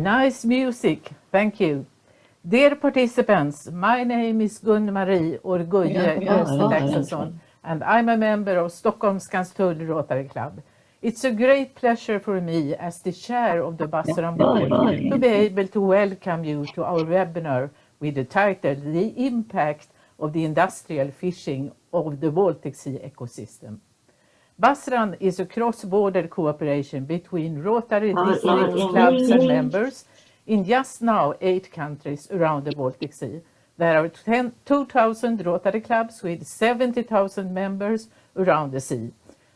Nice music, thank you. Dear participants, my name is Gun-Marie Orguje Östlaxson, and I'm a member of Stockholm Skanstull Rotary Club. It's a great pleasure for me as the chair of the BASRAN board to be able to welcome you to our webinar with the title, The Impact of the Industrial Fishing of the Baltic Sea Ecosystem. BASRAN is a cross-border cooperation between Rotary districts, clubs and members in just now 8 countries around the Baltic Sea. There are 2,000 Rotary clubs with 70,000 members around the sea.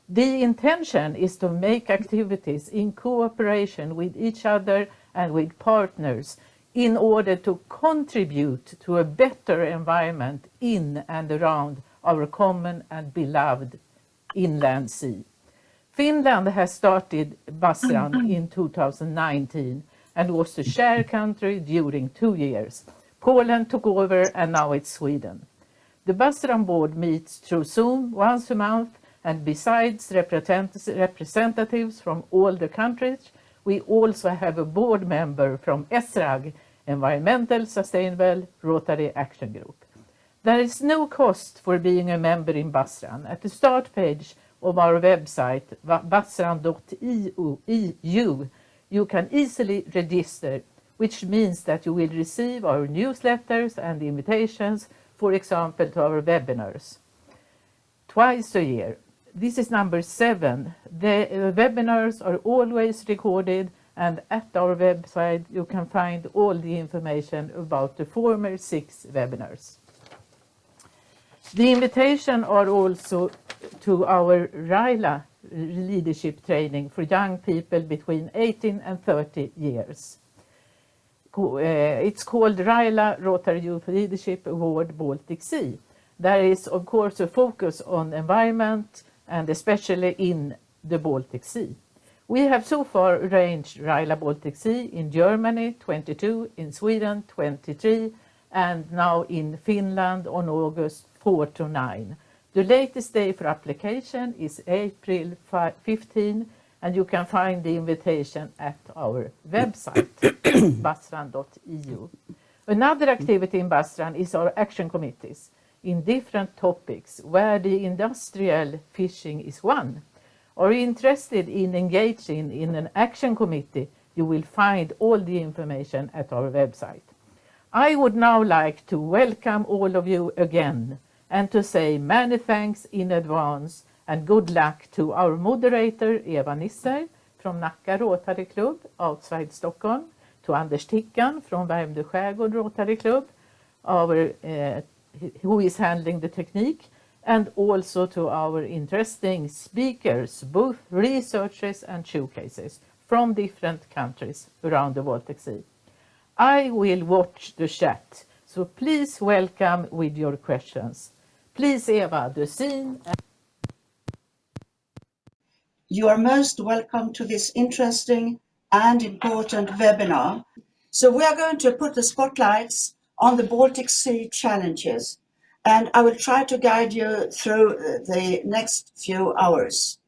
The intention is to make activities in cooperation with each other and with partners in order to contribute to a better environment in and around our common and beloved inland sea. Finland has started BASRAN in 2019 and was the chair country during 2 years. Poland took over and now it's Sweden. The BASRAN board meets through Zoom once a month, and besides representatives from all the countries, we also have a board member from ESRAG, Environmental Sustainable Rotary Action Group. There is no cost for being a member in BASRAN. At the start page of our website, basran.eu, you can easily register, which means that you will receive our newsletters and invitations, for example, to our webinars twice a year. This is number 7. The webinars are always recorded, and at our website you can find all the information about the former 6 webinars. The invitation are also to our RILA leadership training for young people between 18 and 30 years. It's called RILA Rotary Youth Leadership Award Baltic Sea. There is of course a focus on environment and especially in the Baltic Sea. We have so far arranged RILA Baltic Sea in Germany 22, in Sweden 23, and now in Finland on August 4 to 9. The latest day for application is April 15, and you can find the invitation at our website, basran.eu. Another activity in BASRAN is our action committees in different topics, where the industrial fishing is one. Are you interested in engaging in an action committee? You will find all the information at our website. I would now like to welcome all of you again and to say many thanks in advance and good luck to our moderator Eva Nisser from Nacka Rotary Club outside Stockholm, to Anders Tickan from Värmdö Skärgård Rotary Club, who is handling the technique, and also to our interesting speakers, both researchers and showcases from different countries around the Baltic Sea. I will watch the chat, so please welcome with your questions. Please, Eva, the scene. You are most welcome to this interesting and important webinar. So we are going to put the spotlights on the Baltic Sea challenges, and I will try to guide you through the next few hours.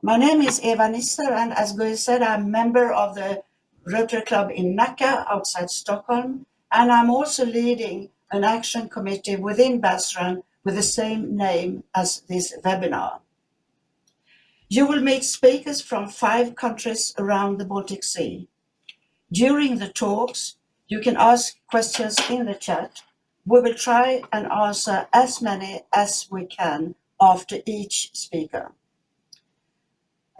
My name is Eva Nisser, and as Guy said, I'm a member of the Rotary Club in Nacka outside Stockholm, and I'm also leading an action committee within BASRAN with the same name as this webinar. You will meet speakers from 5 countries around the Baltic Sea. During the talks, you can ask questions in the chat. We will try and answer as many as we can after each speaker.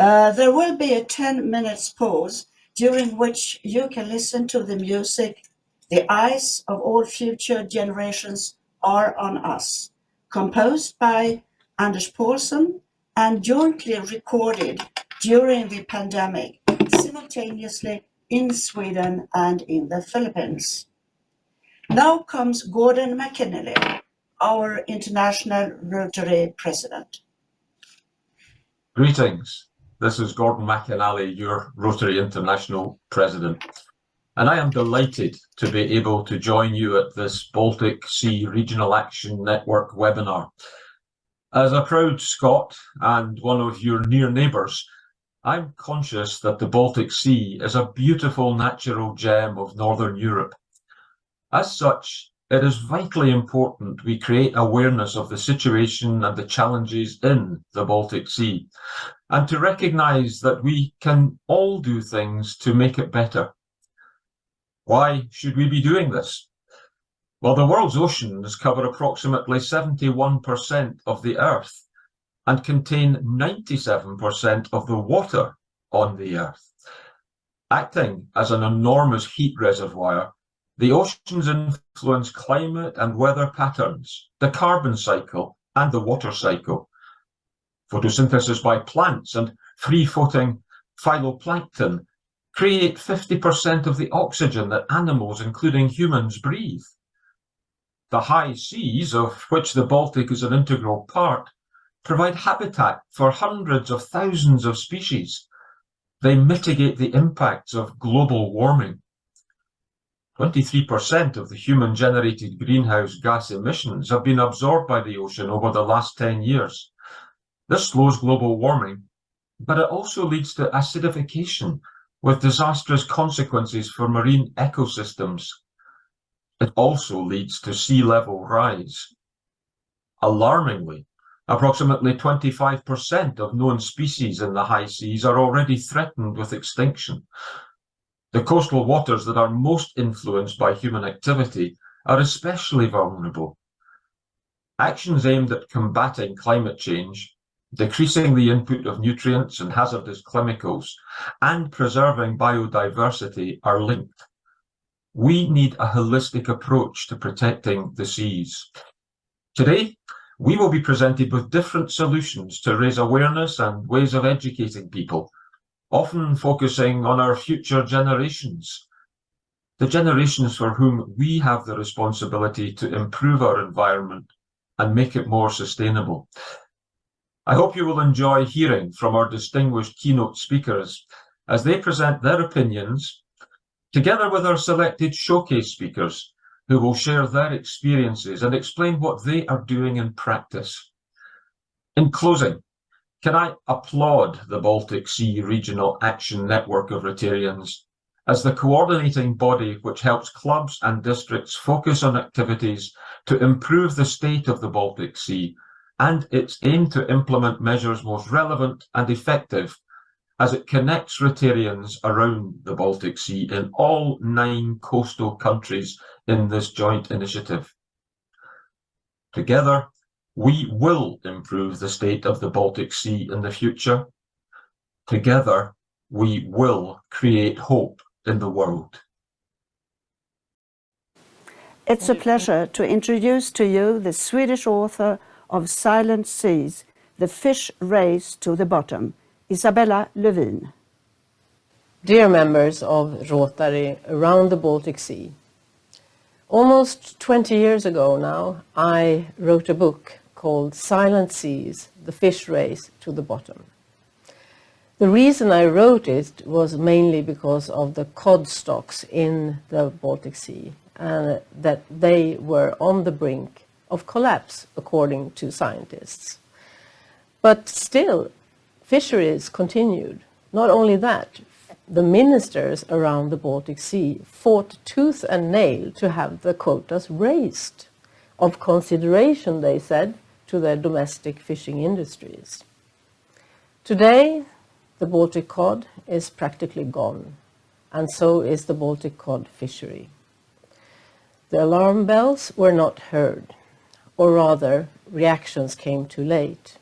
There will be a 10 minutes pause during which you can listen to the music "The Eyes of All Future Generations Are on Us", composed by Anders Paulsson and jointly recorded during the pandemic, simultaneously in Sweden and in the Philippines. Now comes Gordon McInally, our International Rotary President. Greetings. This is Gordon McInally, your Rotary International President, and I am delighted to be able to join you at this Baltic Sea Regional Action Network webinar. As a proud Scot and one of your near neighbours, I'm conscious that the Baltic Sea is a beautiful natural gem of Northern Europe. As such, it is vitally important we create awareness of the situation and the challenges in the Baltic Sea, and to recognise that we can all do things to make it better. Why should we be doing this? Well, the world's oceans cover approximately 71% of the Earth and contain 97% of the water on the Earth. Acting as an enormous heat reservoir, the oceans influence climate and weather patterns, the carbon cycle and the water cycle. Photosynthesis by plants and free-floating phytoplankton create 50% of the oxygen that animals, including humans, breathe. The high seas, of which the Baltic is an integral part, provide habitat for hundreds of thousands of species. They mitigate the impacts of global warming. 23% of the human-generated greenhouse gas emissions have been absorbed by the ocean over the last 10 years. This slows global warming, but it also leads to acidification, with disastrous consequences for marine ecosystems. It also leads to sea level rise. Alarmingly, approximately 25% of known species in the high seas are already threatened with extinction. The coastal waters that are most influenced by human activity are especially vulnerable. Actions aimed at combating climate change, decreasing the input of nutrients and hazardous chemicals, and preserving biodiversity are linked. We need a holistic approach to protecting the seas. Today, we will be presented with different solutions to raise awareness and ways of educating people, often focusing on our future generations, the generations for whom we have the responsibility to improve our environment and make it more sustainable. I hope you will enjoy hearing from our distinguished keynote speakers as they present their opinions, together with our selected showcase speakers, who will share their experiences and explain what they are doing in practice. In closing, can I applaud the Baltic Sea Regional Action Network of Rotarians as the coordinating body which helps clubs and districts focus on activities to improve the state of the Baltic Sea and its aim to implement measures most relevant and effective as it connects Rotarians around the Baltic Sea in all 9 coastal countries in this joint initiative. Together, we will improve the state of the Baltic Sea in the future. Together, we will create hope in the world. It's a pleasure to introduce to you the Swedish author of Silent Seas, The Fish Race to the Bottom, Isabella Lövin. Dear members of Rotary around the Baltic Sea, almost 20 years ago now, I wrote a book called Silent Seas, The Fish Race to the Bottom. The reason I wrote it was mainly because of the cod stocks in the Baltic Sea and that they were on the brink of collapse, according to scientists. But still, fisheries continued. Not only that, the ministers around the Baltic Sea fought tooth and nail to have the quotas raised, of consideration, they said, to their domestic fishing industries. Today, the Baltic cod is practically gone, and so is the Baltic cod fishery. The alarm bells were not heard, or rather, reactions came too late.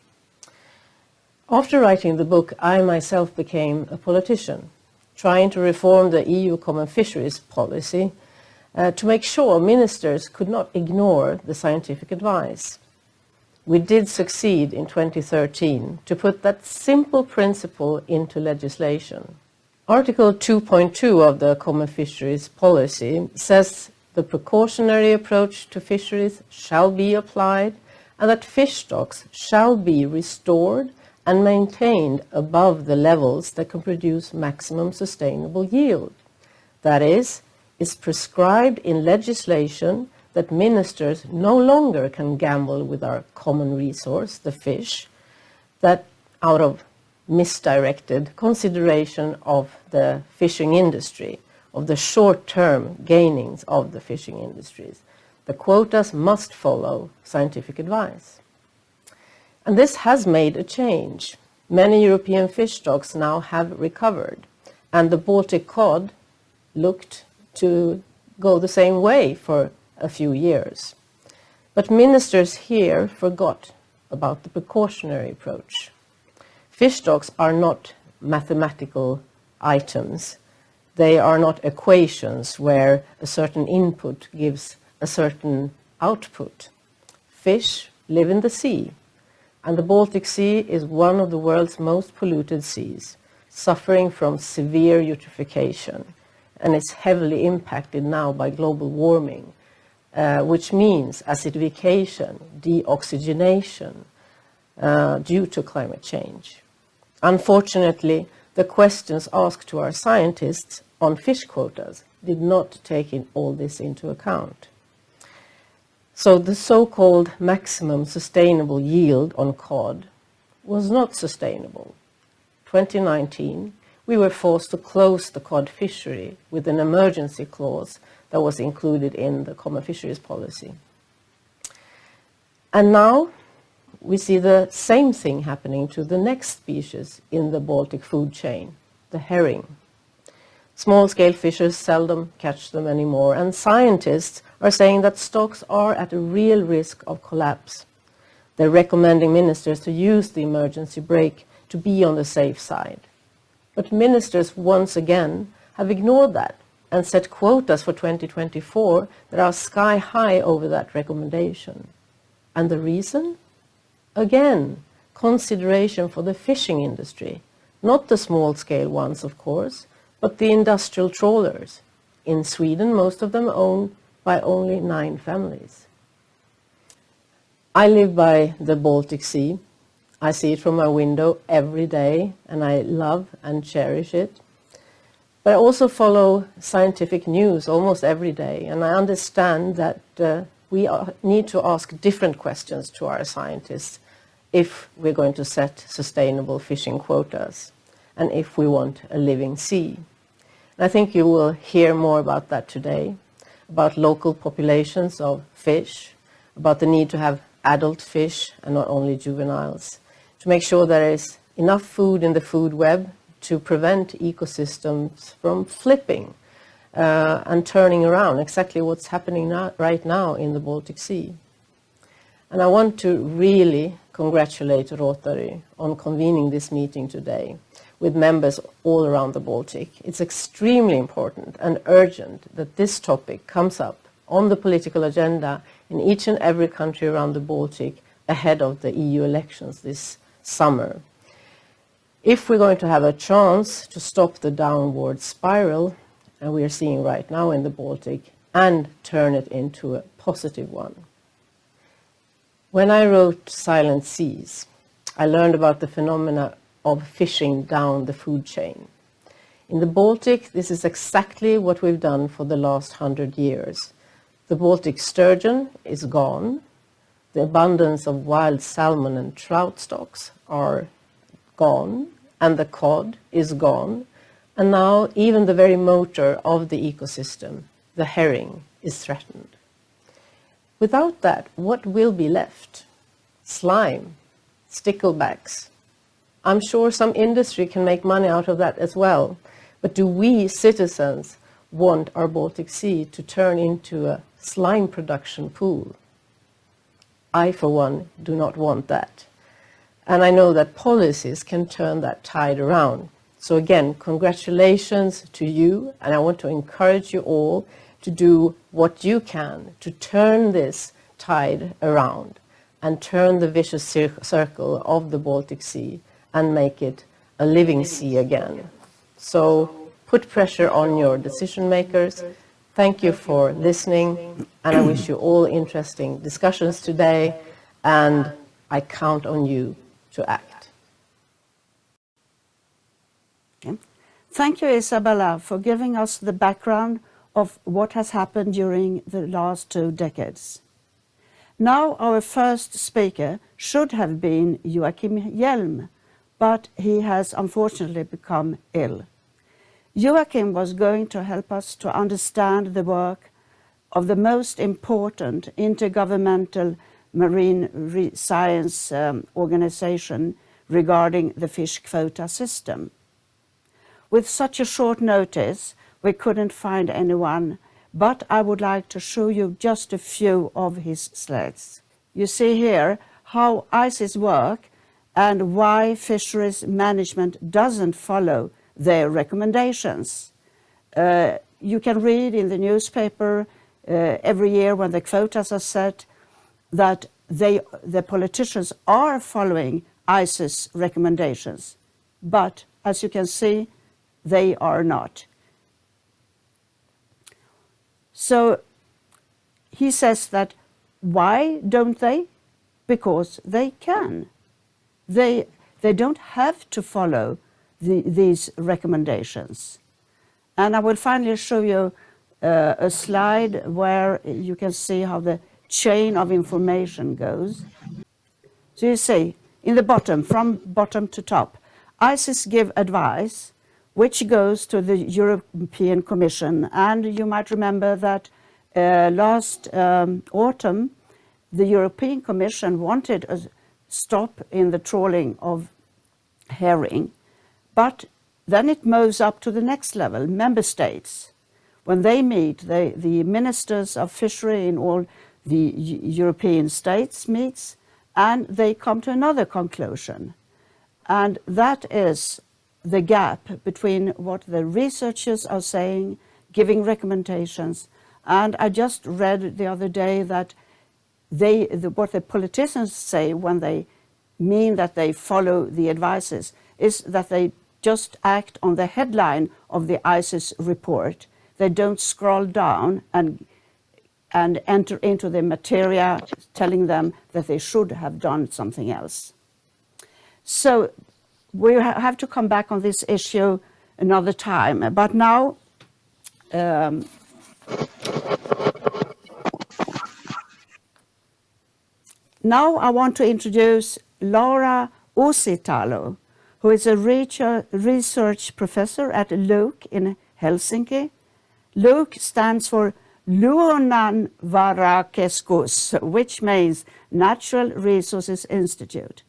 After writing the book, I myself became a politician, trying to reform the EU Common Fisheries policy to make sure ministers could not ignore the scientific advice. We did succeed in 2013 to put that simple principle into legislation. Article 2.2 of the Common Fisheries policy says the precautionary approach to fisheries shall be applied and that fish stocks shall be restored and maintained above the levels that can produce maximum sustainable yield. That is, it's prescribed in legislation that ministers no longer can gamble with our common resource, the fish, that out of misdirected consideration of the fishing industry, of the short-term gainings of the fishing industries. The quotas must follow scientific advice. And this has made a change. Many European fish stocks now have recovered, and the Baltic cod looked to go the same way for a few years. But ministers here forgot about the precautionary approach. Fish stocks are not mathematical items. They are not equations where a certain input gives a certain output. Fish live in the sea, and the Baltic Sea is one of the world's most polluted seas, suffering from severe eutrophication, and is heavily impacted now by global warming, which means acidification, deoxygenation due to climate change. Unfortunately, the questions asked to our scientists on fish quotas did not take all this into account. So the so-called maximum sustainable yield on cod was not sustainable. 2019, we were forced to close the cod fishery with an emergency clause that was included in the common fisheries policy. And now we see the same thing happening to the next species in the Baltic food chain, the herring. Small-scale fishers seldom catch them anymore, and scientists are saying that stocks are at a real risk of collapse. They're recommending ministers to use the emergency brake to be on the safe side. But ministers once again have ignored that and set quotas for 2024 that are sky high over that recommendation. And the reason? Again, consideration for the fishing industry, not the small-scale ones, of course, but the industrial trawlers. In Sweden, most of them owned by only 9 families. I live by the Baltic Sea. I see it from my window every day, and I love and cherish it. But I also follow scientific news almost every day, and I understand that we need to ask different questions to our scientists if we're going to set sustainable fishing quotas, and if we want a living sea. And I think you will hear more about that today, about local populations of fish, about the need to have adult fish and not only juveniles, to make sure there is enough food in the food web to prevent ecosystems from flipping and turning around, exactly what's happening right now in the Baltic Sea. And I want to really congratulate Rotary on convening this meeting today with members all around the Baltic. It's extremely important and urgent that this topic comes up on the political agenda in each and every country around the Baltic ahead of the EU elections this summer. If we're going to have a chance to stop the downward spiral, and we are seeing right now in the Baltic, and turn it into a positive one. When I wrote Silent Seas, I learned about the phenomena of fishing down the food chain. In the Baltic, this is exactly what we've done for the last 100 years. The Baltic sturgeon is gone. The abundance of wild salmon and trout stocks are gone, and the cod is gone. And now even the very motor of the ecosystem, the herring, is threatened. Without that, what will be left? Slime, sticklebacks. I'm sure some industry can make money out of that as well. But do we citizens want our Baltic Sea to turn into a slime production pool? I, for one, do not want that. And I know that policies can turn that tide around. So again, congratulations to you, and I want to encourage you all to do what you can to turn this tide around and turn the vicious circle of the Baltic Sea and make it a living sea again. So put pressure on your decision makers. Thank you for listening, and I wish you all interesting discussions today, and I count on you to act. Okay. Thank you, Isabella, for giving us the background of what has happened during the last 2 decades. Now our first speaker should have been Joachim Hjelm, but he has unfortunately become ill. Joachim was going to help us to understand the work of the most important intergovernmental marine science organization regarding the fish quota system. With such a short notice, we couldn't find anyone, but I would like to show you just a few of his slides. You see here how ICES work and why fisheries management doesn't follow their recommendations. You can read in the newspaper every year when the quotas are set that the politicians are following ICES recommendations, but as you can see, they are not. So he says that why don't they? Because they can. They don't have to follow these recommendations. And I will finally show you a slide where you can see how the chain of information goes. So you see, in the bottom, from bottom to top, ICES give advice which goes to the European Commission. And you might remember that last autumn, the European Commission wanted a stop in the trawling of herring, but then it moves up to the next level, member states. When they meet, the ministers of fishery in all the European states meets, and they come to another conclusion. And that is the gap between what the researchers are saying, giving recommendations, and I just read the other day that what the politicians say when they mean that they follow the advices is that they just act on the headline of the ICES report. They don't scroll down and enter into the materia telling them that they should have done something else. So we have to come back on this issue another time. But now, now I want to introduce Laura Uusitalo, who is a research professor at LUK in Helsinki. LUK stands for Luonnonvarakeskus, which means Natural Resources Institute.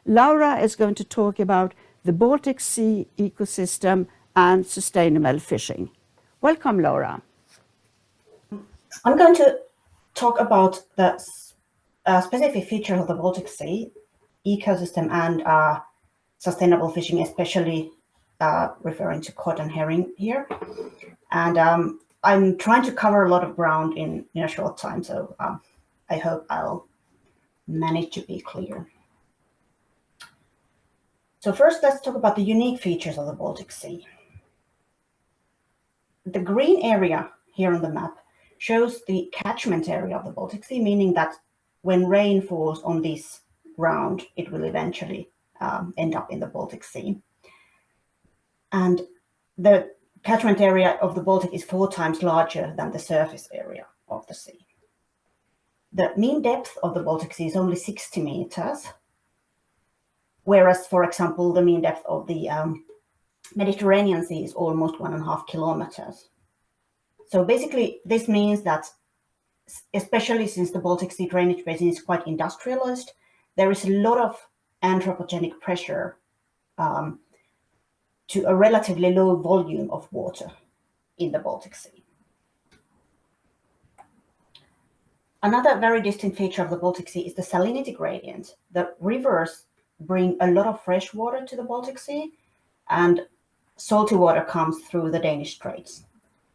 Laura is going to talk about the Baltic Sea ecosystem and sustainable fishing. Welcome, Laura. I'm going to talk about the specific features of the Baltic Sea ecosystem and sustainable fishing, especially referring to cod and herring here. And I'm trying to cover a lot of ground in a short time, so I hope I'll manage to be clear. So first, let's talk about the unique features of the Baltic Sea. The green area here on the map shows the catchment area of the Baltic Sea, meaning that when rain falls on this ground, it will eventually end up in the Baltic Sea. And the catchment area of the Baltic is 4 times larger than the surface area of the sea. The mean depth of the Baltic Sea is only 60 meters, whereas, for example, the mean depth of the Mediterranean Sea is almost 1.5 kilometers. So basically, this means that, especially since the Baltic Sea drainage basin is quite industrialized, there is a lot of anthropogenic pressure to a relatively low volume of water in the Baltic Sea. Another very distinct feature of the Baltic Sea is the salinity gradient. The rivers bring a lot of fresh water to the Baltic Sea, and salty water comes through the Danish Straits.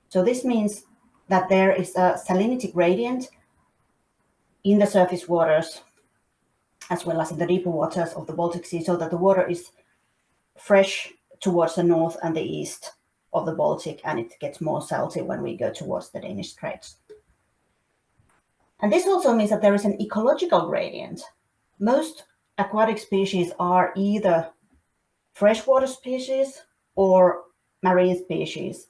So this means that there is a salinity gradient in the surface waters as well as in the deeper waters of the Baltic Sea, so that the water is fresh towards the north and the east of the Baltic, and it gets more salty when we go towards the Danish Straits. And this also means that there is an ecological gradient. Most aquatic species are either freshwater species or marine species.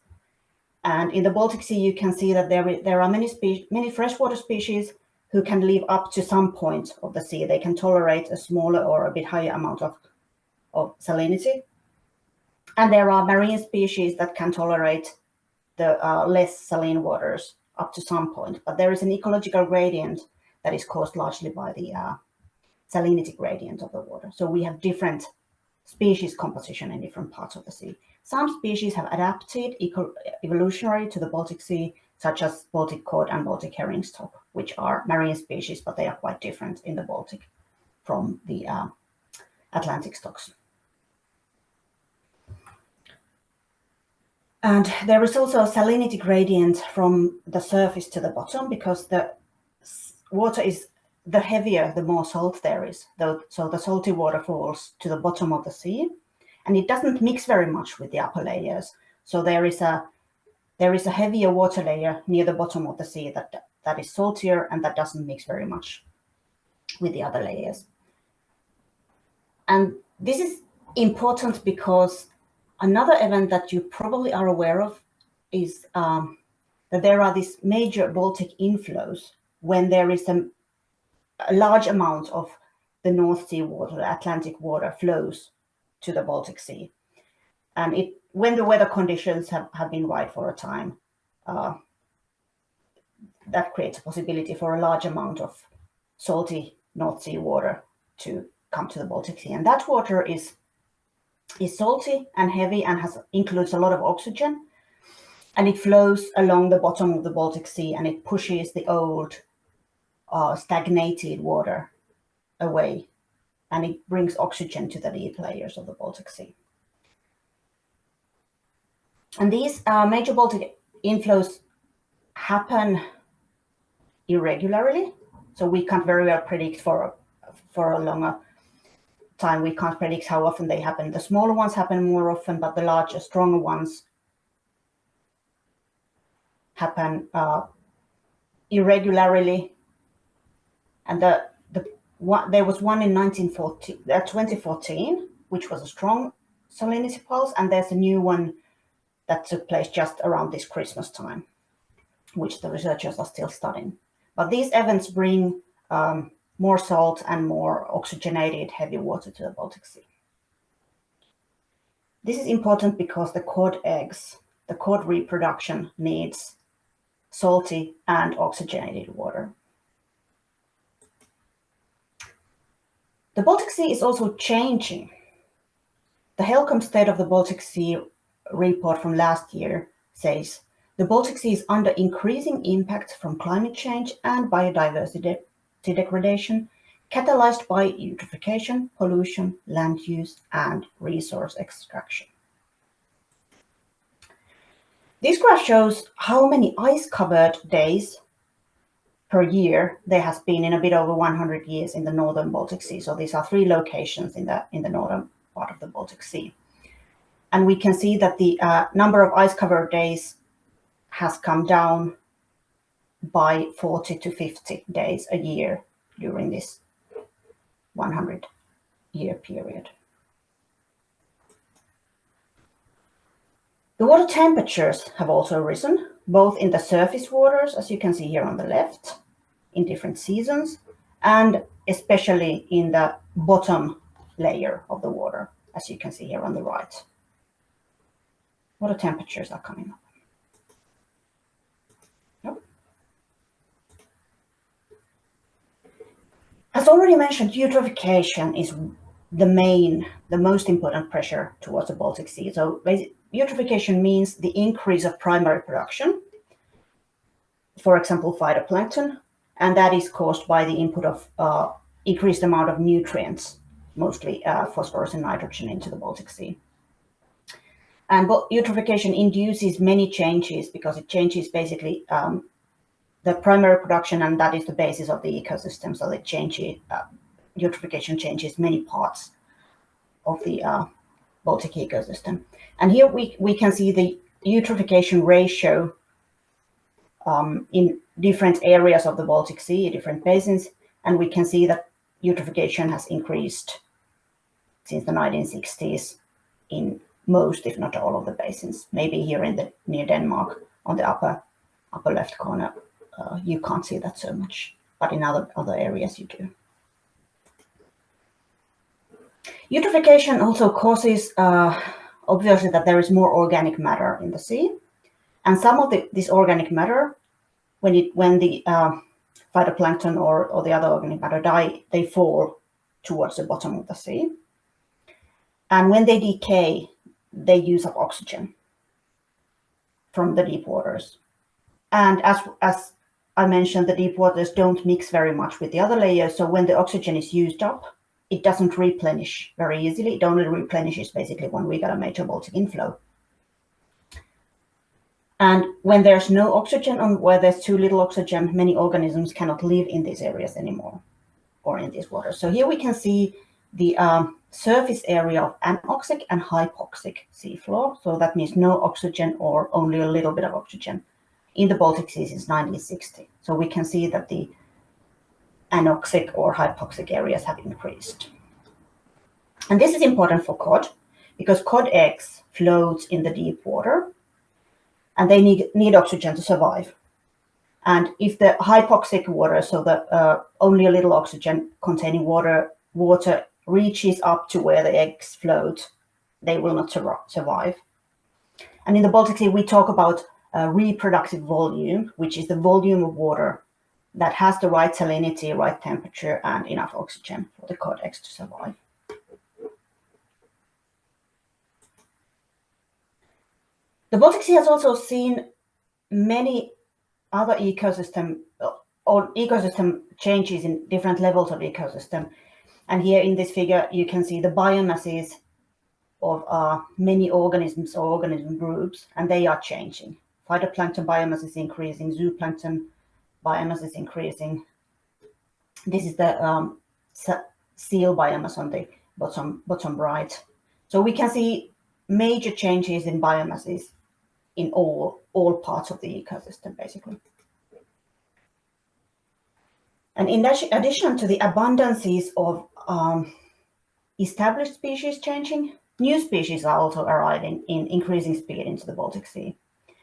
And in the Baltic Sea, you can see that there are many freshwater species who can live up to some point of the sea. They can tolerate a smaller or a bit higher amount of of salinity. And there are marine species that can tolerate the less saline waters up to some point. But there is an ecological gradient that is caused largely by the salinity gradient of the water. So we have different species composition in different parts of the sea. Some species have adapted evolutionary to the Baltic Sea, such as Baltic cod and Baltic herring stock, which are marine species, but they are quite different in the Baltic from the Atlantic stocks. And there is also a salinity gradient from the surface to the bottom, because the water is, the heavier, the more salt there is. So the salty water falls to the bottom of the sea, and it doesn't mix very much with the upper layers. So there is a heavier water layer near the bottom of the sea that is saltier, and that doesn't mix very much with the other layers. And this is important because another event that you probably are aware of is that there are these major Baltic inflows when there is a large amount of the North Sea water, the Atlantic water, flows to the Baltic Sea. And when the weather conditions have been right for a time, that creates a possibility for a large amount of salty North Sea water to come to the Baltic Sea. And that water is salty and heavy and includes a lot of oxygen, and it flows along the bottom of the Baltic Sea, and it pushes the old stagnated water away, and it brings oxygen to the deep layers of the Baltic Sea. And these major Baltic inflows happen irregularly, so we can't very well predict for a longer time. We can't predict how often they happen. The smaller ones happen more often, but the larger, stronger ones happen irregularly. And there was one in 2014, which was a strong salinity pulse, and there's a new one that took place just around this Christmas time, which the researchers are still studying. But these events bring more salt and more oxygenated heavy water to the Baltic Sea. This is important because the cod eggs, the cod reproduction, needs salty and oxygenated water. The Baltic Sea is also changing. The Helcom State of the Baltic Sea report from last year says the Baltic Sea is under increasing impact from climate change and biodiversity degradation, catalyzed by eutrophication, pollution, land use, and resource extraction. This graph shows how many ice-covered days per year there has been in a bit over 100 years in the northern Baltic Sea. So these are 3 locations in the northern part of the Baltic Sea. And we can see that the number of ice-covered days has come down by 40 to 50 days a year during this 100-year period. The water temperatures have also risen, both in the surface waters, as you can see here on the left, in different seasons, and especially in the bottom layer of the water, as you can see here on the right. Water temperatures are coming up. Yep. As already mentioned, eutrophication is the most important pressure towards the Baltic Sea. So eutrophication means the increase of primary production, for example, phytoplankton, and that is caused by the input of increased amount of nutrients, mostly phosphorus and nitrogen, into the Baltic Sea. And eutrophication induces many changes because it changes basically the primary production, and that is the basis of the ecosystem. So it changes, eutrophication changes many parts of the Baltic ecosystem. And here we can see the eutrophication ratio in different areas of the Baltic Sea, different basins, and we can see that eutrophication has increased since the 1960s in most, if not all, of the basins. Maybe here near Denmark on the upper left corner, you can't see that so much, but in other areas you do. Eutrophication also causes, obviously, that there is more organic matter in the sea. And some of this organic matter, when the phytoplankton or the other organic matter die, they fall towards the bottom of the sea. And when they decay, they use up oxygen from the deep waters. And as I mentioned, the deep waters don't mix very much with the other layers. So when the oxygen is used up, it doesn't replenish very easily. It only replenishes basically when we got a major Baltic inflow. And when there's no oxygen, or where there's too little oxygen, many organisms cannot live in these areas anymore, or in these waters. So here we can see the surface area of anoxic and hypoxic seafloor. So that means no oxygen or only a little bit of oxygen in the Baltic Sea since 1960. So we can see that the anoxic or hypoxic areas have increased. And this is important for cod, because cod eggs float in the deep water, and they need oxygen to survive. And if the hypoxic water, so the only a little oxygen containing water reaches up to where the eggs float, they will not survive. And in the Baltic Sea, we talk about reproductive volume, which is the volume of water that has the right salinity, right temperature, and enough oxygen for the cod eggs to survive. The Baltic Sea has also seen many other ecosystem changes in different levels of ecosystem. And here in this figure, you can see the biomasses of many organisms or organism groups, and they are changing. Phytoplankton biomass is increasing, zooplankton biomass is increasing. This is the seal biomass on the bottom right. So we can see major changes in biomasses in all parts of the ecosystem, basically. And in addition to the abundances of established species changing, new species are also arriving in increasing speed into the Baltic Sea.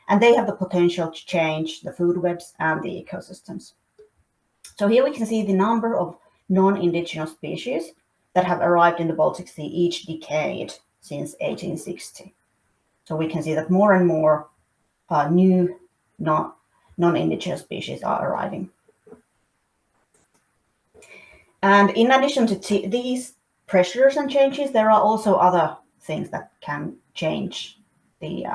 And they have the potential to change the food webs and the ecosystems. So here we can see the number of non-indigenous species that have arrived in the Baltic Sea each decade since 1860. So we can see that more and more new non-indigenous species are arriving. And in addition to these pressures and changes, there are also other things that can change the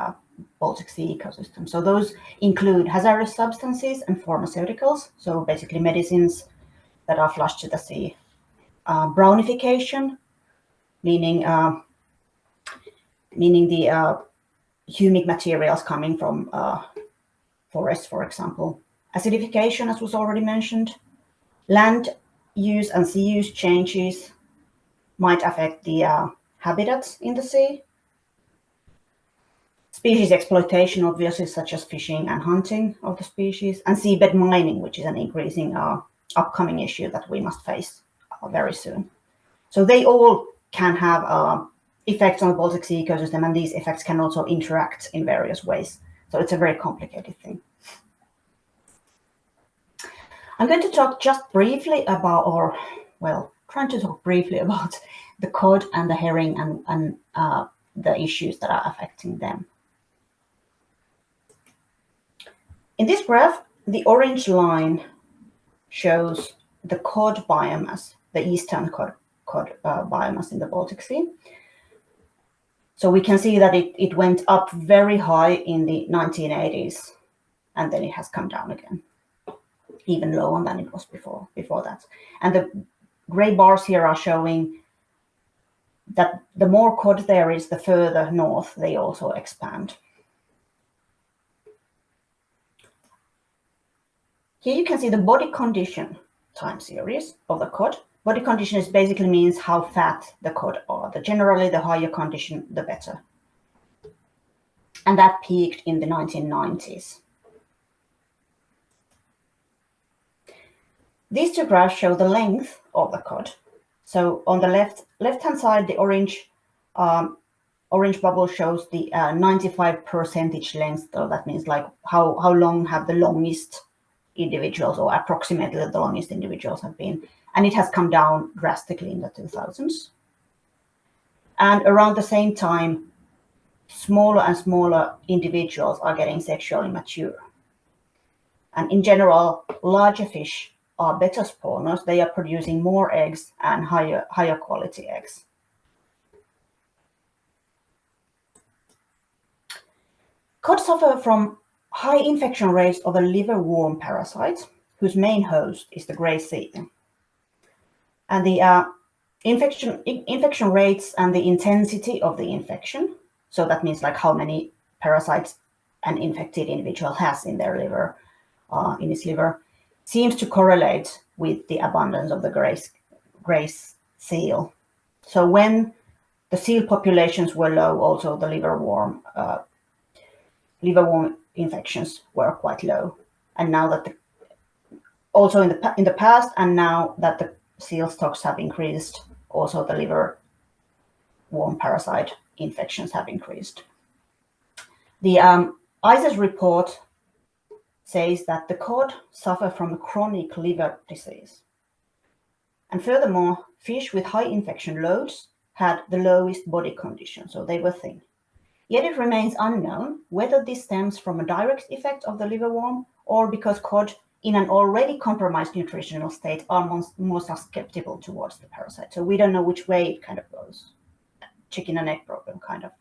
Baltic Sea ecosystem. So those include hazardous substances and pharmaceuticals, so basically medicines that are flushed to the sea. Brownification, meaning the humic materials coming from forests, for example. Acidification, as was already mentioned. Land use and sea use changes might affect the habitats in the sea. Species exploitation, obviously, such as fishing and hunting of the species, and seabed mining, which is an increasing upcoming issue that we must face very soon. So they all can have effects on the Baltic Sea ecosystem, and these effects can also interact in various ways. So it's a very complicated thing. I'm going to talk just briefly about, trying to talk briefly about the cod and the herring and the issues that are affecting them. In this graph, the orange line shows the cod biomass, the eastern cod biomass in the Baltic Sea. So we can see that it went up very high in the 1980s, and then it has come down again, even lower than it was before that. And the gray bars here are showing that the more cod there is, the further north they also expand. Here you can see the body condition time series of the cod. Body condition is basically means how fat the cod are. Generally, the higher condition, the better. And that peaked in the 1990s. These two graphs show the length of the cod. So on the left-hand side, the orange bubble shows the 95% length. So that means like how long have the longest individuals, or approximately the longest individuals have been. And it has come down drastically in the 2000s. And around the same time, smaller and smaller individuals are getting sexually mature. And in general, larger fish are better spawners. They are producing more eggs and higher quality eggs. Cod suffer from high infection rates of a liverworm parasite, whose main host is the grey seal. And the infection rates and the intensity of the infection, so that means like how many parasites an infected individual has in their liver, in his liver, seems to correlate with the abundance of the grey seal. So when the seal populations were low, also the liverworm infections were quite low. And now that also in the past, and now that the seal stocks have increased, also the liverworm parasite infections have increased. The ICES report says that the cod suffer from a chronic liver disease. And furthermore, fish with high infection loads had the lowest body condition, so they were thin. Yet it remains unknown whether this stems from a direct effect of the liverworm or because cod in an already compromised nutritional state are more susceptible towards the parasite. So we don't know which way it kind of goes. Chicken and egg problem, kind of.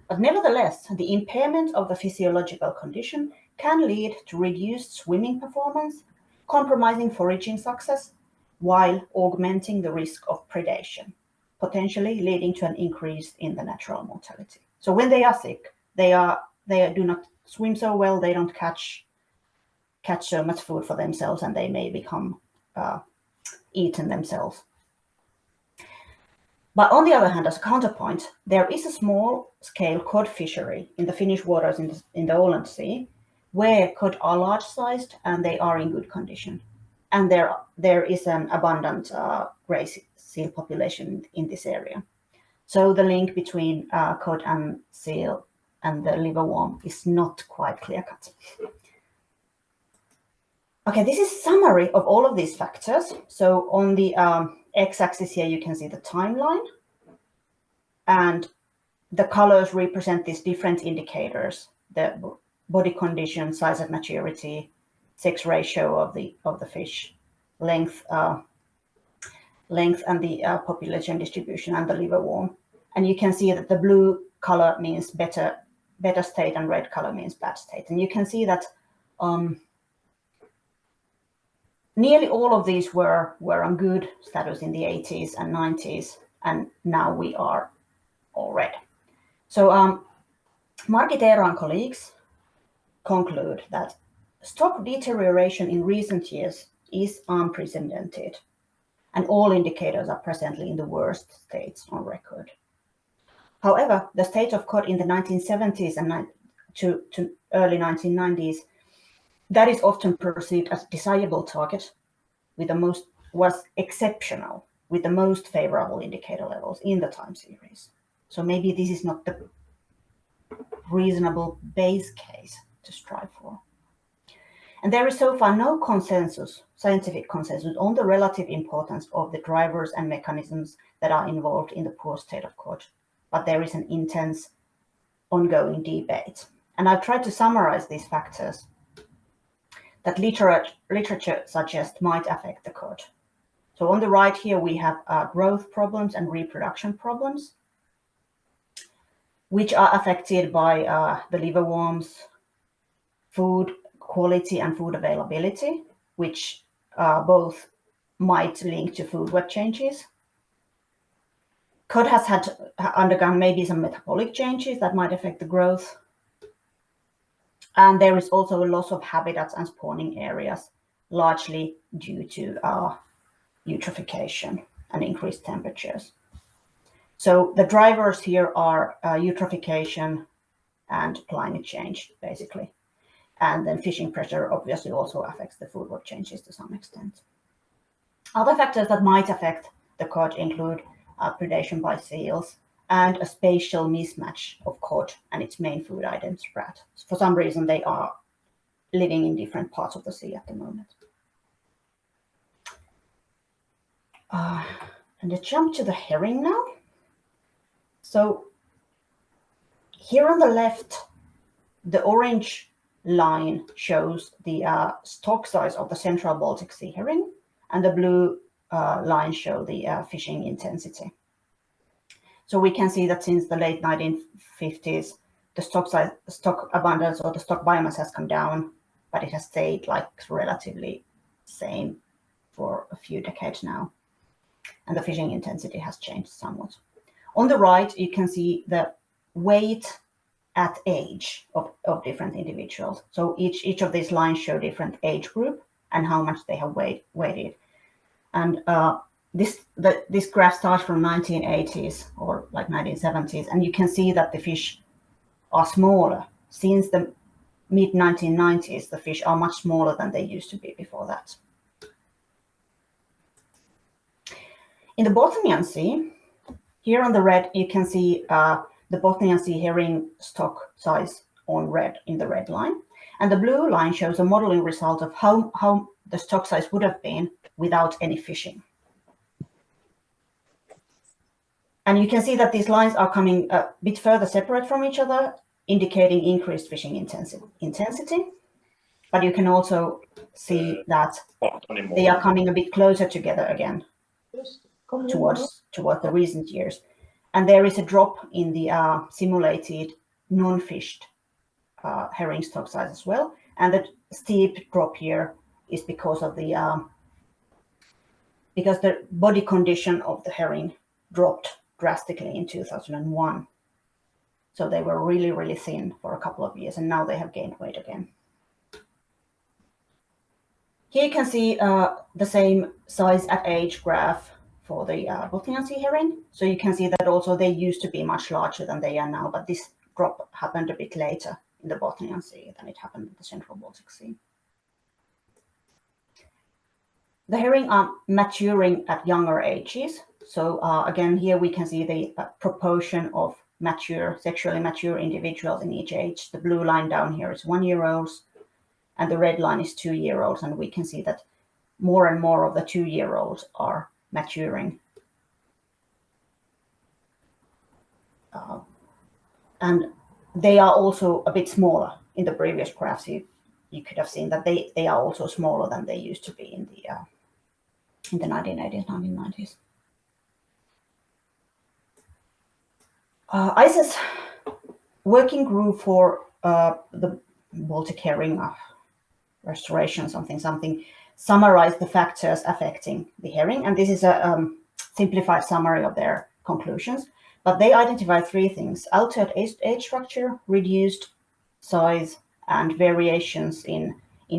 But nevertheless, the impairment of the physiological condition can lead to reduced swimming performance, compromising foraging success, while augmenting the risk of predation, potentially leading to an increase in the natural mortality. So when they are sick, they do not swim so well, they don't catch so much food for themselves, and they may become eaten themselves. But on the other hand, as a counterpoint, there is a small-scale cod fishery in the Finnish waters in the Åland Sea, where cod are large-sized and they are in good condition. And there is an abundant grey seal population in this area. So the link between cod and seal and the liverworm is not quite clear-cut. Okay, this is a summary of all of these factors. So on the x-axis here, you can see the timeline, and the colors represent these different indicators: the body condition, size at maturity, sex ratio of the fish, length, and the population distribution, and the liverworm. And you can see that the blue color means better state, and red color means bad state. And you can see that nearly all of these were on good status in the 80s and 90s, and now we are all red. So Margit Eero and colleagues conclude that stock deterioration in recent years is unprecedented, and all indicators are presently in the worst states on record. However, the state of cod in the 1970s and to early 1990s, that is often perceived as a desirable target, was exceptional, with the most favorable indicator levels in the time series. So maybe this is not the reasonable base case to strive for. And there is so far no scientific consensus on the relative importance of the drivers and mechanisms that are involved in the poor state of cod, but there is an intense ongoing debate. And I've tried to summarize these factors that literature suggests might affect the cod. So on the right here, we have growth problems and reproduction problems, which are affected by the liverworms, food quality and food availability, which both might link to food web changes. Cod has undergone maybe some metabolic changes that might affect the growth. And there is also a loss of habitats and spawning areas, largely due to eutrophication and increased temperatures. So the drivers here are eutrophication and climate change, basically. And then fishing pressure obviously also affects the food web changes to some extent. Other factors that might affect the cod include predation by seals and a spatial mismatch of cod and its main food item, sprat. For some reason, they are living in different parts of the sea at the moment. And to jump to the herring now. So here on the left, the orange line shows the stock size of the central Baltic Sea herring, and the blue line show the fishing intensity. So we can see that since the late 1950s, the stock abundance or the stock biomass has come down, but it has stayed like relatively same for a few decades now. And the fishing intensity has changed somewhat. On the right, you can see the weight at age of different individuals. So each of these lines show different age group and how much they have weighted. And this graph starts from 1980s or like 1970s, and you can see that the fish are smaller. Since the mid 1990s, the fish are much smaller than they used to be before that. In the Bothnian Sea, here on the red, you can see the Bothnian Sea herring stock size in the red line. And the blue line shows a modeling result of how the stock size would have been without any fishing. And you can see that these lines are coming a bit further separate from each other, indicating increased fishing intensity. But you can also see that they are coming a bit closer together again towards the recent years. And there is a drop in the simulated non-fished herring stock size as well. And the steep drop here is because of the body condition of the herring dropped drastically in 2001. So they were really, really thin for a couple of years, and now they have gained weight again. Here you can see the same size at age graph for the Bothnian Sea herring. So you can see that also they used to be much larger than they are now, but this drop happened a bit later in the Bothnian Sea than it happened in the central Baltic Sea. The herring are maturing at younger ages. So again, here we can see the proportion of sexually mature individuals in each age. The blue line down here is 1-year-olds, and the red line is 2-year-olds. And we can see that more and more of the 2-year-olds are maturing. And they are also a bit smaller. In the previous graphs, you could have seen that they are also smaller than they used to be in the 1980s, 1990s. ICES working group for the Baltic herring restoration, something, summarized the factors affecting the herring. And this is a simplified summary of their conclusions. But they identified 3 things: altered age structure, reduced size, and variations in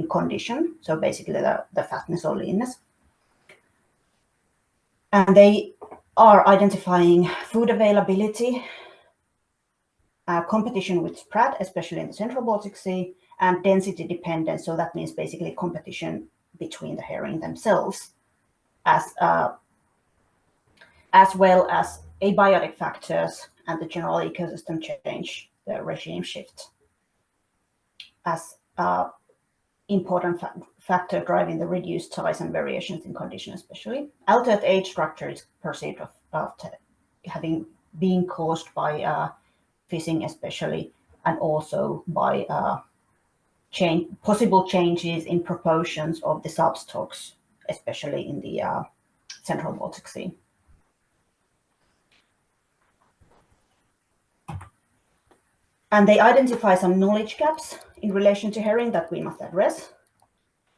condition. So basically the fatness or leanness. And they are identifying food availability, competition with sprat, especially in the central Baltic Sea, and density dependence. So that means basically competition between the herring themselves, as well as abiotic factors and the general ecosystem change, the regime shift, as important factor driving the reduced size and variations in condition especially. Altered age structure is perceived of having been caused by fishing especially, and also by possible changes in proportions of the substocks, especially in the central Baltic Sea. And they identify some knowledge gaps in relation to herring that we must address,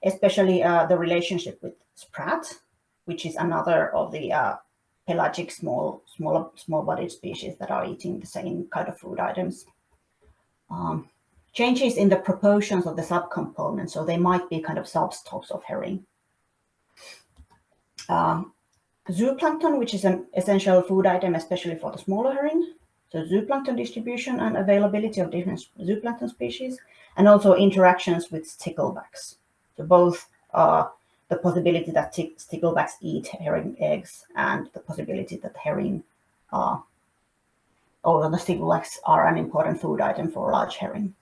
especially the relationship with sprat, which is another of the pelagic small-bodied species that are eating the same kind of food items. Changes in the proportions of the subcomponents, so they might be kind of substocks of herring. Zooplankton, which is an essential food item, especially for the smaller herring. So zooplankton distribution and availability of different zooplankton species, and also interactions with sticklebacks. So both the possibility that sticklebacks eat herring eggs, and the possibility that herring or the sticklebacks are an important food item for large herring.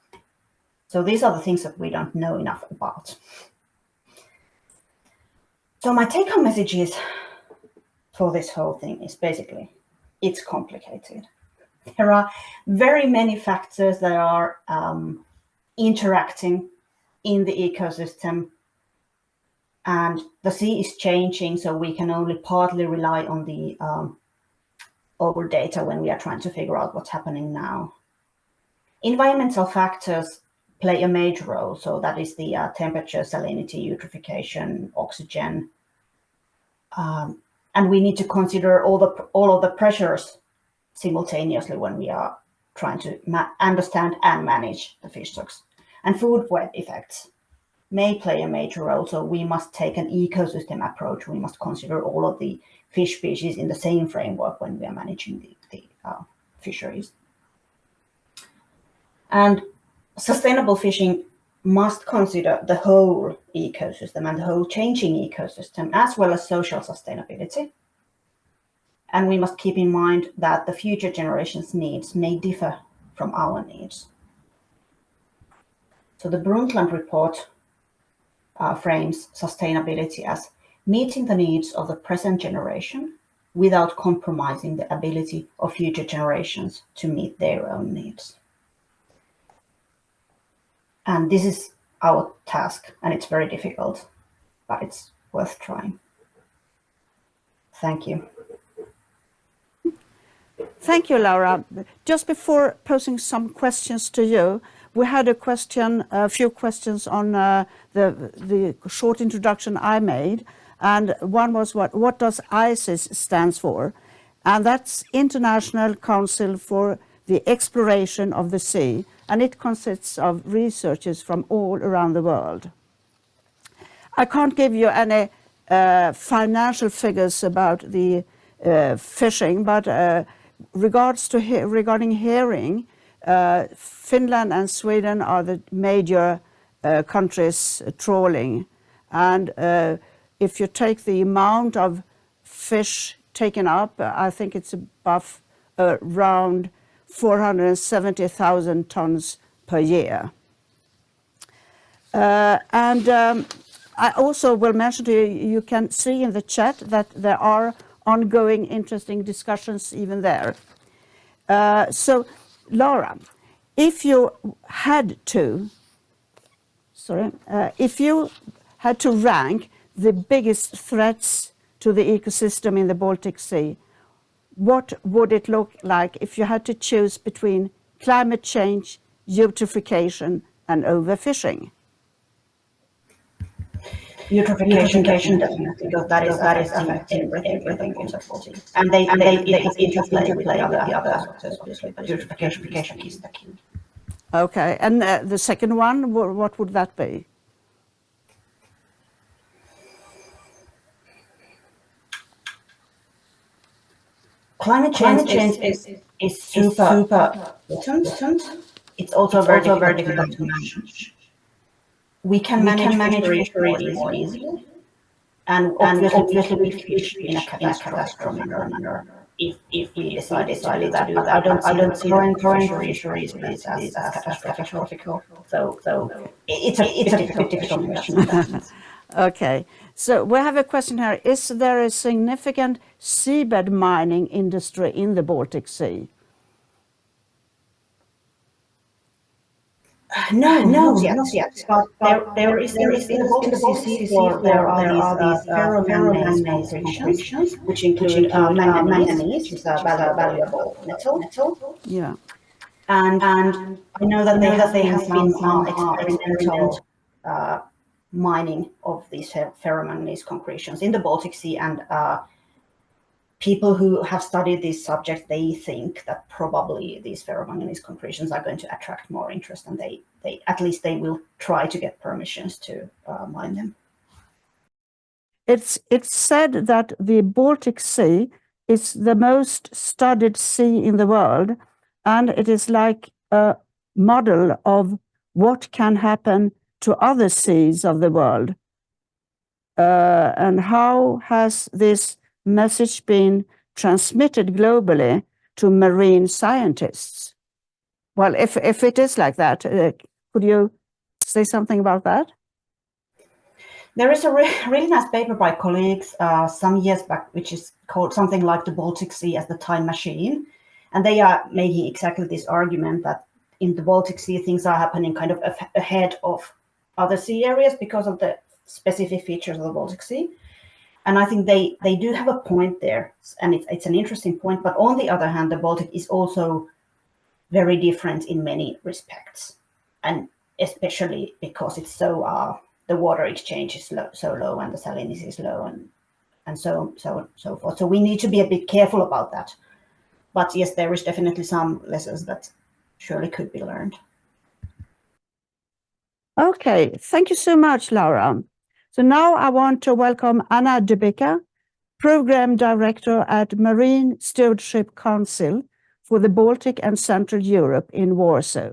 So these are the things that we don't know enough about. So my take-home message is for this whole thing is basically, it's complicated. there are very many factors that are interacting in the ecosystem, and the sea is changing, so we can only partly rely on the old data when we are trying to figure out what's happening now. Environmental factors play a major role, so that is the temperature, salinity, eutrophication, oxygen, and we need to consider all of the pressures simultaneously when we are trying to understand and manage the fish stocks. And food web effects may play a major role, so we must take an ecosystem approach. We must consider all of the fish species in the same framework when we are managing the fisheries. And sustainable fishing must consider the whole ecosystem and the whole changing ecosystem, as well as social sustainability. And we must keep in mind that the future generations' needs may differ from our needs. So the Brundtland report frames sustainability as meeting the needs of the present generation without compromising the ability of future generations to meet their own needs. And this is our task, and it's very difficult, but it's worth trying. Thank you. Thank you, Laura. Just before posing some questions to you, we had a few questions on the short introduction I made, and one was what does ICES stands for? And that's International Council for the Exploration of the Sea, and it consists of researchers from all around the world. I can't give you any financial figures about the fishing, but regarding herring, Finland and Sweden are the major countries trawling, and if you take the amount of fish taken up, I think it's above around 470,000 tons per year. I also will mention to you, you can see in the chat that there are ongoing interesting discussions even there. So Laura, if you had to rank the biggest threats to the ecosystem in the Baltic Sea, what would it look like if you had to choose between climate change, eutrophication, and overfishing? Eutrophication definitely, because that is affecting everything in the Baltic. And they interplay with the other factors, obviously, but eutrophication is the key. Okay, and the second one, what would that be? Climate change is super important. It's also very difficult to manage. We can manage fisheries more easily, and obviously we fish in a catastrophic manner if we decide to do that. But I don't see current fisheries as catastrophic. So it's a difficult question. Okay, so we have a question here. Is there a significant seabed mining industry in the Baltic Sea? No, not yet. But there is in the Baltic Sea floor, there are these ferromanganese concretions, which include manganese, which is a valuable metal. Yeah. And I know that there has been some experimental mining of these ferromanganese concretions in the Baltic Sea, and people who have studied these subjects, they think that probably these ferromanganese concretions are going to attract more interest, and they at least they will try to get permissions to mine them. It's said that the Baltic Sea is the most studied sea in the world, and it is like a model of what can happen to other seas of the world. And how has this message been transmitted globally to marine scientists? Well, if it is like that, could you say something about that? There is a really nice paper by colleagues some years back, which is called something like The Baltic Sea as the Time Machine. And they are making exactly this argument that in the Baltic Sea, things are happening kind of ahead of other sea areas because of the specific features of the Baltic Sea. And I think they do have a point there, and it's an interesting point. But on the other hand, the Baltic is also very different in many respects, and especially because it's so the water exchange is so low and the salinity is low and so forth. So we need to be a bit careful about that. But yes, there is definitely some lessons that surely could be learned. Okay, thank you so much, Laura. So now I want to welcome Anna Dębicka, Program Director at Marine Stewardship Council for the Baltic and Central Europe in Warsaw.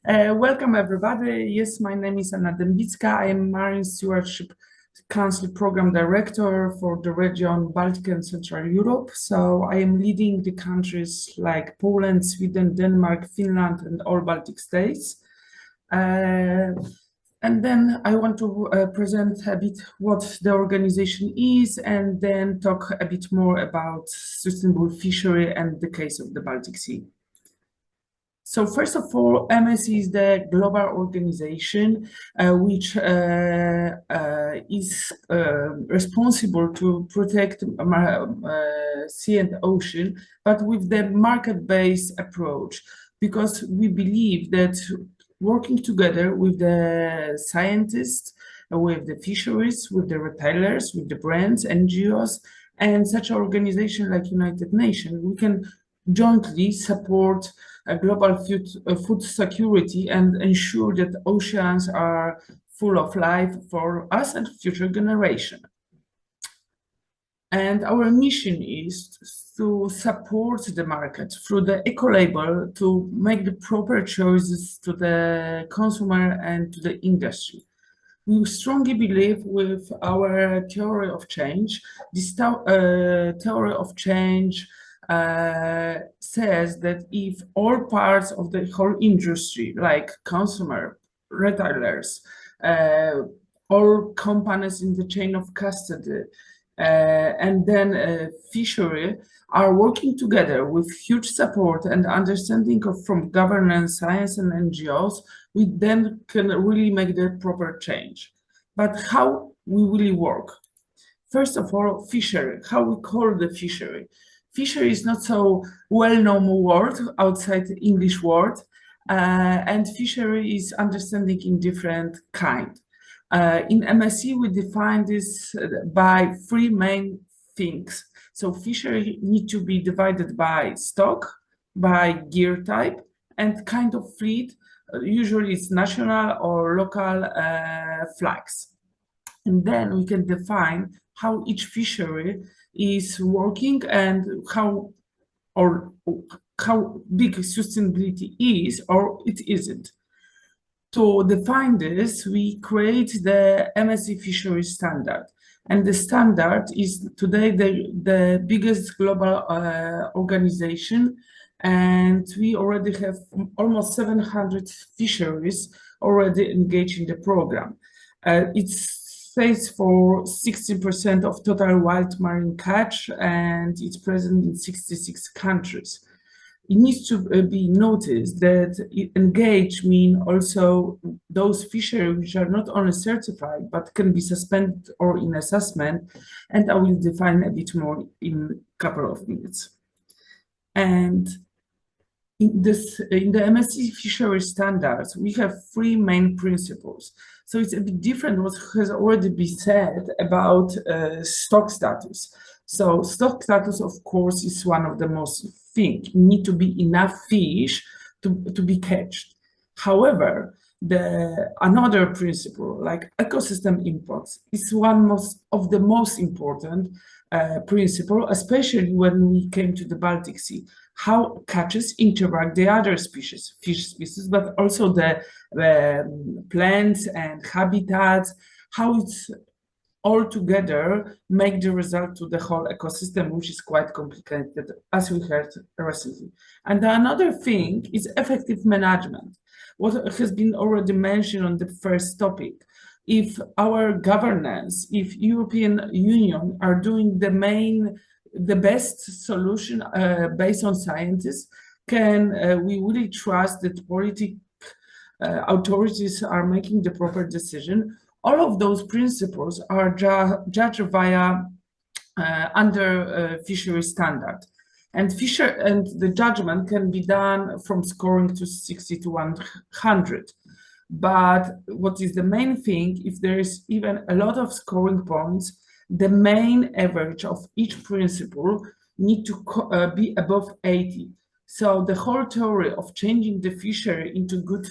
Welcome everybody. Yes, my name is Anna Dębicka. I am Marine Stewardship Council Program Director for the region Baltic and Central Europe. So I am leading the countries like Poland, Sweden, Denmark, Finland, and all Baltic states. And then I want to present a bit what the organization is, and then talk a bit more about sustainable fishery and the case of the Baltic Sea. So first of all, MSC is the global organization which is responsible to protect sea and ocean, but with the market-based approach, because we believe that working together with the scientists, with the fisheries, with the retailers, with the brands, NGOs, and such organizations like United Nations, we can jointly support a global food security and ensure that oceans are full of life for us and future generations. And our mission is to support the market through the eco-label to make the proper choices to the consumer and to the industry. We strongly believe with our theory of change. This theory of change says that if all parts of the whole industry, like consumer, retailers, all companies in the chain of custody, and then fishery are working together with huge support and understanding from governance, science, and NGOs, we then can really make the proper change. But how we really work? First of all, fishery, how we call the fishery. Fishery is not so well-known word outside the English word, and fishery is understanding in different kind. In MSC, we define this by three main things. So fishery need to be divided by stock, by gear type, and kind of fleet. Usually it's national or local flags. And then we can define how each fishery is working and how big sustainability is or it isn't. To define this, we create the MSC fishery standard. And the standard is today the biggest global organization. And we already have almost 700 fisheries already engaged in the program. It stays for 60% of total wild marine catch, and it's present in 66 countries. It needs to be noticed that engage mean also those fisheries which are not only certified, but can be suspended or in assessment, and I will define a bit more in a couple of minutes. And in the MSC fishery standards, we have three main principles. So it's a bit different what has already been said about stock status. So stock status, of course, is one of the most things. You need to be enough fish to be catched. However, another principle, like ecosystem imports, is one of the most important principle, especially when we came to the Baltic Sea. How catches interact the other species, fish species, but also the plants and habitats, how it's all together make the result to the whole ecosystem, which is quite complicated, as we heard recently. And another thing is effective management. What has been already mentioned on the first topic. If our governance, if European Union are doing the main the best solution based on scientists. Can we really trust that authorities are making the proper decision? All of those principles are judged via under fishery standard. And the judgment can be done from scoring to 60 to 100. But what is the main thing, if there is even a lot of scoring points, the main average of each principle need to be above 80. So the whole theory of changing the fishery into good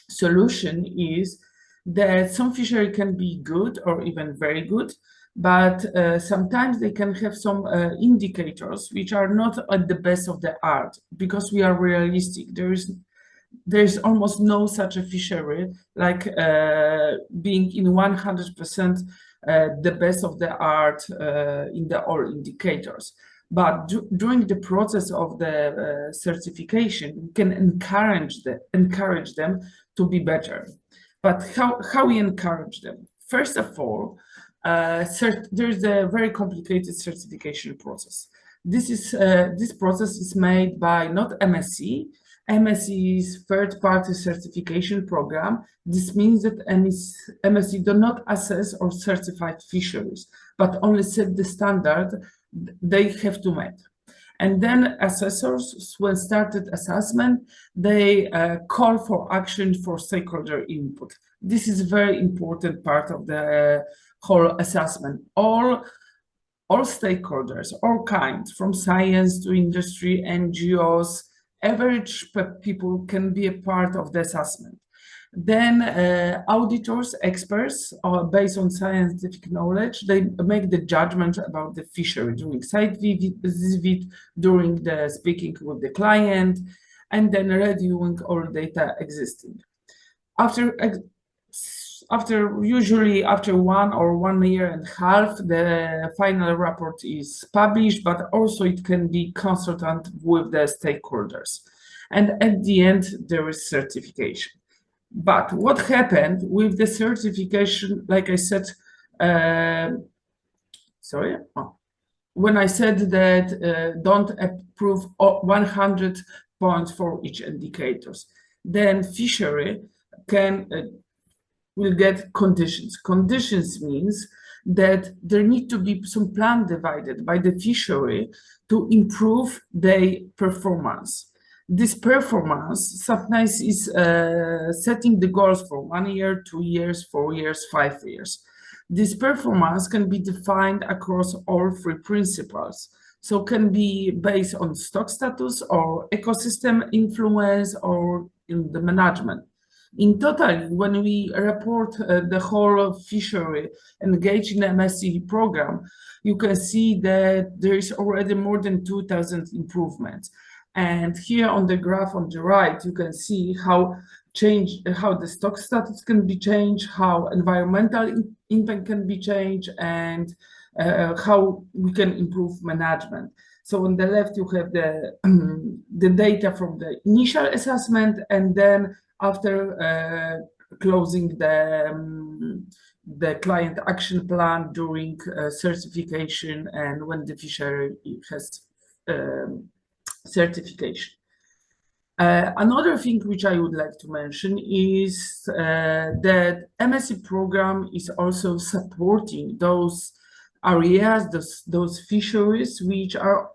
solution is that some fishery can be good or even very good, but sometimes they can have some indicators which are not at the best of the art, because we are realistic. There's almost no such a fishery like being in 100% the best of the art in the all indicators. But during the process of the certification, we can encourage them to be better. But how we encourage them? First of all, there's a very complicated certification process. This process is made by not MSC. MSC is third-party certification program. This means that MSC do not assess or certify fisheries, but only set the standard they have to meet. And then assessors, when started assessment, they call for action for stakeholder input. This is a very important part of the whole assessment. All stakeholders, all kinds, from science to industry, NGOs, average people can be a part of the assessment. Then auditors, experts, based on scientific knowledge, they make the judgment about the fishery during site visit, during the speaking with the client, and then reviewing all data existing. Usually after 1 or 1.5 years, the final report is published, but also it can be consulted with the stakeholders. And at the end, there is certification. But what happened with the certification, like I said, when I said that don't approve 100 points for each indicators, then fishery will get conditions. Conditions means that there need to be some plan divided by the fishery to improve their performance. This performance sometimes is setting the goals for 1 year, 2 years, 4 years, 5 years. This performance can be defined across all 3 principles. So can be based on stock status or ecosystem influence or in the management. In total, when we report the whole fishery engaged in the MSC program, you can see that there is already more than 2,000 improvements. And here on the graph on the right, you can see how the stock status can be changed, how environmental impact can be changed, and how we can improve management. So on the left, you have the data from the initial assessment, and then after closing the client action plan during certification and when the fishery has certification. Another thing which I would like to mention is that MSc program is also supporting those areas, those fisheries which are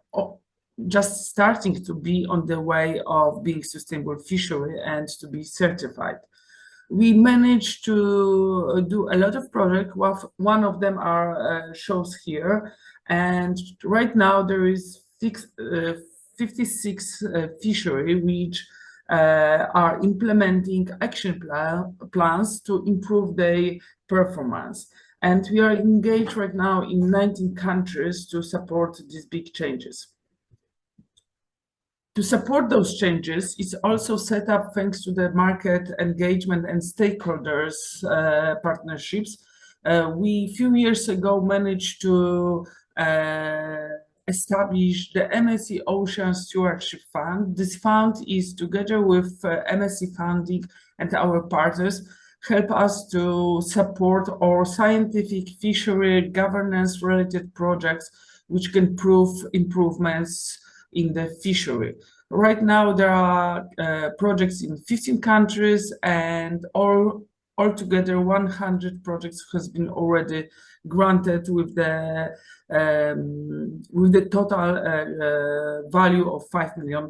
just starting to be on the way of being sustainable fishery and to be certified. We managed to do a lot of projects. One of them shows here, and right now there is 56 fisheries which are implementing action plans to improve their performance. And we are engaged right now in 19 countries to support these big changes. To support those changes, it's also set up thanks to the market engagement and stakeholders partnerships. We, a few years ago, managed to establish the MSc Ocean Stewardship Fund. This fund is, together with MSc funding and our partners, help us to support our scientific fishery governance related projects which can prove improvements in the fishery. Right now there are projects in 15 countries, and altogether 100 projects has been already granted with the total value of $5 million.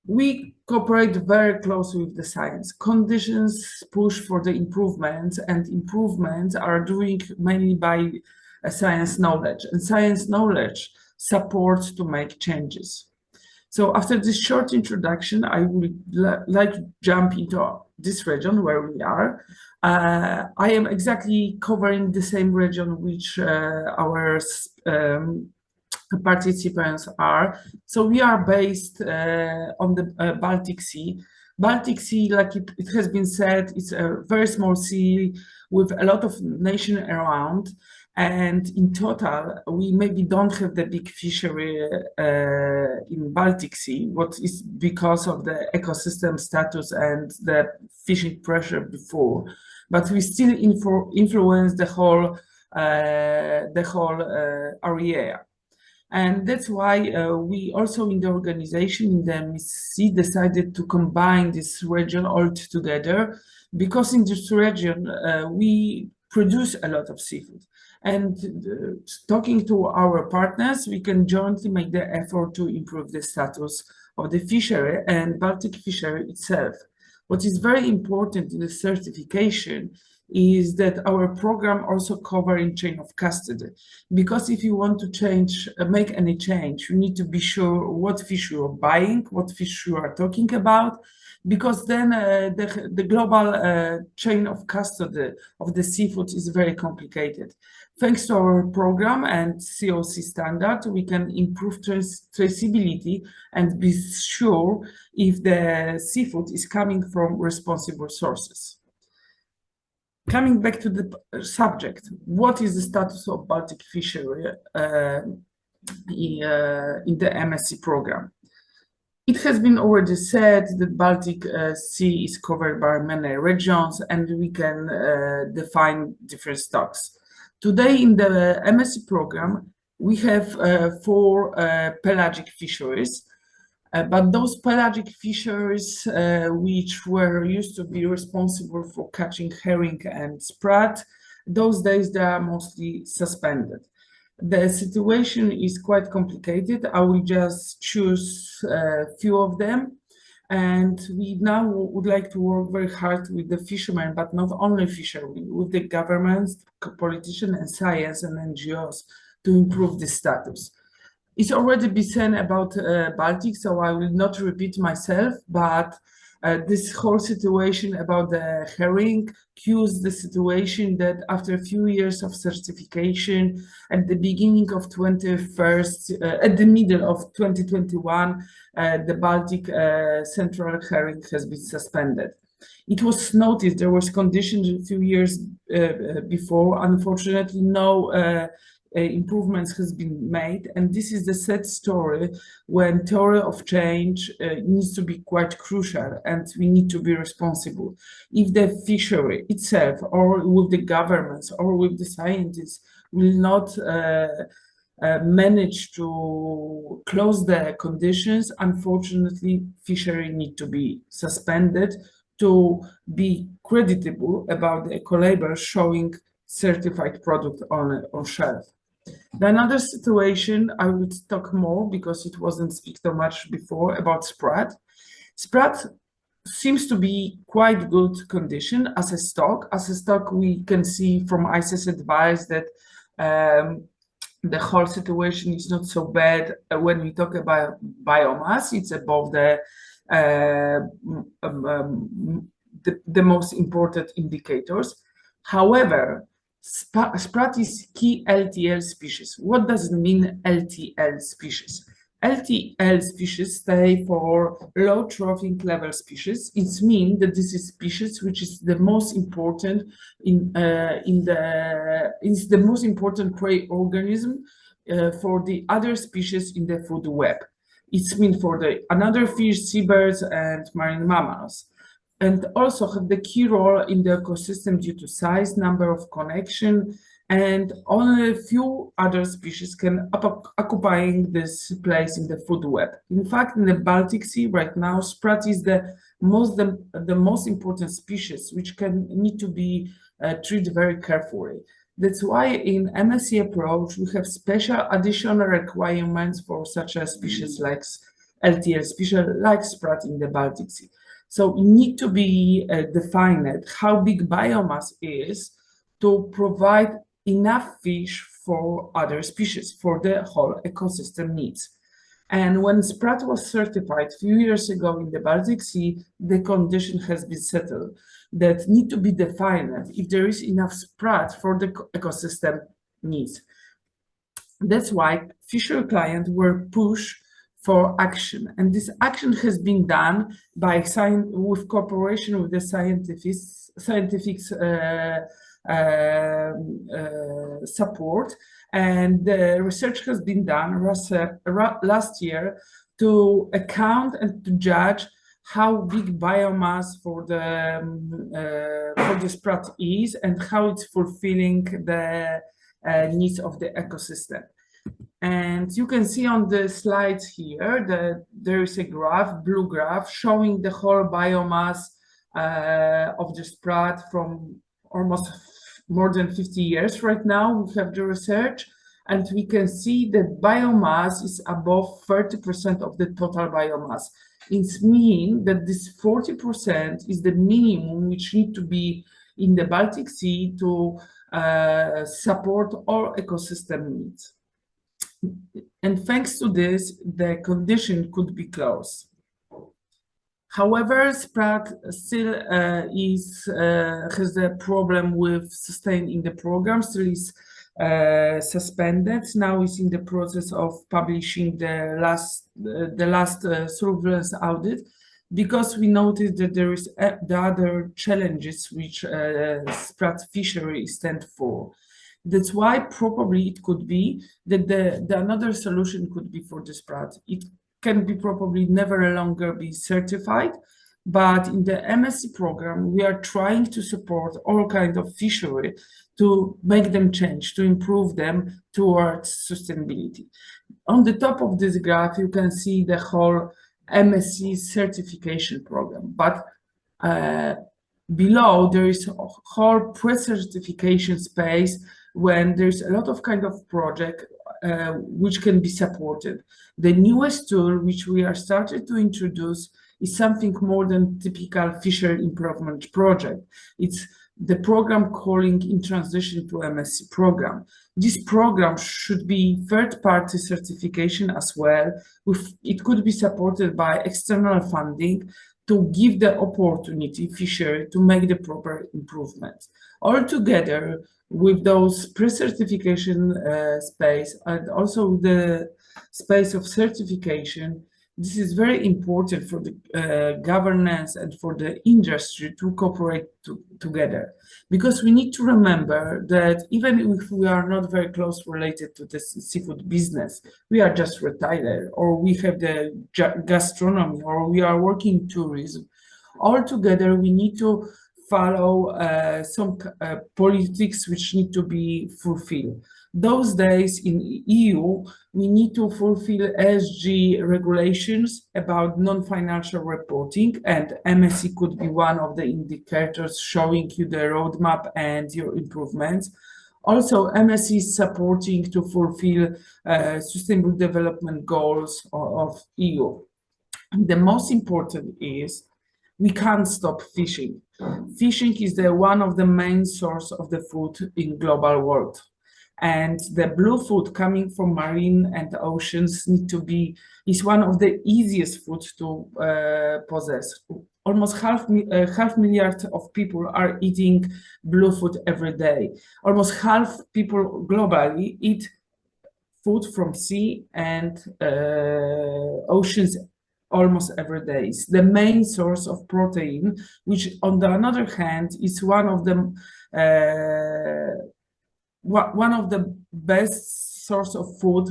We cooperate very closely with the science. Conditions push for the improvements, and improvements are doing mainly by science knowledge, and science knowledge supports to make changes. So after this short introduction, I would like to jump into this region where we are. I am exactly covering the same region which our participants are. So we are based on the Baltic Sea. Baltic Sea, like it has been said, it's a very small sea with a lot of nations around. And in total, we maybe don't have the big fishery in Baltic Sea, what is because of the ecosystem status and the fishing pressure before. But we still influence the whole area. And that's why we also in the organization, in the MSC, decided to combine this region all together, because in this region, we produce a lot of seafood. And talking to our partners, we can jointly make the effort to improve the status of the fishery and Baltic fishery itself. What is very important in the certification is that our program also covering chain of custody, because if you want to make any change, you need to be sure what fish you are buying, what fish you are talking about, because then the global chain of custody of the seafood is very complicated. Thanks to our program and COC standard, we can improve traceability and be sure if the seafood is coming from responsible sources. Coming back to the subject, what is the status of Baltic fishery in the MSc program? It has been already said that Baltic Sea is covered by many regions, and we can define different stocks. Today in the MSc program, we have 4 pelagic fisheries, but those pelagic fisheries which were used to be responsible for catching herring and sprat, those days they are mostly suspended. The situation is quite complicated. I will just choose a few of them. And we now would like to work very hard with the fishermen, but not only fishermen, with the governments, politicians, and science and NGOs to improve the status. It's already been said about Baltic, so I will not repeat myself, but this whole situation about the herring cues the situation that after a few years of certification, at the beginning of at the middle of 2021, the Baltic central herring has been suspended. It was noticed there was conditions a few years before. Unfortunately, no improvements has been made, and this is the sad story when theory of change needs to be quite crucial, and we need to be responsible. If the fishery itself, or with the governments, or with the scientists, will not manage to close the conditions, unfortunately, fishery need to be suspended to be creditable about the eco-label showing certified product on shelf. Another situation, I would talk more because it wasn't speak so much before, about sprat. Sprat seems to be quite good condition as a stock. As a stock, we can see from ICES advice that the whole situation is not so bad when we talk about biomass. It's above the most important indicators. However, sprat is key LTL species. What does it mean, LTL species? LTL species stay for low trophic level species. It means that this is species which is the most important is the most important prey organism for the other species in the food web. It's mean for the another fish, seabirds, and marine mammals. and also have the key role in the ecosystem due to size, number of connection, and only a few other species can occupying this place in the food web. In fact, in the Baltic Sea right now, sprat is the most important species, which need to be treated very carefully. That's why in MSC approach, we have special additional requirements for such a species like LTL species like sprat in the Baltic Sea. So it need to be defined how big biomass is to provide enough fish for other species, for the whole ecosystem needs. And when sprat was certified a few years ago in the Baltic Sea, the condition has been settled that need to be defined if there is enough sprat for the ecosystem needs. That's why fishery clients were pushed for action, and this action has been done by with cooperation with the scientific support, and the research has been done last year to account and to judge how big biomass for the sprat is and how it's fulfilling the needs of the ecosystem. And you can see on the slides here that there is a graph, blue graph, showing the whole biomass of the sprat from almost more than 50 years right now. We have the research, and we can see that biomass is above 30% of the total biomass. It means that this 40% is the minimum which need to be in the Baltic Sea to support all ecosystem needs. And thanks to this, the condition could be close. However, sprat still has a problem with sustaining the program, still is suspended. Now is in the process of publishing the last surveillance audit, because we noticed that there is the other challenges which sprat fishery stand for. That's why probably it could be that the another solution could be for the sprat. It can be probably never longer be certified, but in the MSc program, we are trying to support all kinds of fishery to make them change, to improve them towards sustainability. On the top of this graph, you can see the whole MSc certification program, but below there is a whole pre-certification space when there's a lot of kind of project which can be supported. The newest tool which we are started to introduce is something more than typical fishery improvement project. It's the program calling in transition to MSc program. This program should be third-party certification as well. It could be supported by external funding to give the opportunity fishery to make the proper improvements. Altogether, with those pre-certification space and also the space of certification, this is very important for the governance and for the industry to cooperate together. Because we need to remember that even if we are not very close related to the seafood business, we are just retailer, or we have the gastronomy, or we are working tourism. Altogether, we need to follow some politics which need to be fulfilled. Those days in EU, we need to fulfill ESG regulations about non-financial reporting, and MSc could be one of the indicators showing you the roadmap and your improvements. Also, MSc is supporting to fulfill sustainable development goals of EU. And the most important is we can't stop fishing. Fishing is one of the main source of the food in global world. And the blue food coming from marine and oceans is one of the easiest foods to possess. Almost half milliard of people are eating blue food every day. Almost half people globally eat food from sea and oceans almost every day. It's the main source of protein, which on the other hand is one of the best source of food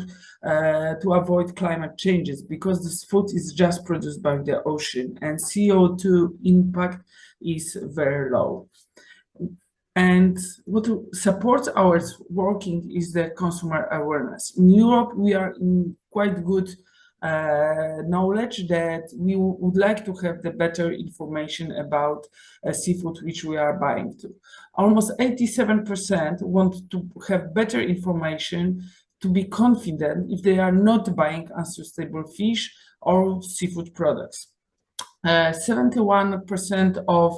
to avoid climate changes, because this food is just produced by the ocean and CO2 impact is very low. And what supports our working is the consumer awareness. In Europe, we are in quite good knowledge that we would like to have the better information about seafood which we are buying to. Almost 87% want to have better information to be confident if they are not buying unsustainable fish or seafood products. 71% of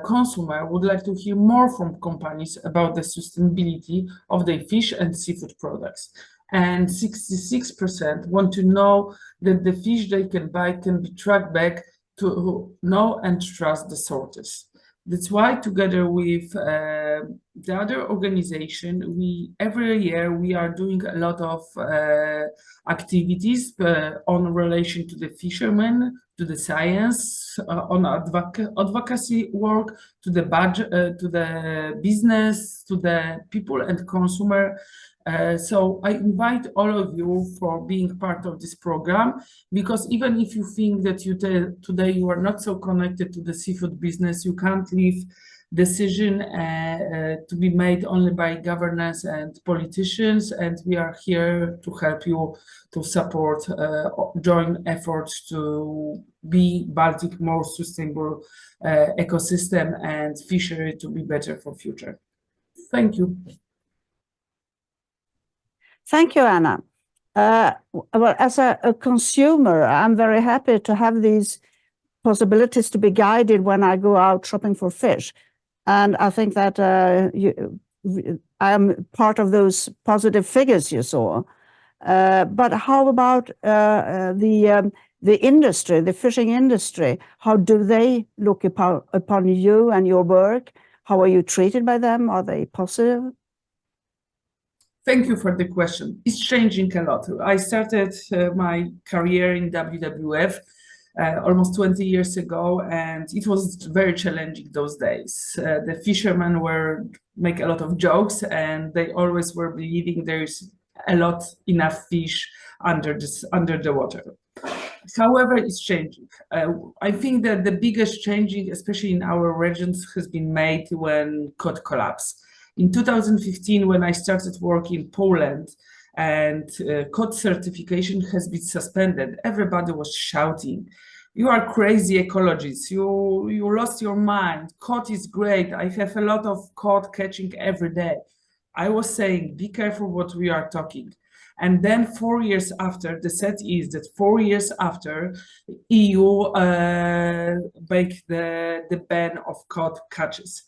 consumer would like to hear more from companies about the sustainability of their fish and seafood products. And 66% want to know that the fish they can buy can be tracked back to know and trust the sources. That's why, together with the other organization, every year we are doing a lot of activities on relation to the fishermen, to the science, on advocacy work, to the budget, to the business, to the people and consumer. So I invite all of you for being part of this program, because even if you think that today you are not so connected to the seafood business, you can't leave decision to be made only by governance and politicians, and we are here to help you to support joint efforts to be Baltic more sustainable ecosystem and fishery to be better for future. Thank you. Thank you, Anna. Well, as a consumer, I'm very happy to have these possibilities to be guided when I go out shopping for fish. And I think that I am part of those positive figures you saw. But how about the industry, the fishing industry? How do they look upon you and your work? How are you treated by them? Are they positive? Thank you for the question. It's changing a lot. I started my career in WWF almost 20 years ago, and it was very challenging those days. The fishermen make a lot of jokes, and they always were believing there's enough fish under the water. However, it's changing. I think that the biggest changing, especially in our regions, has been made when cod collapsed. In 2015, when I started working in Poland and cod certification has been suspended, everybody was shouting, "You are crazy ecologists, you lost your mind, cod is great, I have a lot of cod catching every day." I was saying, be careful what we are talking. And then 4 years after, the set is that 4 years after, EU baked the ban of cod catches.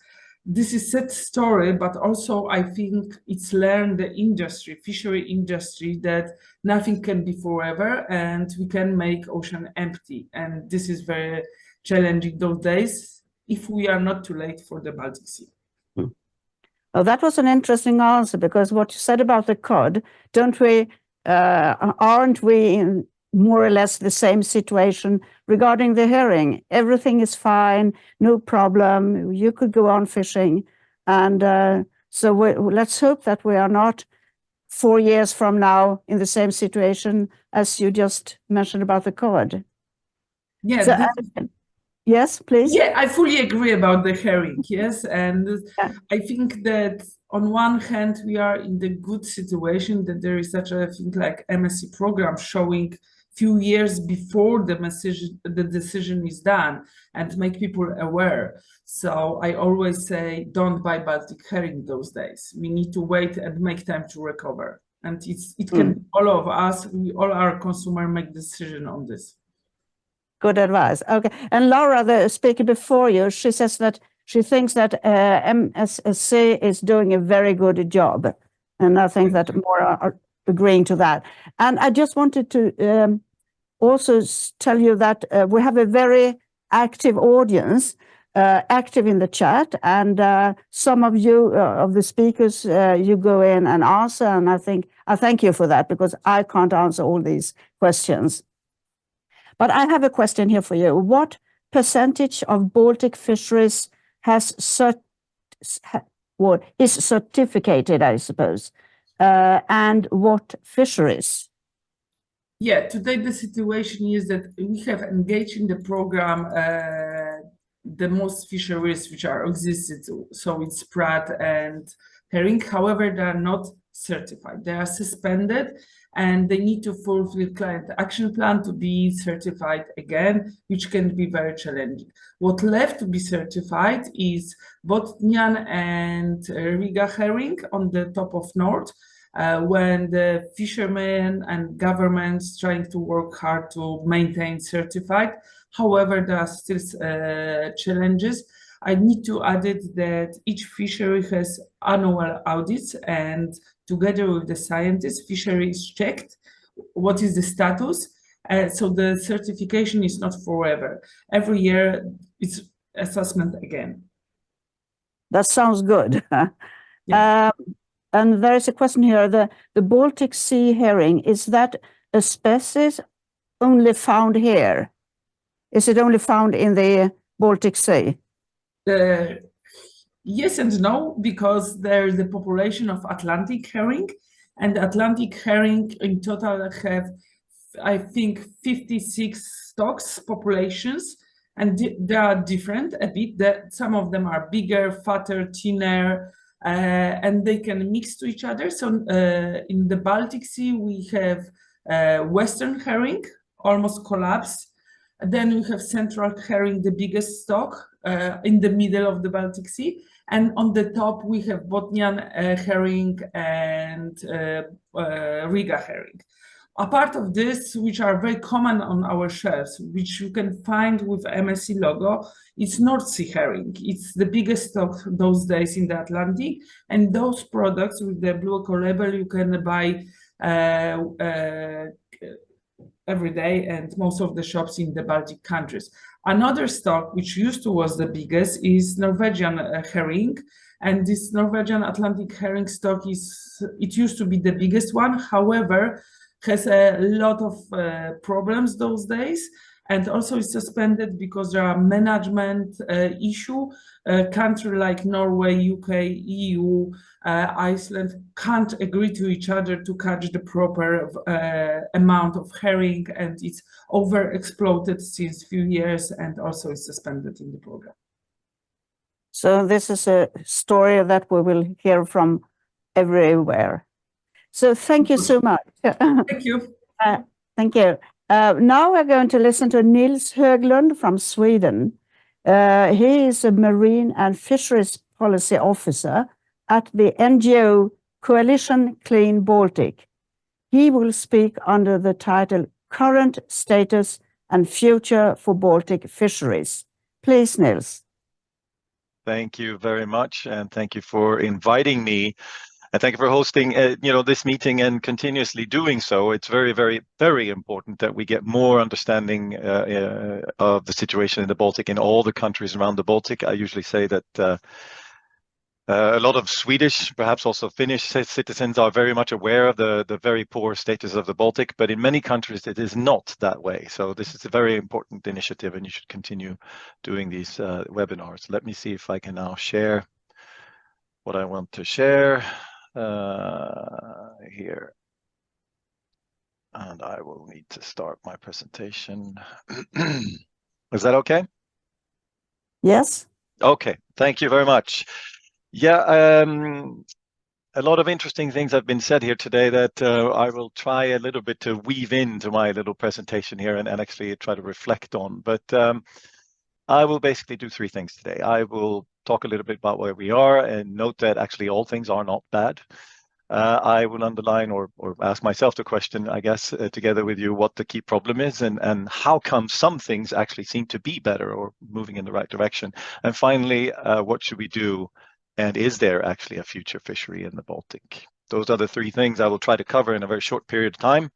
This is sad story, but also I think it's learned the industry, fishery industry, that nothing can be forever and we can make ocean empty. And this is very challenging those days if we are not too late for the Baltic Sea. Oh, that was an interesting answer, because what you said about the cod, aren't we in more or less the same situation regarding the herring? Everything is fine, no problem, you could go on fishing. And so let's hope that we are not 4 years from now in the same situation as you just mentioned about the cod. Yeah. So, yes, please. Yeah, I fully agree about the herring, yes. And Yeah. I think that on one hand, we are in the good situation that there is such a thing like MSc program showing few years before the decision is done and make people aware. So I always say, don't buy Baltic herring those days. We need to wait and make time to recover. And it can, all of us, all our consumer make decision on this. Good advice. Okay. And Laura, the speaker before you, she says that she thinks that MSC is doing a very good job. And I think that more are agreeing to that. And I just wanted to also tell you that we have a very active audience, active in the chat. And some of you, of the speakers, you go in and answer. And I thank you for that, because I can't answer all these questions. But I have a question here for you. What percentage of Baltic fisheries is certificated, I suppose? and what fisheries? Yeah, today the situation is that we have engaged in the program the most fisheries which are existed, so it's Pratt and herring. However, they are not certified. They are suspended, and they need to fulfill client action plan to be certified again, which can be very challenging. What left to be certified is Botnian and Riga herring on the top of North. When the fishermen and governments trying to work hard to maintain certified. However, there are still challenges. I need to add it that each fishery has annual audits, and together with the scientists, fishery is checked. What is the status? So the certification is not forever. Every year, it's assessment again. That sounds good. Yeah. And there is a question here, the Baltic Sea herring, is that a species only found here? Is it only found in the Baltic Sea? Yes and no, because there is the population of Atlantic herring, and Atlantic herring in total have, I think, 56 stocks populations, and they are different a bit. That some of them are bigger, fatter, thinner, and they can mix to each other. So in the Baltic Sea, we have Western herring, almost collapsed. Then we have Central herring, the biggest stock in the middle of the Baltic Sea. And on the top, we have Botnian herring and Riga herring. Apart of this, which are very common on our shelves, which you can find with MSC logo, it's North Sea herring. It's the biggest stock those days in the Atlantic. And those products with the blue eco label, you can buy every day, and most of the shops in the Baltic countries. Another stock, which used to was the biggest, is Norwegian herring. And this Norwegian Atlantic herring stock it used to be the biggest one. However, has a lot of problems those days, and also is suspended because there are management issue. A country like Norway, UK, EU, Iceland can't agree to each other to catch the proper amount of herring, and it's over-exploited since few years, and also is suspended in the program. So this is a story that we will hear from everywhere. So thank you so much. Thank you. Thank you. Now we're going to listen to Nils Höglund from Sweden. He is a Marine and Fisheries Policy Officer at the NGO Coalition Clean Baltic. He will speak under the title Current Status and Future for Baltic Fisheries. Please, Nils. Thank you very much, and thank you for inviting me. And thank you for hosting, this meeting and continuously doing so. It's very, very, very important that we get more understanding of the situation in the Baltic, in all the countries around the Baltic. I usually say that a lot of Swedish, perhaps also Finnish citizens are very much aware of the very poor status of the Baltic, but in many countries it is not that way. So this is a very important initiative, and you should continue doing these webinars. Let me see if I can now share what I want to share. Here, and I will need to start my presentation. Is that okay? Yes. Okay, thank you very much. Yeah, a lot of interesting things have been said here today that I will try a little bit to weave into my little presentation here and actually try to reflect on. But I will basically do three things today. I will talk a little bit about where we are and note that actually all things are not bad. I will underline or ask myself the question, I guess, together with you, what the key problem is and how come some things actually seem to be better or moving in the right direction. And finally, what should we do? And is there actually a future fishery in the Baltic? Those are the three things I will try to cover in a very short period of time.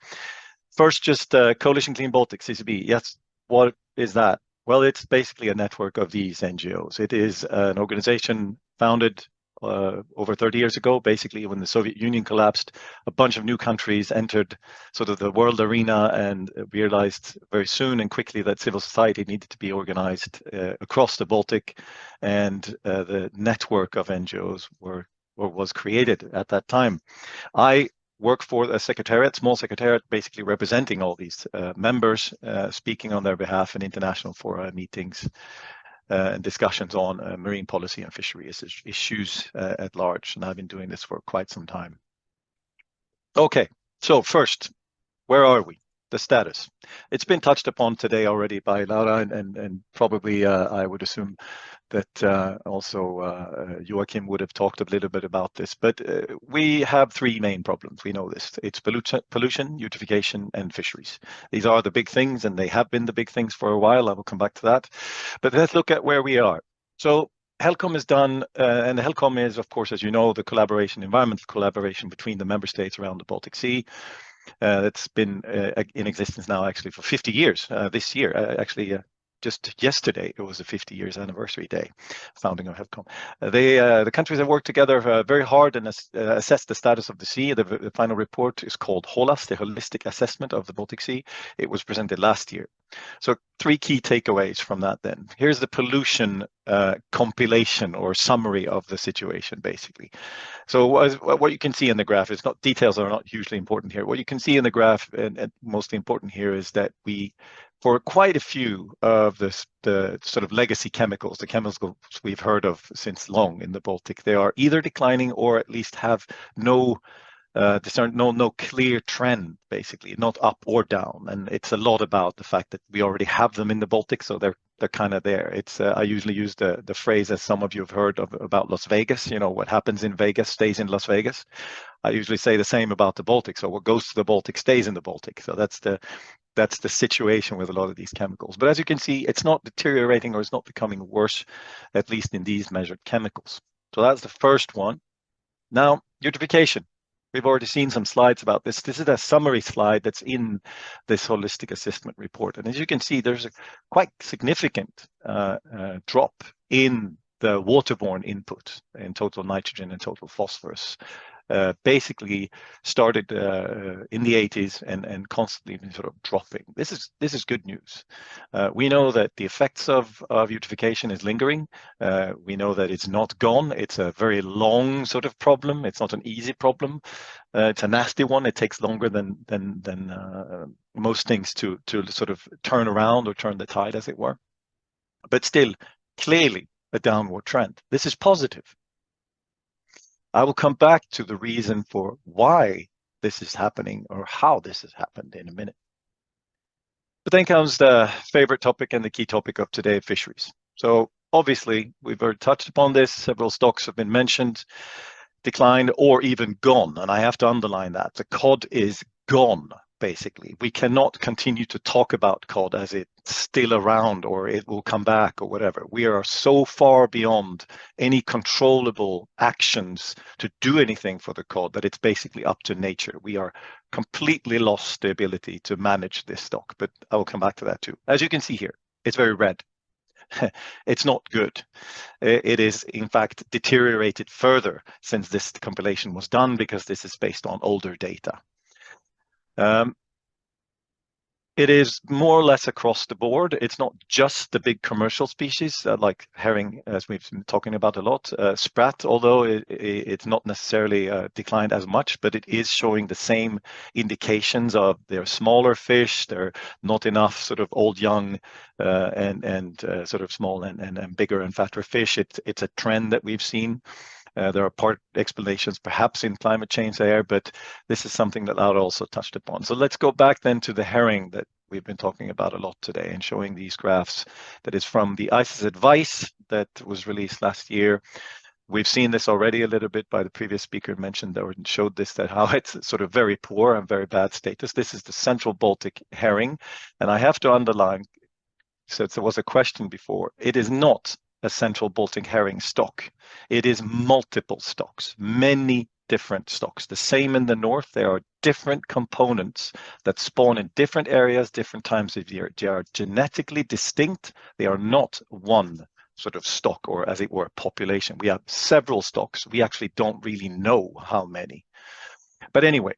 First, just Coalition Clean Baltic, CCB. Yes, what is that? Well, it's basically a network of these NGOs. It is an organization founded over 30 years ago, basically when the Soviet Union collapsed. A bunch of new countries entered sort of the world arena and realized very soon and quickly that civil society needed to be organized across the Baltic, and the network of NGOs were was created at that time. I work for a secretariat, small secretariat, basically representing all these members, speaking on their behalf in international fora meetings and discussions on marine policy and fishery issues at large. And I've been doing this for quite some time. Okay, so first, where are we? The status. It's been touched upon today already by Laura, and probably I would assume that also Joachim would have talked a little bit about this. But we have three main problems. We know this. It's pollution, eutrophication, and fisheries. These are the big things, and they have been the big things for a while. I will come back to that. But let's look at where we are. So HELCOM is done, and the HELCOM is, of course, as you know, the collaboration, environmental collaboration between the member states around the Baltic Sea. That's been in existence now actually for 50 years this year. Just yesterday, it was the 50 years anniversary day, founding of HELCOM. The countries have worked together very hard and assessed the status of the sea. The final report is called HOLAS, the Holistic Assessment of the Baltic Sea. It was presented last year. So three key takeaways from that then. Here's the pollution compilation or summary of the situation, basically. So what you can see in the graph is not, details are not hugely important here. What you can see in the graph, and mostly important here, is that we, for quite a few of the sort of legacy chemicals, the chemicals we've heard of since long in the Baltic, they are either declining or at least have no clear trend, basically, not up or down. And it's a lot about the fact that we already have them in the Baltic, so they're kind of there. It's I usually use the phrase, as some of you have heard of, about Las Vegas. You know, what happens in Vegas stays in Las Vegas. I usually say the same about the Baltic. So what goes to the Baltic stays in the Baltic. So that's the situation with a lot of these chemicals. But as you can see, it's not deteriorating or it's not becoming worse, at least in these measured chemicals. So that's the first one. Now, eutrophication. We've already seen some slides about this. This is a summary slide that's in this holistic assessment report. And as you can see, there's a quite significant drop in the waterborne input in total nitrogen and total phosphorus. Basically started in the 80s and constantly been sort of dropping. This is good news. We know that the effects of eutrophication is lingering. We know that it's not gone. It's a very long sort of problem. It's not an easy problem. It's a nasty one. It takes longer than most things to sort of turn around or turn the tide, as it were. But still, clearly a downward trend. This is positive. I will come back to the reason for why this is happening or how this has happened in a minute. But then comes the favorite topic and the key topic of today, fisheries. So obviously, we've already touched upon this. Several stocks have been mentioned, declined, or even gone. And I have to underline that. The cod is gone, basically. We cannot continue to talk about cod as it's still around or it will come back or whatever. We are so far beyond any controllable actions to do anything for the cod that it's basically up to nature. We are completely lost the ability to manage this stock, but I will come back to that too. As you can see here, it's very red. It's not good. It is, in fact, deteriorated further since this compilation was done because this is based on older data. It is more or less across the board. It's not just the big commercial species like herring, as we've been talking about a lot. Sprat, although it's not necessarily declined as much, but it is showing the same indications of they're smaller fish, they're not enough sort of old, young, and sort of small and bigger and fatter fish. It's a trend that we've seen. There are part explanations perhaps in climate change there, but this is something that Laura also touched upon. So let's go back then to the herring that we've been talking about a lot today and showing these graphs. That is from the ICES advice that was released last year. We've seen this already a little bit by the previous speaker mentioned or showed this, that how it's sort of very poor and very bad status. This is the Central Baltic herring. And I have to underline, since there was a question before, it is not a Central Baltic herring stock. It is multiple stocks, many different stocks. The same in the north. There are different components that spawn in different areas, different times of year. They are genetically distinct. They are not one sort of stock or, as it were, population. We have several stocks. We actually don't really know how many. But anyway,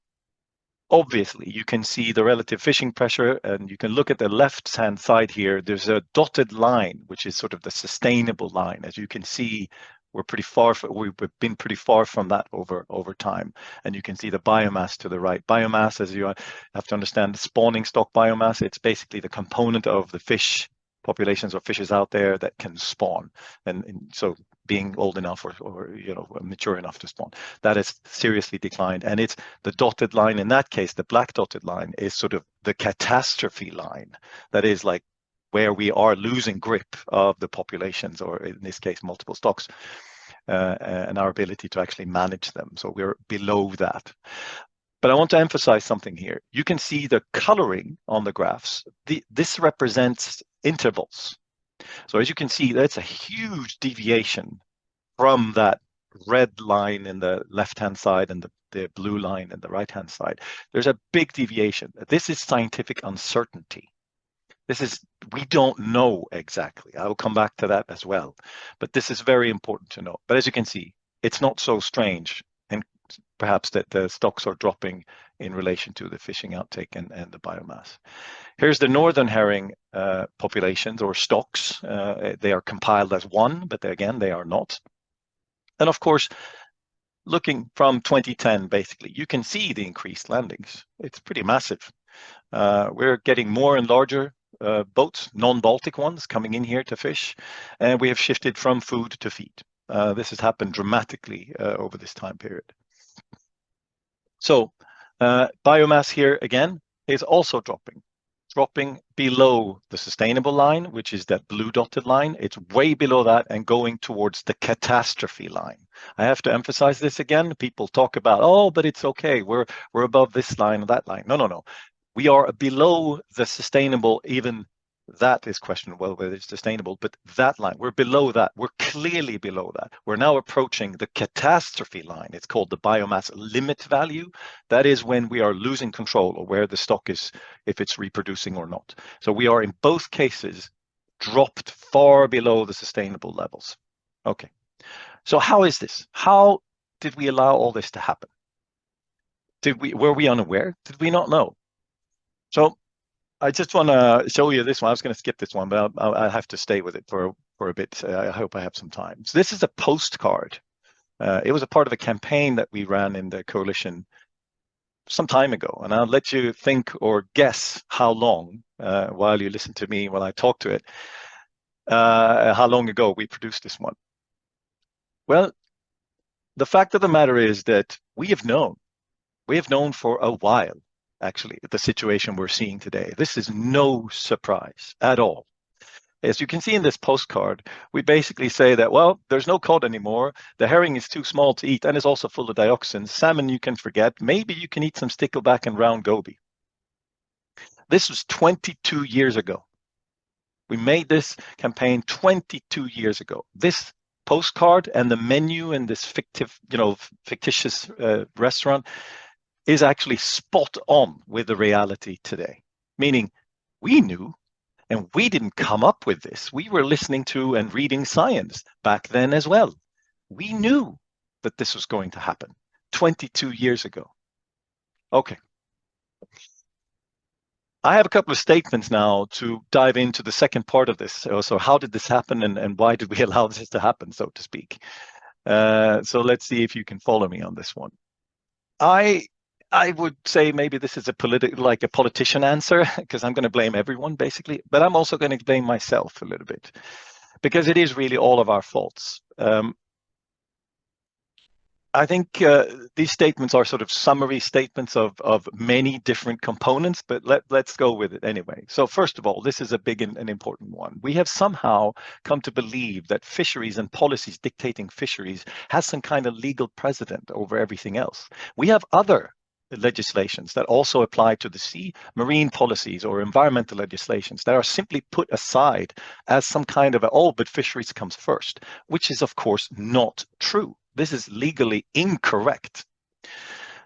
obviously, you can see the relative fishing pressure, and you can look at the left-hand side here. There's a dotted line, which is sort of the sustainable line. As you can see, we've been pretty far from that over time. And you can see the biomass to the right. Biomass, as you have to understand, spawning stock biomass, it's basically the component of the fish populations or fishes out there that can spawn. And so being old enough or mature enough to spawn, that has seriously declined. And it's the dotted line, in that case, the black dotted line is sort of the catastrophe line. That is like where we are losing grip of the populations, or in this case, multiple stocks, and our ability to actually manage them. So we're below that. But I want to emphasize something here. You can see the coloring on the graphs. This represents intervals. So as you can see, that's a huge deviation from that red line in the left-hand side and the blue line in the right-hand side. There's a big deviation. This is scientific uncertainty. We don't know exactly. I will come back to that as well. But this is very important to know. But as you can see, it's not so strange, and perhaps that the stocks are dropping in relation to the fishing outtake and the biomass. Here's the northern herring populations or stocks. They are compiled as one, but again, they are not. And of course, looking from 2010, basically, you can see the increased landings. It's pretty massive. We're getting more and larger boats, non-Baltic ones, coming in here to fish, and we have shifted from food to feed. This has happened dramatically over this time period. So biomass here again is also dropping below the sustainable line, which is that blue dotted line. It's way below that and going towards the catastrophe line. I have to emphasize this again. People talk about, oh, but it's okay. We're above this line or that line. No. We are below the sustainable, even that is questionable whether it's sustainable, but that line, we're below that. We're clearly below that. We're now approaching the catastrophe line. It's called the biomass limit value. That is when we are losing control of where the stock is, if it's reproducing or not. So we are in both cases dropped far below the sustainable levels. Okay, so how is this? How did we allow all this to happen? Were we unaware? Did we not know? So I just want to show you this one. I was going to skip this one, but I'll have to stay with it for a bit. I hope I have some time. So this is a postcard. It was a part of a campaign that we ran in the coalition some time ago. And I'll let you think or guess how long, while you listen to me while I talk to it, how long ago we produced this one. Well, the fact of the matter is that we have known for a while, actually, the situation we're seeing today. This is no surprise at all. As you can see in this postcard, we basically say that, well, there's no cod anymore. The herring is too small to eat and is also full of dioxins. Salmon you can forget. Maybe you can eat some stickleback and round goby. This was 22 years ago. We made this campaign 22 years ago. This postcard and the menu in this fictitious restaurant is actually spot on with the reality today. Meaning, we knew, and we didn't come up with this. We were listening to and reading science back then as well. We knew that this was going to happen 22 years ago. Okay. I have a couple of statements now to dive into the second part of this. So how did this happen and why did we allow this to happen, so to speak? So let's see if you can follow me on this one. I would say maybe this is a politician answer, because I'm going to blame everyone basically, but I'm also going to blame myself a little bit, because it is really all of our faults. I think these statements are sort of summary statements of many different components, but let's go with it anyway. So first of all, this is a big and important one. We have somehow come to believe that fisheries and policies dictating fisheries has some kind of legal precedent over everything else. We have other legislations that also apply to the sea, marine policies or environmental legislations that are simply put aside as some kind of but fisheries comes first, which is of course not true. This is legally incorrect.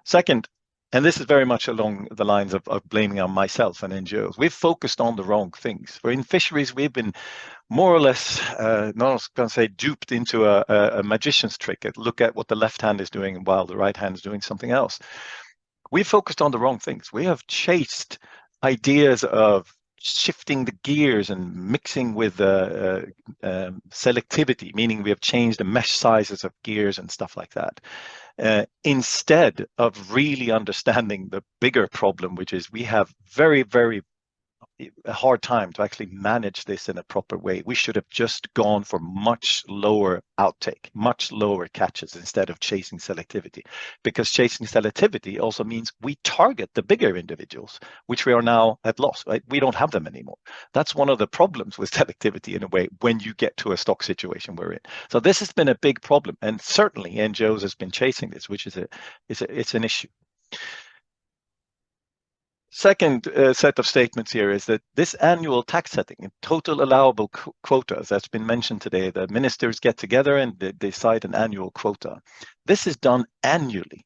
Second, and this is very much along the lines of blaming on myself and NGOs, we've focused on the wrong things. In fisheries, we've been more or less, not going to say duped into a magician's trick. Look at what the left hand is doing while the right hand is doing something else. We focused on the wrong things. We have chased ideas of shifting the gears and mixing with selectivity, meaning we have changed the mesh sizes of gears and stuff like that, instead of really understanding the bigger problem, which is we have very, very a hard time to actually manage this in a proper way. We should have just gone for much lower outtake, much lower catches instead of chasing selectivity, because chasing selectivity also means we target the bigger individuals, which we are now at loss, right? We don't have them anymore. That's one of the problems with selectivity in a way when you get to a stock situation we're in. So this has been a big problem, and certainly NGOs has been chasing this, which is it's an issue. Second set of statements here is that this annual tax setting, total allowable quotas, that's been mentioned today, the ministers get together and they decide an annual quota. This is done annually.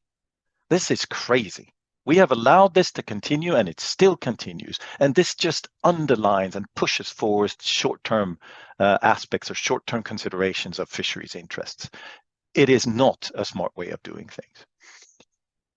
This is crazy. We have allowed this to continue and it still continues. And this just underlines and pushes forward short-term aspects or short-term considerations of fisheries interests. It is not a smart way of doing things.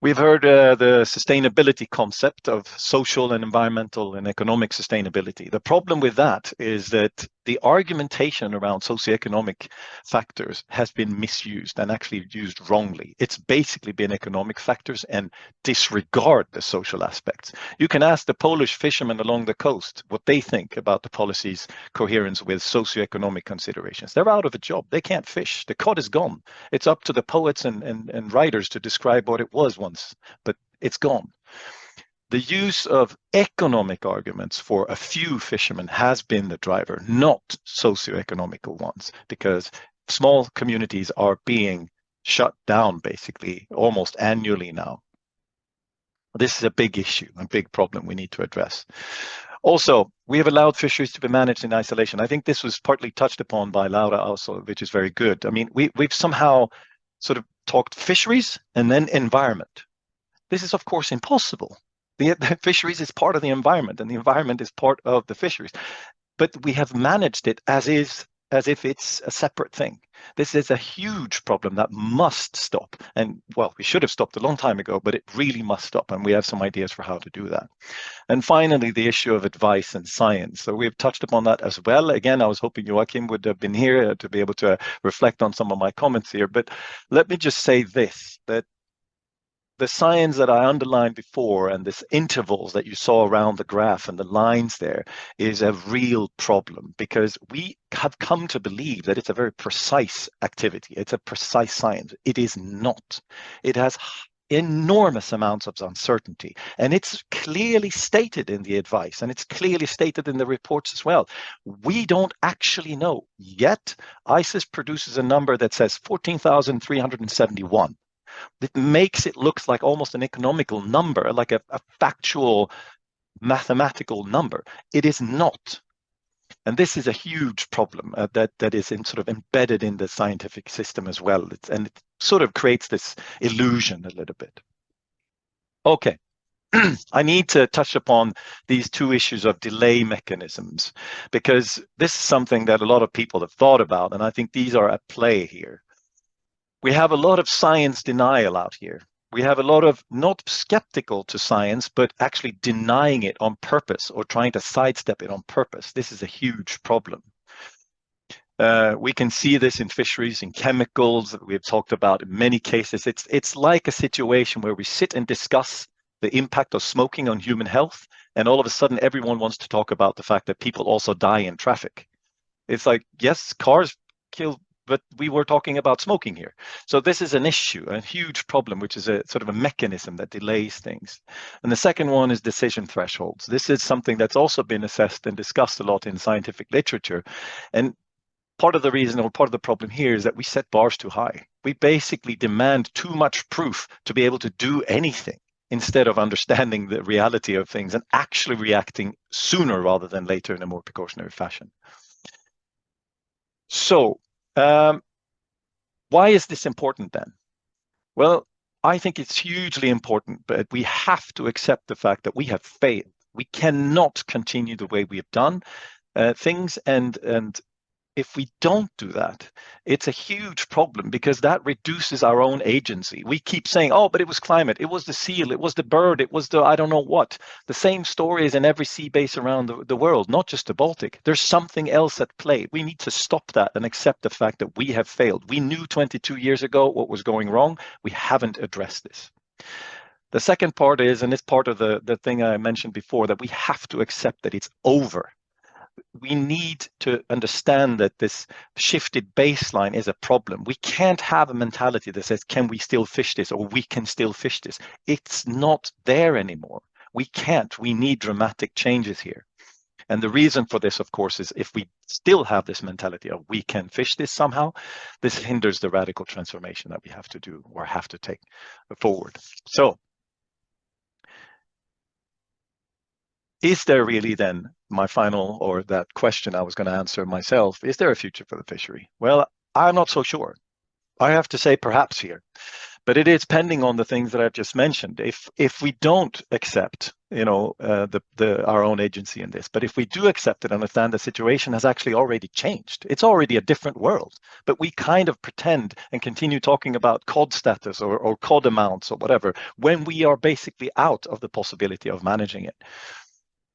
We've heard the sustainability concept of social and environmental and economic sustainability. The problem with that is that the argumentation around socioeconomic factors has been misused and actually used wrongly. It's basically been economic factors and disregard the social aspects. You can ask the Polish fishermen along the coast what they think about the policy's coherence with socioeconomic considerations. They're out of a job. They can't fish. The cod is gone. It's up to the poets and writers to describe what it was once, but it's gone. The use of economic arguments for a few fishermen has been the driver, not socioeconomical ones, because small communities are being shut down basically almost annually now. This is a big issue, a big problem we need to address. Also, we have allowed fisheries to be managed in isolation. I think this was partly touched upon by Laura also, which is very good. I mean, we've somehow sort of talked fisheries and then environment. This is, of course, impossible. The fisheries is part of the environment, and the environment is part of the fisheries. But we have managed it as if it's a separate thing. This is a huge problem that must stop. And, well, we should have stopped a long time ago, but it really must stop, and we have some ideas for how to do that. And finally, the issue of advice and science. So we've touched upon that as well. Again, I was hoping Joachim would have been here to be able to reflect on some of my comments here. But let me just say this, that the science that I underlined before and this intervals that you saw around the graph and the lines there is a real problem, because we have come to believe that it's a very precise activity. It's a precise science. It is not. It has enormous amounts of uncertainty, and it's clearly stated in the advice, and it's clearly stated in the reports as well. We don't actually know yet. ICES produces a number that says 14,371. It makes it look like almost an economical number, like a factual mathematical number. It is not. And this is a huge problem that is sort of embedded in the scientific system as well. And it sort of creates this illusion a little bit. Okay. I need to touch upon these two issues of delay mechanisms, because this is something that a lot of people have thought about, and I think these are at play here. We have a lot of science denial out here. We have a lot of not skeptical to science, but actually denying it on purpose or trying to sidestep it on purpose. This is a huge problem. We can see this in fisheries, in chemicals that we've talked about in many cases. It's like a situation where we sit and discuss the impact of smoking on human health, and all of a sudden everyone wants to talk about the fact that people also die in traffic. It's like, yes, cars kill, but we were talking about smoking here. So this is an issue, a huge problem, which is a sort of a mechanism that delays things. And the second one is decision thresholds. This is something that's also been assessed and discussed a lot in scientific literature. And part of the reason, or part of the problem here, is that we set bars too high. We basically demand too much proof to be able to do anything, instead of understanding the reality of things and actually reacting sooner rather than later in a more precautionary fashion. So, why is this important then? Well, I think it's hugely important, but we have to accept the fact that we have failed. We cannot continue the way we have done things and if we don't do that, it's a huge problem because that reduces our own agency. We keep saying, oh, but it was climate, it was the seal, it was the bird, it was the I don't know what. The same story is in every sea base around the world, not just the Baltic. There's something else at play. We need to stop that and accept the fact that we have failed. We knew 22 years ago what was going wrong. We haven't addressed this. The second part is, and it's part of the thing I mentioned before, that we have to accept that it's over. We need to understand that this shifted baseline is a problem. We can't have a mentality that says, can we still fish this, or we can still fish this. It's not there anymore. We can't. We need dramatic changes here. And the reason for this, of course, is if we still have this mentality of we can fish this somehow, this hinders the radical transformation that we have to do or have to take forward. So, is there really then, my final, or that question I was going to answer myself, is there a future for the fishery? Well, I'm not so sure. I have to say perhaps here, but it is pending on the things that I've just mentioned. If we don't accept, our own agency in this, but if we do accept it and understand the situation has actually already changed, it's already a different world, but we kind of pretend and continue talking about cod status or cod amounts or whatever, when we are basically out of the possibility of managing it.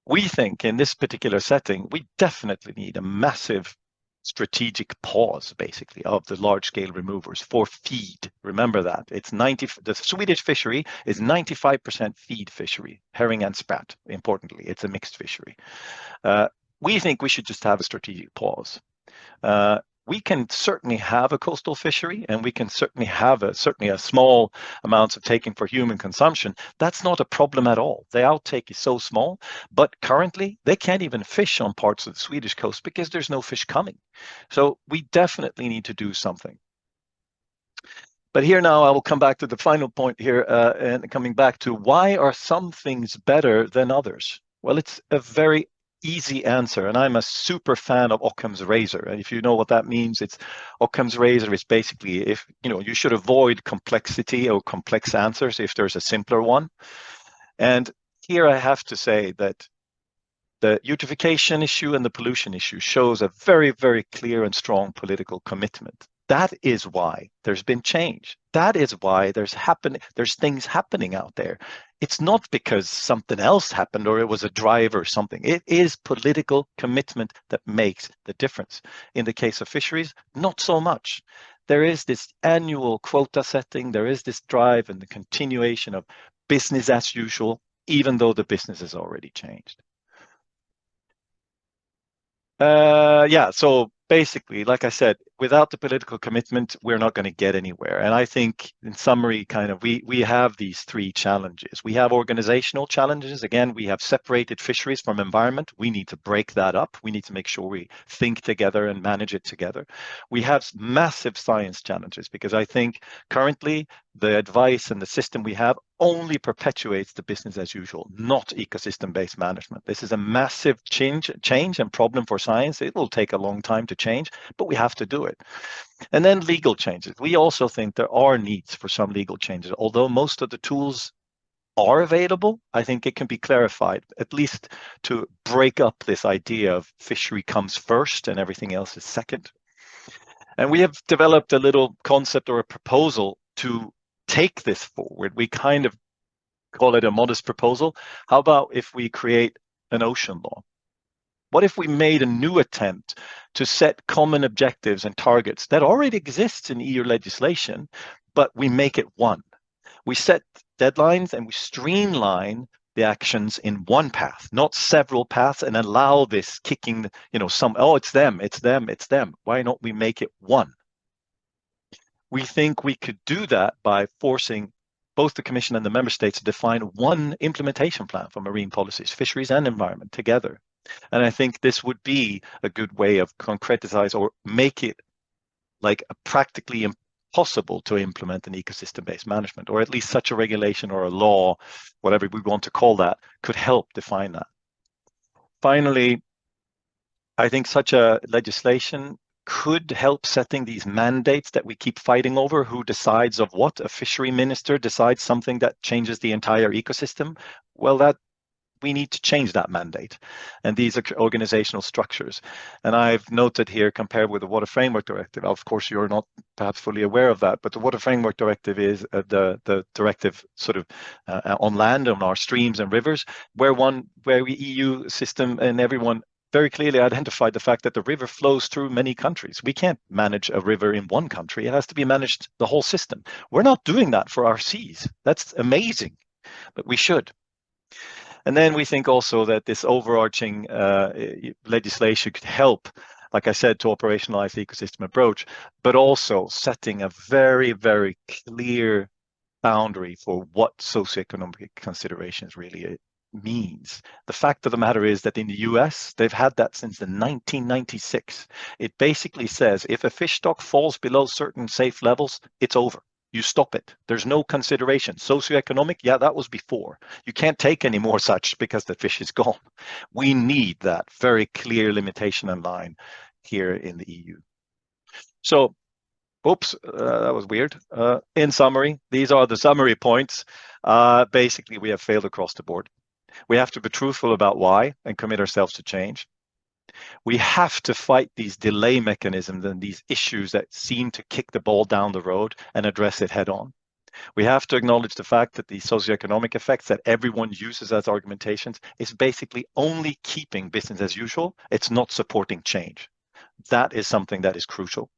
We think in this particular setting, we definitely need a massive strategic pause, basically, of the large-scale removers for feed. Remember that. The Swedish fishery is 95% feed fishery, herring and sprat, importantly. It's a mixed fishery. We think we should just have a strategic pause. We can certainly have a coastal fishery, and we can certainly have certainly a small amounts of taking for human consumption. That's not a problem at all. The outtake is so small, but currently they can't even fish on parts of the Swedish coast because there's no fish coming. So we definitely need to do something. But here now I will come back to the final point here, and coming back to why are some things better than others? Well, it's a very easy answer, and I'm a super fan of Occam's razor. And if you know what that means, it's Occam's razor is basically, if you should avoid complexity or complex answers if there's a simpler one. And here I have to say that the eutrophication issue and the pollution issue shows a very, very clear and strong political commitment. That is why there's been change. That is why there's things happening out there. It's not because something else happened or it was a drive or something. It is political commitment that makes the difference. In the case of fisheries, not so much. There is this annual quota setting. There is this drive and the continuation of business as usual, even though the business has already changed. So basically, like I said, without the political commitment, we're not going to get anywhere. And I think, in summary, we have these three challenges. We have organizational challenges. Again, we have separated fisheries from environment. We need to break that up. We need to make sure we think together and manage it together. We have massive science challenges because I think currently the advice and the system we have only perpetuates the business as usual, not ecosystem-based management. This is a massive change and problem for science. It will take a long time to change, but we have to do it. And then legal changes. We also think there are needs for some legal changes. Although most of the tools are available, I think it can be clarified, at least to break up this idea of fishery comes first and everything else is second. And we have developed a little concept or a proposal to take this forward. We kind of call it a modest proposal. How about if we create an ocean law? What if we made a new attempt to set common objectives and targets that already exists in EU legislation, but we make it one? We set deadlines and we streamline the actions in one path, not several paths, and allow this kicking, it's them. Why not we make it one? We think we could do that by forcing both the Commission and the Member States to define one implementation plan for marine policies, fisheries and environment together. And I think this would be a good way of concretize or make it like a practically impossible to implement an ecosystem-based management, or at least such a regulation or a law, whatever we want to call that, could help define that. Finally, I think such a legislation could help setting these mandates that we keep fighting over. Who decides of what? A fishery minister decides something that changes the entire ecosystem. Well, that we need to change that mandate. And these are organizational structures. And I've noted here, compared with the Water Framework Directive, of course, you're not perhaps fully aware of that, but the Water Framework Directive is the directive sort of on land, on our streams and rivers, where the EU system and everyone very clearly identified the fact that the river flows through many countries. We can't manage a river in one country. It has to be managed the whole system. We're not doing that for our seas. That's amazing, but we should. And then we think also that this overarching legislation could help, like I said, to operationalize the ecosystem approach, but also setting a very, very clear boundary for what socioeconomic considerations really means. The fact of the matter is that in the US, they've had that since the 1996. It basically says if a fish stock falls below certain safe levels, it's over. You stop it. There's no consideration. Socioeconomic, yeah, that was before. You can't take any more such because the fish is gone. We need that very clear limitation and line here in the EU. So, oops, that was weird. In summary, these are the summary points. Basically, we have failed across the board. We have to be truthful about why and commit ourselves to change. We have to fight these delay mechanisms and these issues that seem to kick the ball down the road and address it head on. We have to acknowledge the fact that the socioeconomic effects that everyone uses as argumentations is basically only keeping business as usual. It's not supporting change. That is something that is crucial.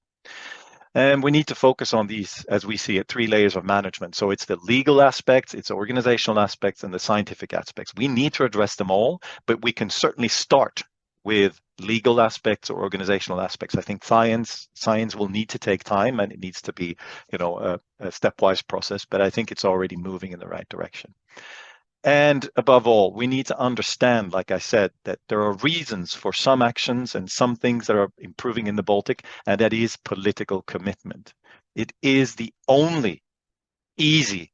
And we need to focus on these, as we see it, 3 layers of management. So it's the legal aspects, it's organizational aspects, and the scientific aspects. We need to address them all, but we can certainly start with legal aspects or organizational aspects. I think science will need to take time, and it needs to be, a stepwise process, but I think it's already moving in the right direction. And above all, we need to understand, like I said, that there are reasons for some actions and some things that are improving in the Baltic, and that is political commitment. It is the only easy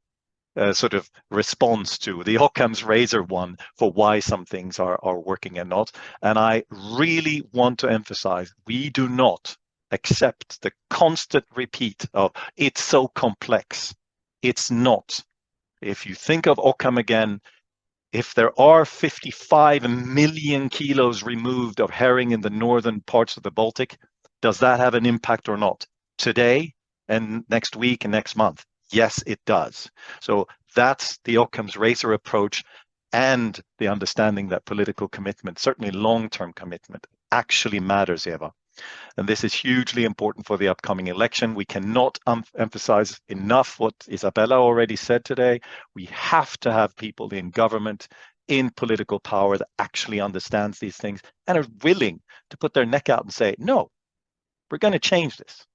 sort of response to the Occam's razor one for why some things are working and not. And I really want to emphasize, we do not accept the constant repeat of it's so complex. It's not. If you think of Occam again, if there are 55 million kilos removed of herring in the northern parts of the Baltic, does that have an impact or not? Today and next week and next month? Yes, it does. So that's the Occam's razor approach and the understanding that political commitment, certainly long-term commitment, actually matters, Eva. And this is hugely important for the upcoming election. We cannot emphasize enough what Isabella already said today. We have to have people in government, in political power that actually understands these things and are willing to put their neck out and say, no, we're going to change this.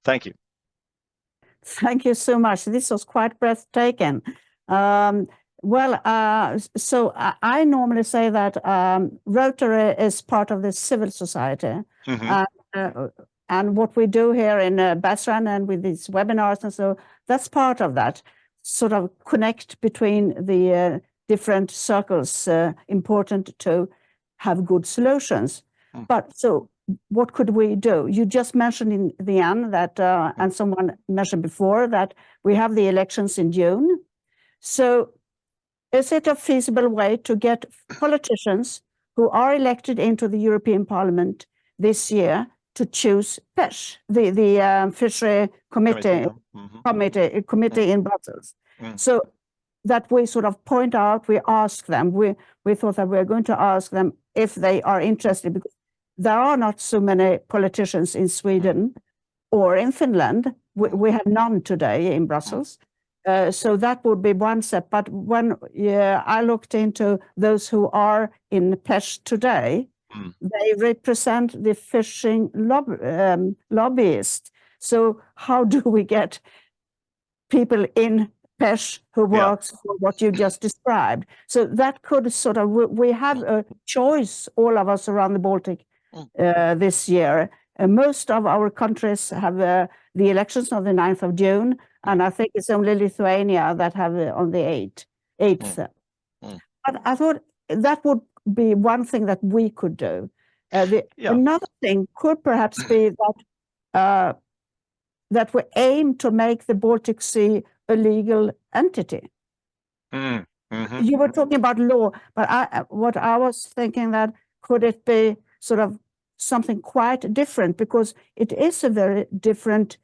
Thank you. Thank you so much. This was quite breathtaking. So I normally say that Rotary is part of the civil society. Mm-hmm. And what we do here in BASRAN and with these webinars and so, that's part of that, sort of connect between the different circles, important to have good solutions. Mm. But so what could we do? You just mentioned in the end that, and someone mentioned before, that we have the elections in June. So is it a feasible way to get politicians who are elected into the European Parliament this year to choose PESH, the Fishery Committee in Brussels? Mm. So that we sort of point out, we ask them, we thought that we were going to ask them if they are interested, because there are not so many politicians in Sweden or in Finland. We have none today in Brussels. So that would be one step. But when I looked into those who are in PESH today, they represent the fishing lobbyists. So how do we get people in PESH who works for what you just described? So that could sort of, we have a choice, all of us around the Baltic this year. Most of our countries have the elections on the 9th of June, and I think it's only Lithuania that have on the 8th. But I thought that would be one thing that we could do. Another thing could perhaps be that that we aim to make the Baltic Sea a legal entity. Mhm. You were talking about law, but what I was thinking that could it be sort of something quite different, because it is a very different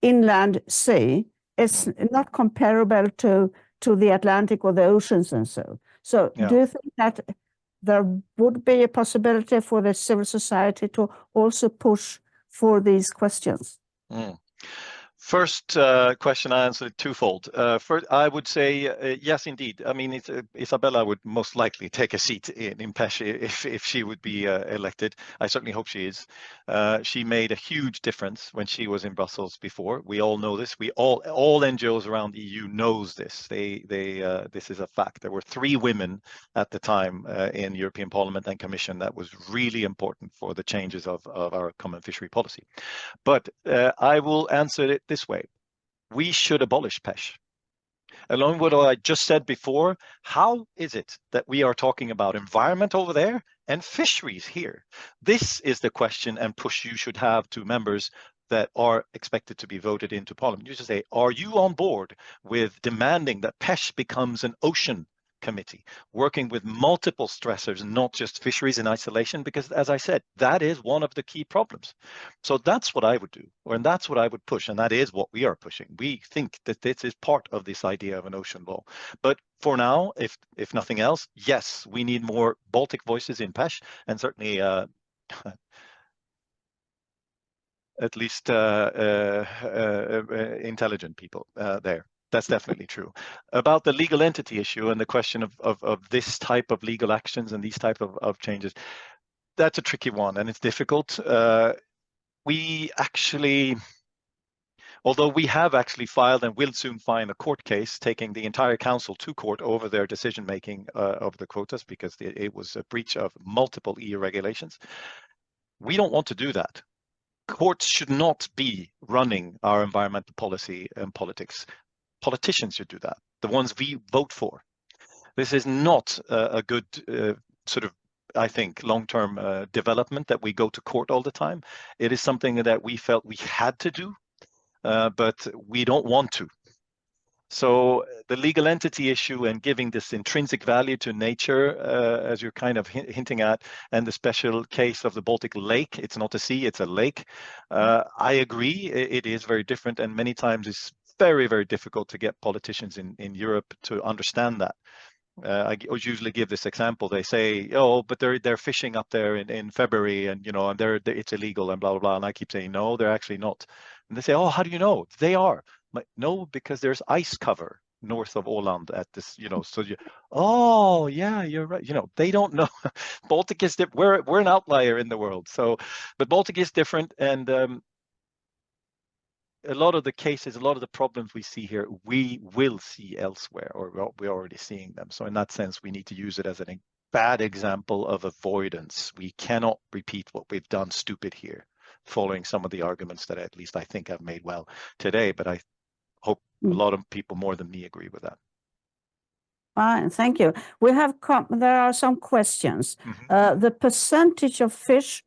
inland sea. It's not comparable to the Atlantic or the oceans and so. So Yeah. do you think that there would be a possibility for the civil society to also push for these questions? Mm. First question I answered twofold. First, I would say yes, indeed. I mean, Isabella would most likely take a seat in PESH if she would be elected. I certainly hope she is. She made a huge difference when she was in Brussels before. We all know this. We all NGOs around the EU knows this. This is a fact. There were 3 women at the time in European Parliament and Commission. That was really important for the changes of our common fishery policy. But I will answer it this way. We should abolish PESH. Along with what I just said before, how is it that we are talking about environment over there and fisheries here? This is the question and push you should have to members that are expected to be voted into Parliament. You should say, are you on board with demanding that PESH becomes an ocean committee, working with multiple stressors, not just fisheries in isolation, because as I said, that is one of the key problems. So that's what I would do, and that's what I would push, and that is what we are pushing. We think that this is part of this idea of an ocean law. But for now, if nothing else, yes, we need more Baltic voices in PESH, and certainly at least intelligent people there. That's definitely true. About the legal entity issue and the question of this type of legal actions and these type of changes, that's a tricky one and it's difficult. We actually, although we have actually filed and will soon file a court case taking the entire council to court over their decision making of the quotas, because it was a breach of multiple EU regulations. We don't want to do that. Courts should not be running our environmental policy and politics. Politicians should do that, the ones we vote for. This is not a good sort of, I think, long-term development that we go to court all the time. It is something that we felt we had to do, but we don't want to. So the legal entity issue and giving this intrinsic value to nature, as you're kind of hinting at, and the special case of the Baltic Lake, it's not a sea, it's a lake. I agree, it is very different, and many times it's very, very difficult to get politicians in Europe to understand that. I usually give this example. They say, "Oh, but they're fishing up there in February, and and it's illegal and blah blah blah." And I keep saying, "No, they're actually not." And they say, "Oh, how do you know?" They are. Like, no, because there's ice cover north of Åland at this, So oh yeah, you're right. They don't know. Baltic is different. We're an outlier in the world. So, but Baltic is different, and a lot of the cases, a lot of the problems we see here, we will see elsewhere, or we're already seeing them. So in that sense, we need to use it as a bad example of avoidance. We cannot repeat what we've done stupid here, following some of the arguments that at least I think I've made well today, but I hope a lot of people more than me agree with that. Fine, thank you. There are some questions. The percentage of fish,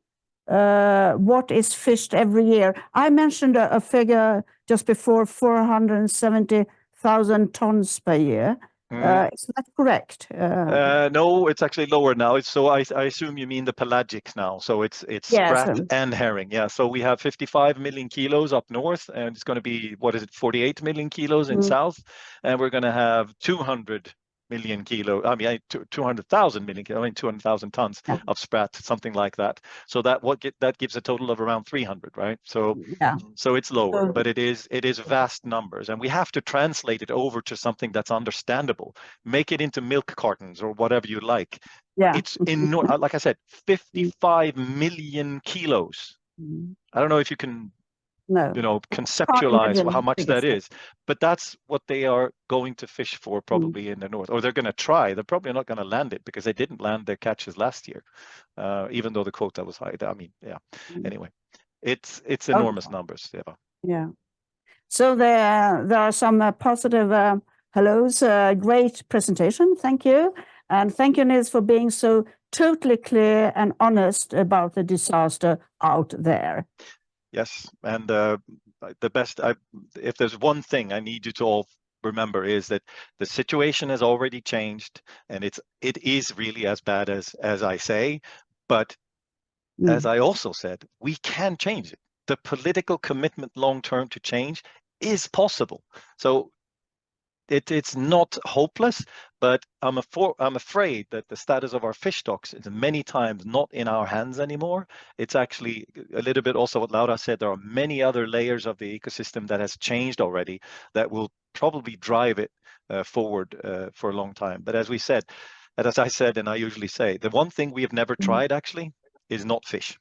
what is fished every year? I mentioned a figure just before, 470,000 tons per year. Is that correct? No, it's actually lower now. So I assume you mean the pelagic now. So it's sprat and herring. Yeah. So we have 55 million kilos up north, and it's going to be, 48 million kilos in south, and we're going to have 200 million kilo. 200,000 million kilo. 200,000 tons of sprat, something like that. So that gives a total of around 300, right? So so it's lower, but it is vast numbers, and we have to translate it over to something that's understandable. Make it into milk cartons or whatever you like. Yeah, It's like I said, 55 million kilos. I don't know if you can conceptualize how much that is, but that's what they are going to fish for probably in the north, or they're going to try. They're probably not going to land it because they didn't land their catches last year, even though the quota was high. Anyway, it's enormous numbers, Eva. Yeah. So there are some positive hellos. Great presentation. Thank you. And thank you, Nils, for being so totally clear and honest about the disaster out there. Yes, and the best. If there's one thing I need you to all remember is that the situation has already changed, and it is really as bad as I say. But as I also said, we can change it. The political commitment long term to change is possible. So it's not hopeless, but I'm afraid that the status of our fish stocks is many times not in our hands anymore. It's actually a little bit also what Laura said. There are many other layers of the ecosystem that has changed already that will probably drive it forward for a long time. But as we said, and as I said, and I usually say, the one thing we have never tried actually is not fish.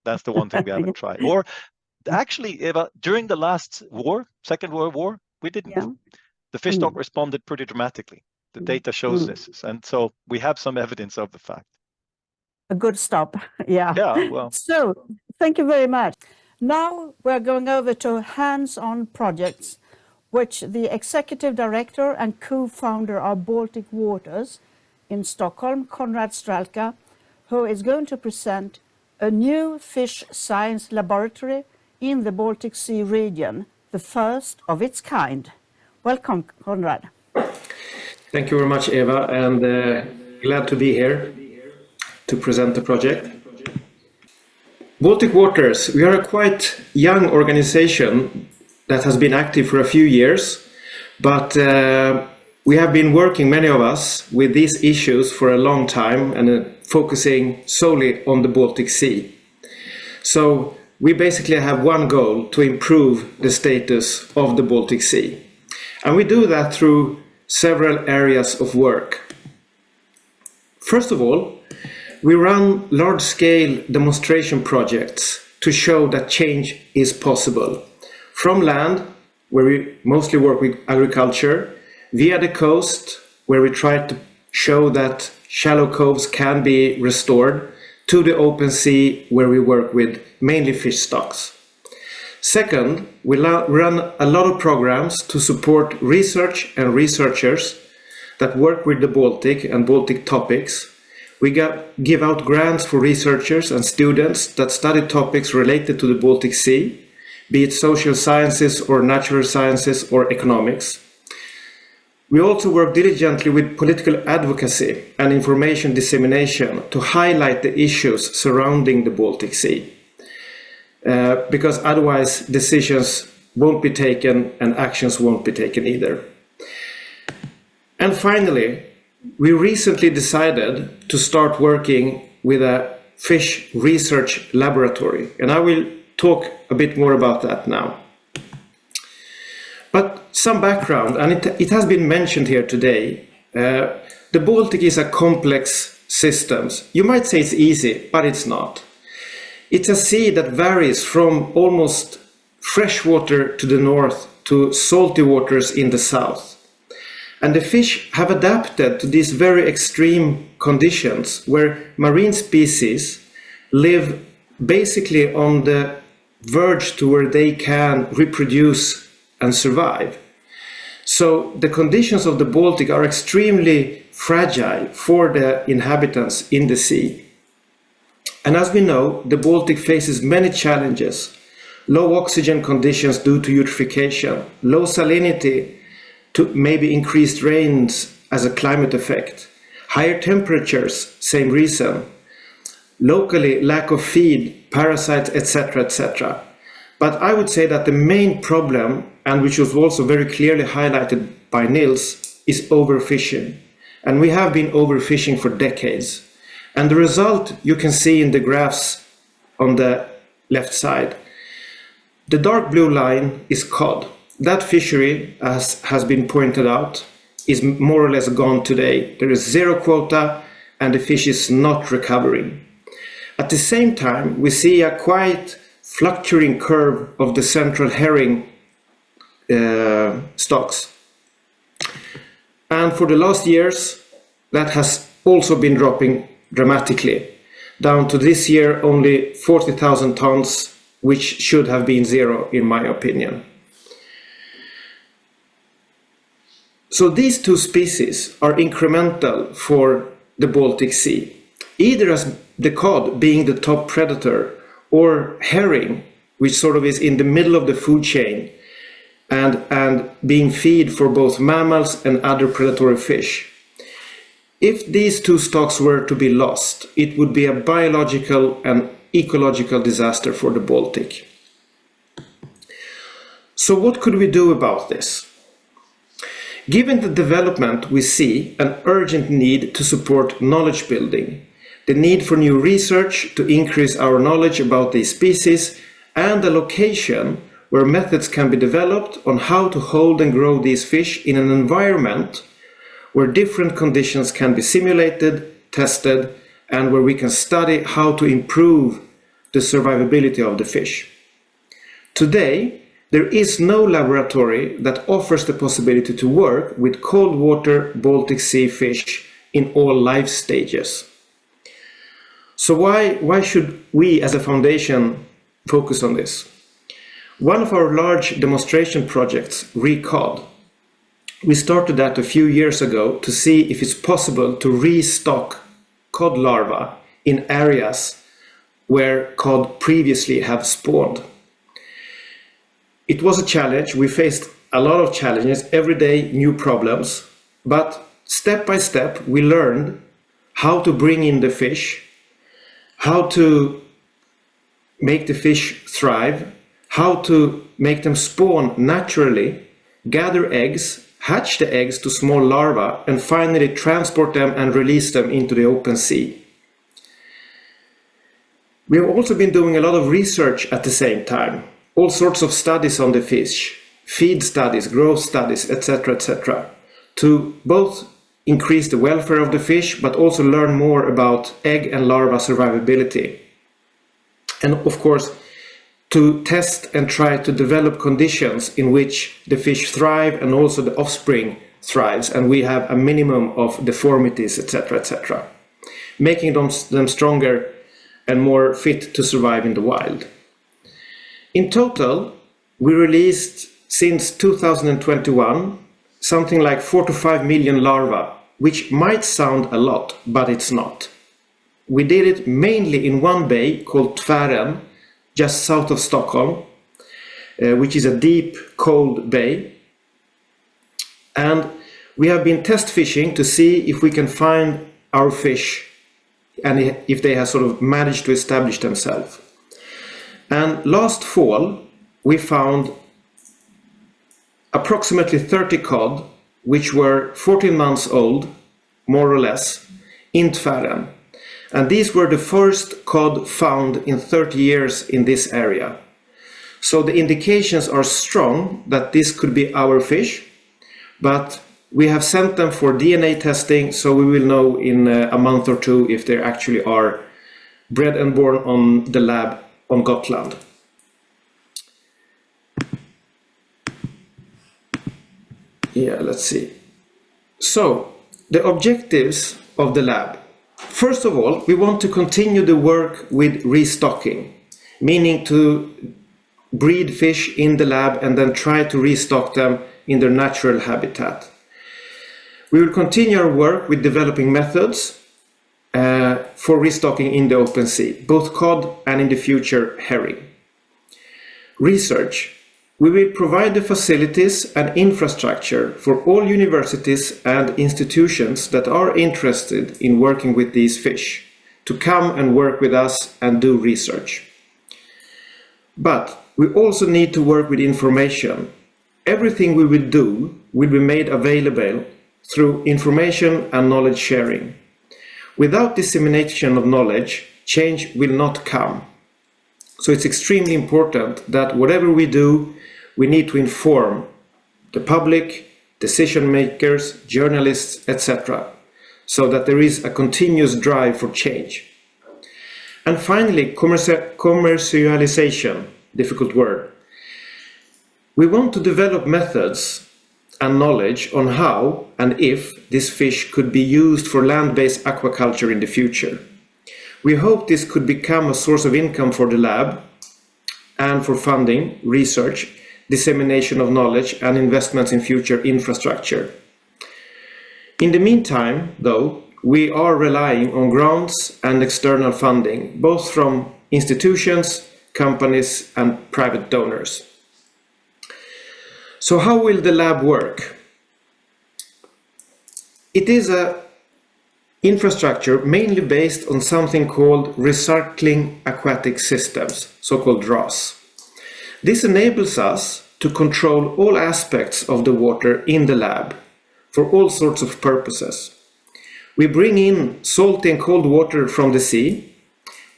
That's the one thing we haven't tried. Or actually, Eva, during the last war, Second World War, we didn't. Yeah. The fish stock responded pretty dramatically. The data shows this. And so we have some evidence of the fact. A good stop. Yeah. Yeah, well. So thank you very much. Now we're going over to hands-on projects, which the executive director and co-founder of Baltic Waters in Stockholm, Konrad Stralka, who is going to present a new fish science laboratory in the Baltic Sea region, the first of its kind. Welcome, Konrad. Thank you very much, Eva, and glad to be here to present the project. Baltic Waters, we are a quite young organization that has been active for a few years, but we have been working, many of us, with these issues for a long time and focusing solely on the Baltic Sea. So we basically have one goal: to improve the status of the Baltic Sea. And we do that through several areas of work. First of all, we run large-scale demonstration projects to show that change is possible. From land, where we mostly work with agriculture, via the coast, where we try to show that shallow coves can be restored, to the open sea, where we work with mainly fish stocks. Second, we run a lot of programs to support research and researchers that work with the Baltic and Baltic topics. We give out grants for researchers and students that study topics related to the Baltic Sea, be it social sciences or natural sciences or economics. We also work diligently with political advocacy and information dissemination to highlight the issues surrounding the Baltic Sea. Because otherwise decisions won't be taken and actions won't be taken either. And finally, we recently decided to start working with a fish research laboratory, and I will talk a bit more about that now. But some background, and it has been mentioned here today. The Baltic is a complex system. You might say it's easy, but it's not. It's a sea that varies from almost freshwater to the north to salty waters in the south. And the fish have adapted to these very extreme conditions where marine species live basically on the verge to where they can reproduce and survive. So the conditions of the Baltic are extremely fragile for the inhabitants in the sea. And as we know, the Baltic faces many challenges: low oxygen conditions due to eutrophication, low salinity to maybe increased rains as a climate effect, higher temperatures, same reason, locally lack of feed, parasites, etc., etc. But I would say that the main problem, and which was also very clearly highlighted by Nils, is overfishing. And we have been overfishing for decades. And the result you can see in the graphs on the left side. The dark blue line is cod. That fishery, as has been pointed out, is more or less gone today. There is zero quota and the fish is not recovering. At the same time, we see a quite fluctuating curve of the central herring stocks. And for the last years, that has also been dropping dramatically, down to this year only 40,000 tons, which should have been zero in my opinion. So these two species are incremental for the Baltic Sea, either as the cod being the top predator or herring, which sort of is in the middle of the food chain and being feed for both mammals and other predatory fish. If these two stocks were to be lost, it would be a biological and ecological disaster for the Baltic. So what could we do about this? Given the development, we see an urgent need to support knowledge building, the need for new research to increase our knowledge about these species, and a location where methods can be developed on how to hold and grow these fish in an environment where different conditions can be simulated, tested, and where we can study how to improve the survivability of the fish. Today, there is no laboratory that offers the possibility to work with cold water Baltic Sea fish in all life stages. So why should we as a foundation focus on this? One of our large demonstration projects, ReCod, we started that a few years ago to see if it's possible to restock cod larvae in areas where cod previously have spawned. It was a challenge. We faced a lot of challenges, every day new problems, but step by step we learned how to bring in the fish, how to make the fish thrive, how to make them spawn naturally, gather eggs, hatch the eggs to small larvae, and finally transport them and release them into the open sea. We have also been doing a lot of research at the same time, all sorts of studies on the fish, feed studies, growth studies, etc., to both increase the welfare of the fish, but also learn more about egg and larva survivability. And of course, to test and try to develop conditions in which the fish thrive and also the offspring thrives, and we have a minimum of deformities, etc., making them stronger and more fit to survive in the wild. In total, we released since 2021 something like 4 to 5 million larvae, which might sound a lot, but it's not. We did it mainly in one bay called Tvären, just south of Stockholm, which is a deep, cold bay. And we have been test fishing to see if we can find our fish and if they have sort of managed to establish themselves. And last fall, we found approximately 30 cod, which were 14 months old, more or less, in Tvären. And these were the first cod found in 30 years in this area. So the indications are strong that this could be our fish, but we have sent them for DNA testing, so we will know in a month or two if they actually are bred and born on the lab on Gotland. Yeah, let's see. So, the objectives of the lab. First of all, we want to continue the work with restocking, meaning to breed fish in the lab and then try to restock them in their natural habitat. We will continue our work with developing methods for restocking in the open sea, both cod and in the future herring. Research. We will provide the facilities and infrastructure for all universities and institutions that are interested in working with these fish to come and work with us and do research. But we also need to work with information. Everything we will do will be made available through information and knowledge sharing. Without dissemination of knowledge, change will not come. So it's extremely important that whatever we do, we need to inform the public, decision makers, journalists, etc., so that there is a continuous drive for change. And finally, commercialization, difficult word. We want to develop methods and knowledge on how and if this fish could be used for land-based aquaculture in the future. We hope this could become a source of income for the lab and for funding, research, dissemination of knowledge and investments in future infrastructure. In the meantime, though, we are relying on grants and external funding, both from institutions, companies and private donors. So how will the lab work? It is an infrastructure mainly based on something called recycling aquatic systems, so-called RAS. This enables us to control all aspects of the water in the lab for all sorts of purposes. We bring in salty and cold water from the sea,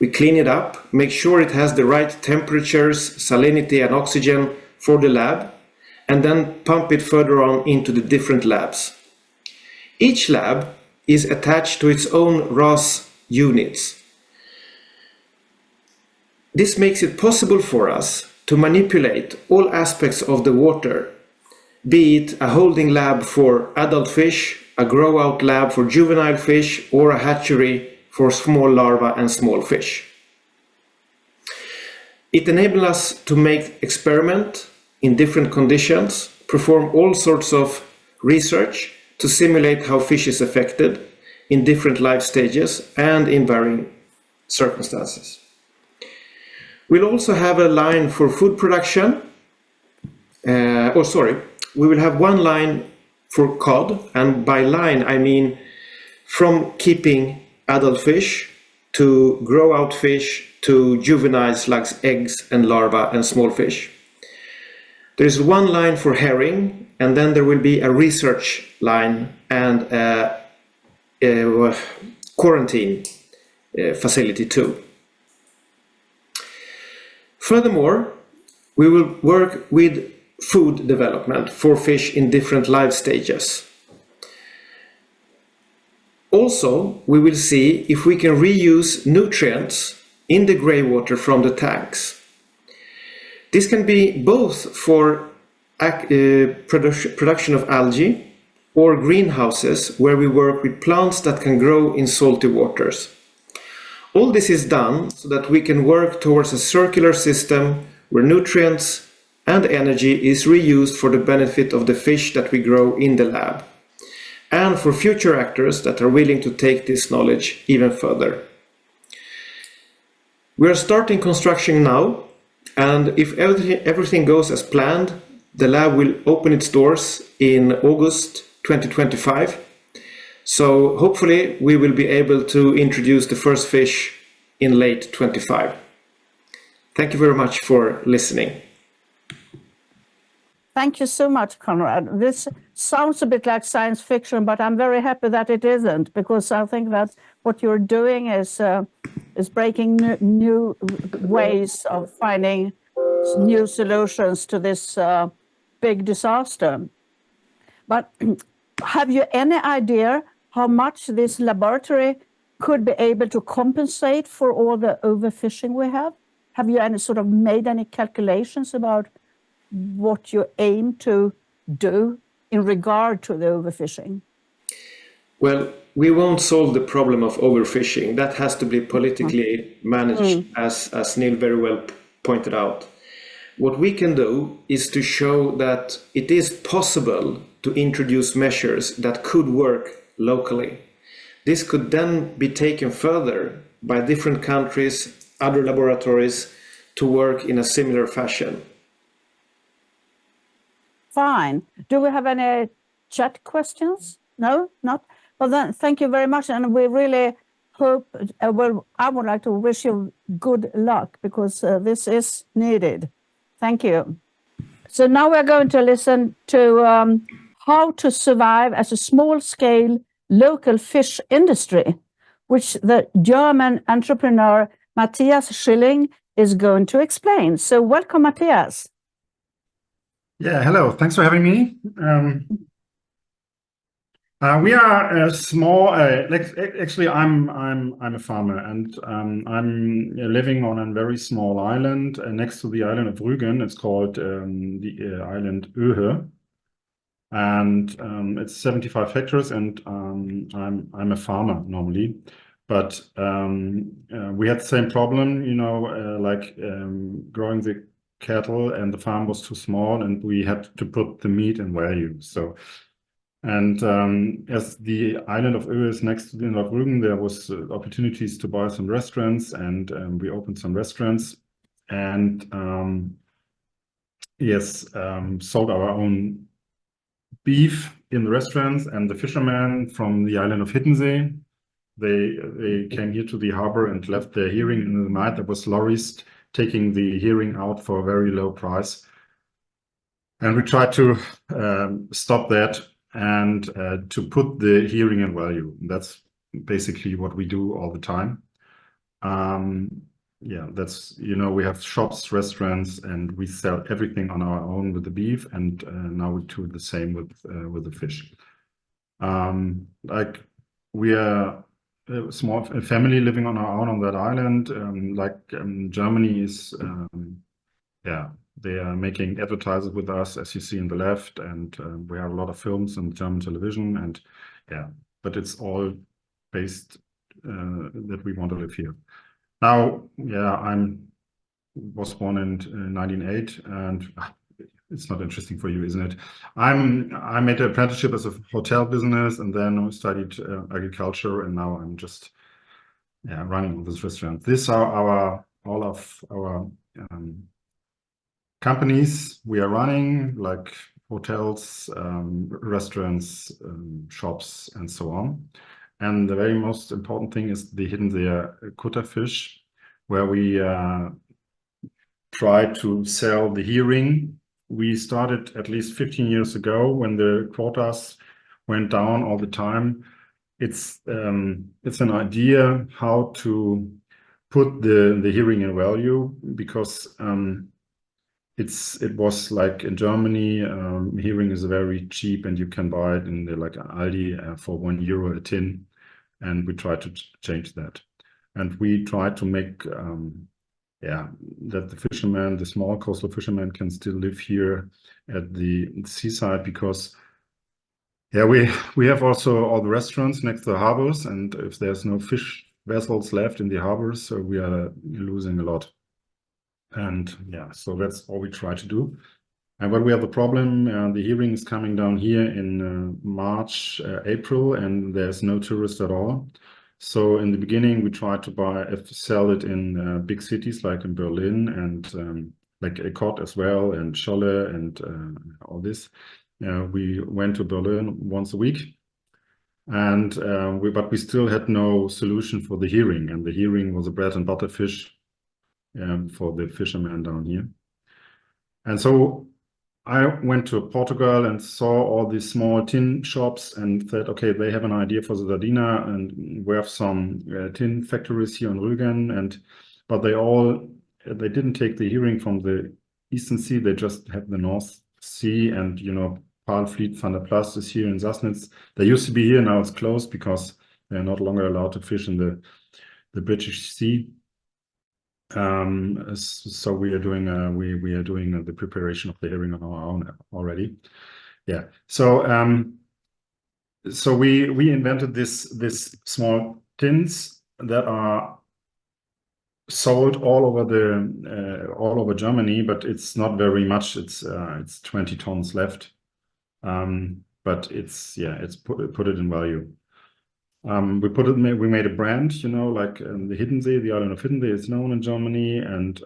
we clean it up, make sure it has the right temperatures, salinity and oxygen for the lab, and then pump it further on into the different labs. Each lab is attached to its own RAS units. This makes it possible for us to manipulate all aspects of the water, be it a holding lab for adult fish, a grow-out lab for juvenile fish, or a hatchery for small larvae and small fish. It enables us to make experiments in different conditions, perform all sorts of research to simulate how fish is affected in different life stages and in varying circumstances. We'll also have a line for food production. We will have one line for cod, and by line I mean from keeping adult fish to grow out fish to juveniles like eggs and larvae and small fish. There is one line for herring, and then there will be a research line and a quarantine facility too. Furthermore, we will work with food development for fish in different life stages. Also, we will see if we can reuse nutrients in the grey water from the tanks. This can be both for production of algae or greenhouses where we work with plants that can grow in salty waters. All this is done so that we can work towards a circular system where nutrients and energy is reused for the benefit of the fish that we grow in the lab, and for future actors that are willing to take this knowledge even further. We are starting construction now, and if everything goes as planned, the lab will open its doors in August 2025. So hopefully we will be able to introduce the first fish in late 25. Thank you very much for listening. Thank you so much, Konrad. This sounds a bit like science fiction, but I'm very happy that it isn't, because I think that what you're doing is breaking new ways of finding new solutions to this big disaster. But have you any idea how much this laboratory could be able to compensate for all the overfishing we have? Have you made any calculations about what you aim to do in regard to the overfishing? Well, we won't solve the problem of overfishing. That has to be politically managed, as Neil very well pointed out. What we can do is to show that it is possible to introduce measures that could work locally. This could then be taken further by different countries, other laboratories, to work in a similar fashion. Fine. Do we have any chat questions? No, not? Well, then, thank you very much. And we really hope, I would like to wish you good luck, because this is needed. Thank you. So now we're going to listen to how to survive as a small-scale local fish industry, which the German entrepreneur Mathias Schilling is going to explain. So welcome, Mathias. Yeah, hello. Thanks for having me. We are a small. Actually, I'm a farmer, and I'm living on a very small island next to the island of Rügen. It's called the island Öhe, and it's 75 hectares. And I'm a farmer normally, but we had the same problem, growing the cattle, and the farm was too small, and we had to put the meat in value. So, and as the island of Öhe is next to the island of Rügen, there was opportunities to buy some restaurants, and we opened some restaurants. And yes, sold our own beef in the restaurants, and the fishermen from the island of Hiddensee, they came here to the harbor and left their herring in the night. There was lorries taking the herring out for a very low price. And we tried to stop that and to put the herring in value. That's basically what we do all the time. Yeah, that's, we have shops, restaurants, and we sell everything on our own with the beef, and now we do the same with the fish. Like, we are a small family living on our own on that island. Germany is, yeah, they are making advertises with us, as you see in the left, and we have a lot of films on German television, and yeah, but it's all based that we want to live here. Now, yeah, was born in 1908, and it's not interesting for you, isn't it? I made an apprenticeship as a hotel business, and then I studied agriculture, and now I'm just running all this restaurant. These are all of our companies we are running, like hotels, restaurants, shops, and so on. And the very most important thing is the Hiddensee Kutter fish, where we try to sell the herring. We started at least 15 years ago when the quotas went down all the time. It's an idea how to put the herring in value, because it was like in Germany, herring is very cheap, and you can buy it in like Aldi for €1 a tin, and we try to change that. And we try to make that the fishermen, the small coastal fishermen, can still live here at the seaside, because we have also all the restaurants next to the harbors, and if there's no fish vessels left in the harbors, so we are losing a lot. And yeah, so that's all we try to do. And but we have the problem, the herring is coming down here in March, April, and there's no tourist at all. So in the beginning, we tried to sell it in big cities like in Berlin and like Ecot as well, and Scholle and all this. We went to Berlin once a week, and but we still had no solution for the herring, and the herring was a bread and butter fish for the fishermen down here. And so I went to Portugal and saw all these small tin shops and said, okay, they have an idea for the sardina, and we have some tin factories here on Rügen, but they didn't take the herring from the Eastern Sea, they just have the North Sea, and Paalvliet van der Plas is here in Sassnitz. They used to be here, now it's closed because they're not longer allowed to fish in the British Sea. So we are doing the preparation of the herring on our own already. Yeah. So we invented this small tins that are sold all over Germany, but it's not very much. It's 20 tons left. But it's put it in value. We made a brand, like the Hiddensee, the island of Hiddensee is known in Germany, and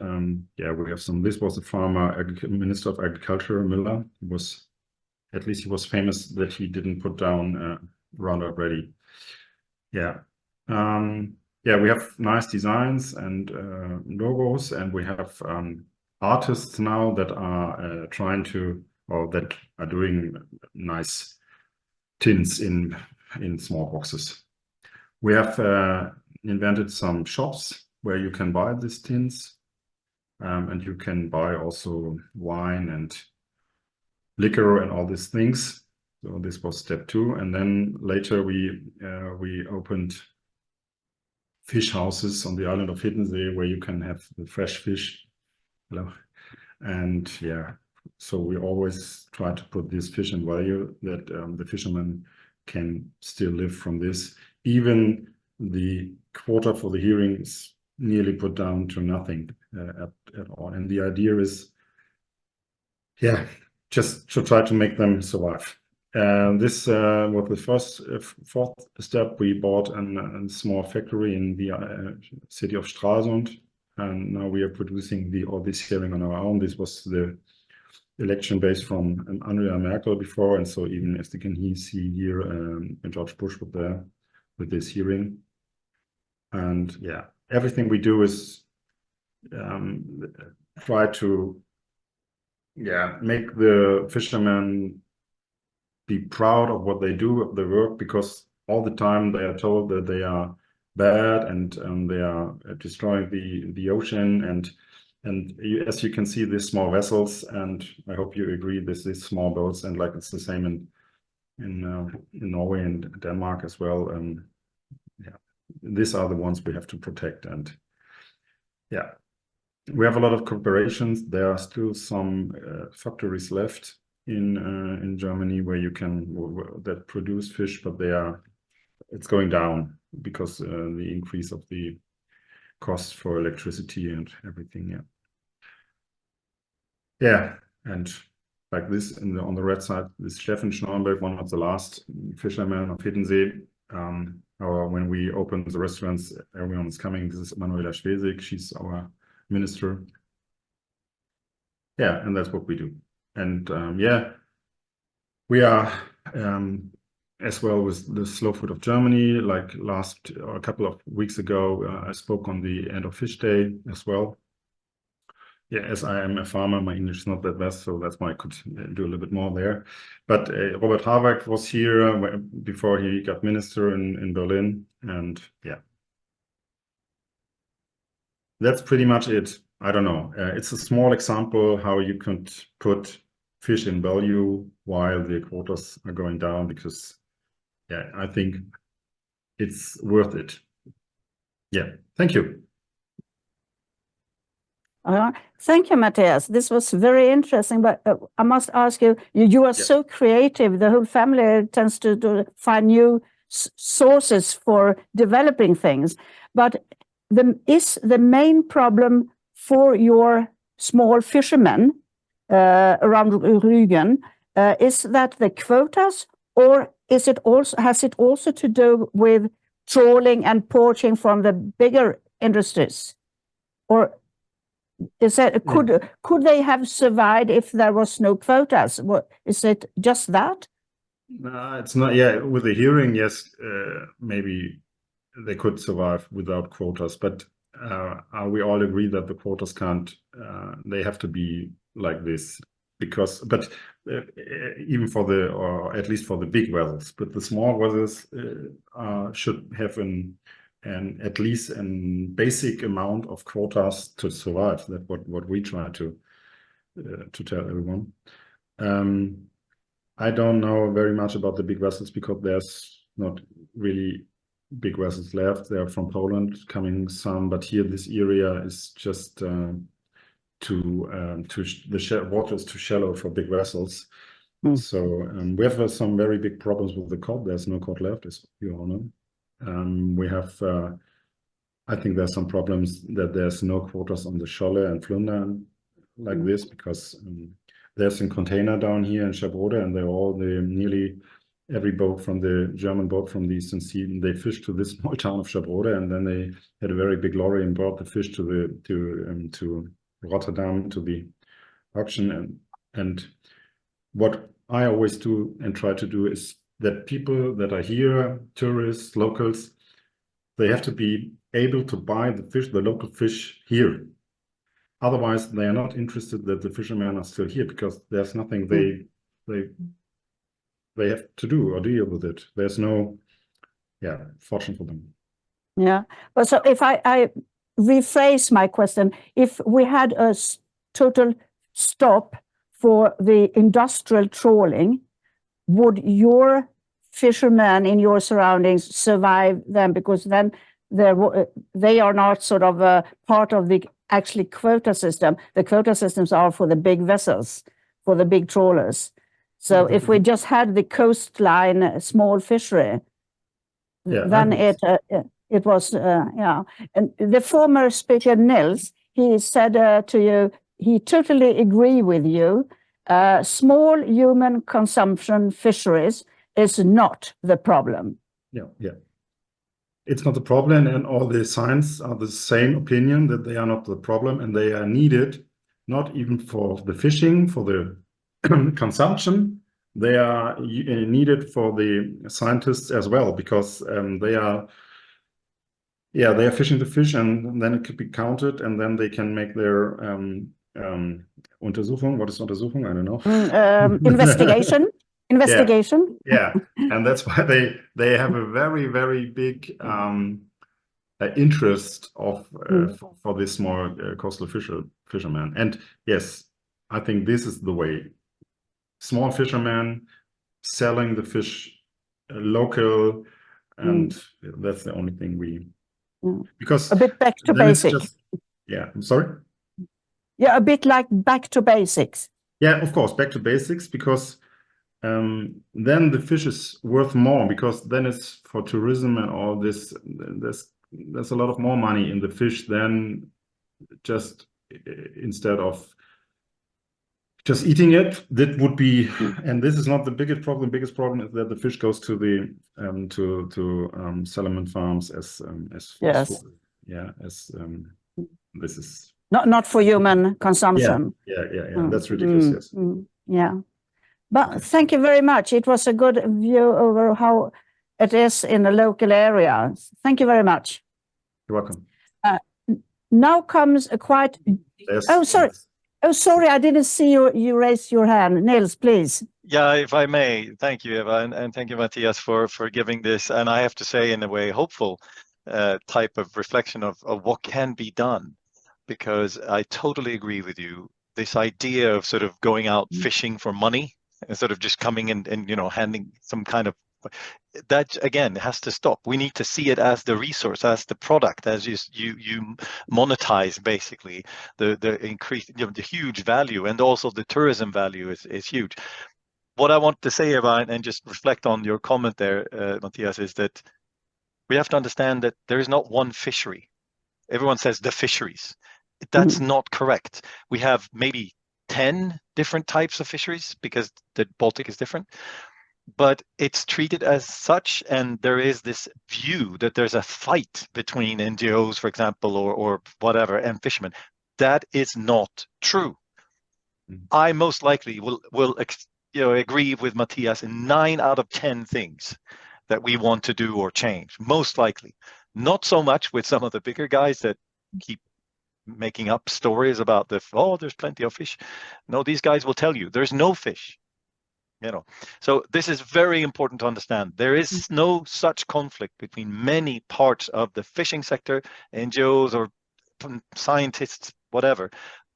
we have some. This was the Minister of Agriculture, Müller. He was famous that he didn't put down Roundup Ready. Yeah, we have nice designs and logos, and we have artists now that are that are doing nice tins in small boxes. We have invented some shops where you can buy these tins, and you can buy also wine and liquor and all these things. So this was step 2, and then later we opened fish houses on the island of Hiddensee where you can have the fresh fish. And so we always try to put this fish in value, that the fishermen can still live from this. Even the quota for the herring is nearly put down to nothing at all. And the idea is, just to try to make them survive. This was the fourth step. We bought a small factory in the city of Stralsund, and now we are producing all this herring on our own. This was the election based from Angela Merkel before, and so even as you can see here, George Bush was there with this hearing. And yeah, everything we do is try to make the fishermen be proud of what they do, of their work, because all the time they are told that they are bad and they are destroying the ocean, and as you can see, these small vessels, and I hope you agree, these small boats, and like it's the same in Norway and Denmark as well. These are the ones we have to protect, and yeah, we have a lot of corporations. There are still some factories left in Germany where you can that produce fish, but it's going down because the increase of the cost for electricity and everything. And like this on the red side, this Steffen Schnorrenberg, one of the last fishermen of Hiddensee. Or when we open the restaurants, everyone is coming. This is Manuela Schwesig. She's our minister. Yeah, and that's what we do. And we are as well with the Slow Food of Germany. Like a couple of weeks ago, I spoke on the End of Fish Day as well. Yeah, as I am a farmer, my English is not that best, so that's why I could do a little bit more there. But Robert Habeck was here before he got minister in Berlin, and yeah, that's pretty much it. I don't know. It's a small example how you could put fish in value while the quotas are going down, because yeah, I think it's worth it. Yeah, thank you. Thank you, Mathias. This was very interesting, but I must ask you, you are so creative. The whole family tends to find new sources for developing things. But is the main problem for your small fishermen around Rügen, is that the quotas, or has it also to do with trawling and poaching from the bigger industries? Or is that could they have survived if there was no quotas? Is it just that? No, it's not. Yeah, with the hearing, yes, maybe they could survive without quotas. But we all agree that the quotas can't. They have to be like this, but even or at least for the big vessels. But the small vessels should have at least a basic amount of quotas to survive. That's what we try to tell everyone. I don't know very much about the big vessels because there's not really big vessels left. They're from Poland, coming some, but here this area is just the water is too shallow for big vessels. So we have some very big problems with the cod. There's no cod left, as you all know. We have, I think there's some problems that there's no quotas on the Scholle and Flunder like this, because there's a container down here in Schabrode, and nearly every boat from the German boat from the Eastern Sea, they fish to this small town of Schabrode, and then they had a very big lorry and brought the fish to Rotterdam to the auction. And what I always do and try to do is that people that are here, tourists, locals, they have to be able to buy the local fish here. Otherwise, they are not interested that the fishermen are still here, because there's nothing they have to do or deal with it. There's no fortune for them. Yeah, but so if I rephrase my question, if we had a total stop for the industrial trawling, would your fishermen in your surroundings survive then? Because then they are not sort of a part of the actually quota system. The quota systems are for the big vessels, for the big trawlers. So if we just had the coastline small fishery, then it was, And the former speaker, Nils, he said to you, he totally agree with you. Small human consumption fisheries is not the problem. Yeah. It's not the problem, and all the science are the same opinion that they are not the problem, and they are needed not even for the fishing, for the consumption. They are needed for the scientists as well, because they are fishing the fish, and then it could be counted, and then they can make their Untersuchung. What is Untersuchung? I don't know. Investigation. Investigation. Yeah, and that's why they have a very, very big interest of for this small coastal fishermen. And yes, I think this is the way. Small fishermen selling the fish local, and that's the only thing we. Because a bit back to basics. I'm sorry. Yeah, a bit like back to basics. Yeah, of course, back to basics, because then the fish is worth more, because then it's for tourism and all this. There's a lot of more money in the fish than just instead of just eating it. That would be, and this is not the biggest problem. The biggest problem is that the fish goes to the salmon farms as yes. food. Yeah, as this is not for human consumption. Yeah. That's ridiculous. Yes. Yeah, but thank you very much. It was a good view over how it is in the local area. Thank you very much. You're welcome. Now comes a quite. Yes. Oh, sorry. Oh, sorry, I didn't see you raise your hand. Nils, please. Yeah, if I may. Thank you, Eva, and thank you, Mathias, for giving this, and I have to say, in a way, hopeful type of reflection of what can be done, because I totally agree with you. This idea of sort of going out fishing for money instead of just coming and handing some kind of, that again has to stop. We need to see it as the resource, as the product, as you monetize basically the increase, the huge value, and also the tourism value is huge. What I want to say about, and just reflect on your comment there, Mathias, is that we have to understand that there is not one fishery. Everyone says the fisheries. That's not correct. We have maybe 10 different types of fisheries, because the Baltic is different. But it's treated as such, and there is this view that there's a fight between NGOs, for example, or whatever, and fishermen. That is not true. I most likely will agree with Mathias in 9 out of 10 things that we want to do or change. Most likely, not so much with some of the bigger guys that keep making up stories about there's plenty of fish. No, these guys will tell you there's no fish. So this is very important to understand. There is no such conflict between many parts of the fishing sector, NGOs or scientists, whatever,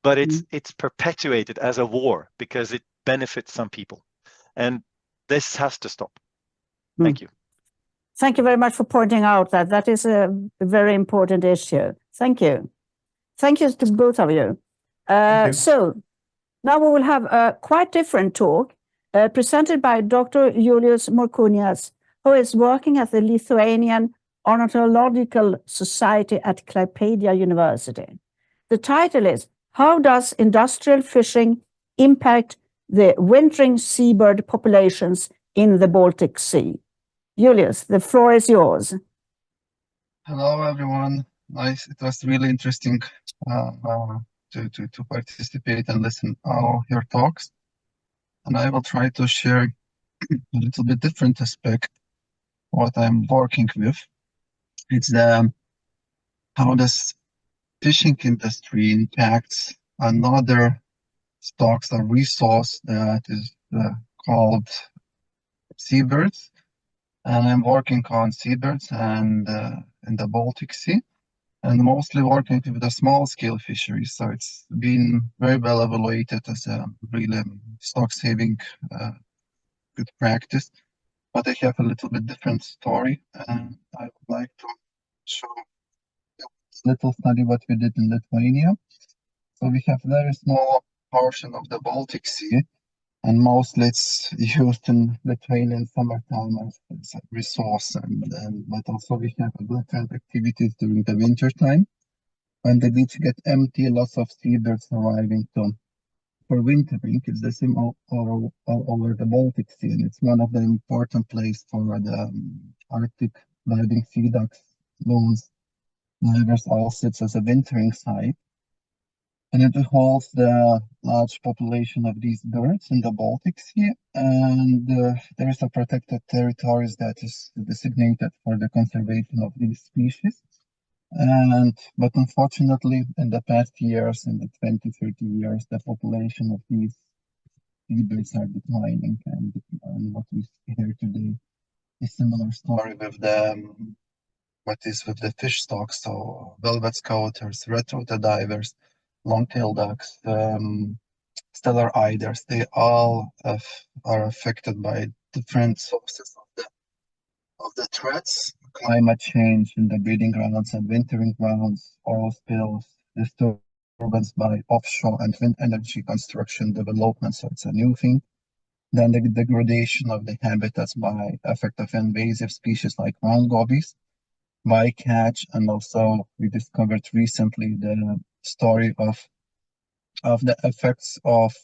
but it's perpetuated as a war because it benefits some people, and this has to stop. Thank you. Thank you very much for pointing out that is a very important issue. Thank you. Thank you to both of you. So now we will have a quite different talk. Presented by Dr. Julius Morkūnas, who is working at the Lithuanian Ornithological Society at Klaipėda University. The title is, How Does Industrial Fishing Impact the Wintering Seabird Populations in the Baltic Sea? Julius, the floor is yours. Hello, everyone. Nice. It was really interesting to participate and listen to your talks. And I will try to share a little bit different aspect what I'm working with. It's how does fishing industry impacts another stocks or resource that is called seabirds. And I'm working on seabirds and in the Baltic Sea, and mostly working with the small scale fisheries. So it's been very well evaluated as a really stock saving good practice. But I have a little bit different story, and I would like to show a little study what we did in Lithuania. So we have very small portion of the Baltic Sea, and mostly it's used in Lithuanian summertime as a resource, but also we have different activities during the winter time. When the beach get empty, lots of seabirds arriving for wintering. It's the same all over the Baltic Sea, and it's one of the important places for the Arctic diving sea ducks, loons, divers, all sits as a wintering site. and it holds the large population of these birds in the Baltic Sea. And there is a protected territories that is designated for the conservation of these species. But unfortunately, in the past years, in the 20, 30 years, the population of these seabirds are declining. And what we see here today is similar story with the with the fish stocks. So velvet scouters, red-throated divers, long-tailed ducks, stellar eiders, they all are affected by different sources of the threats. Climate change in the breeding grounds and wintering grounds, oil spills, disturbance by offshore and wind energy construction development, so it's a new thing. Then the degradation of the habitats by effect of invasive species like ground gobies, bycatch, and also we discovered recently the story of the effects of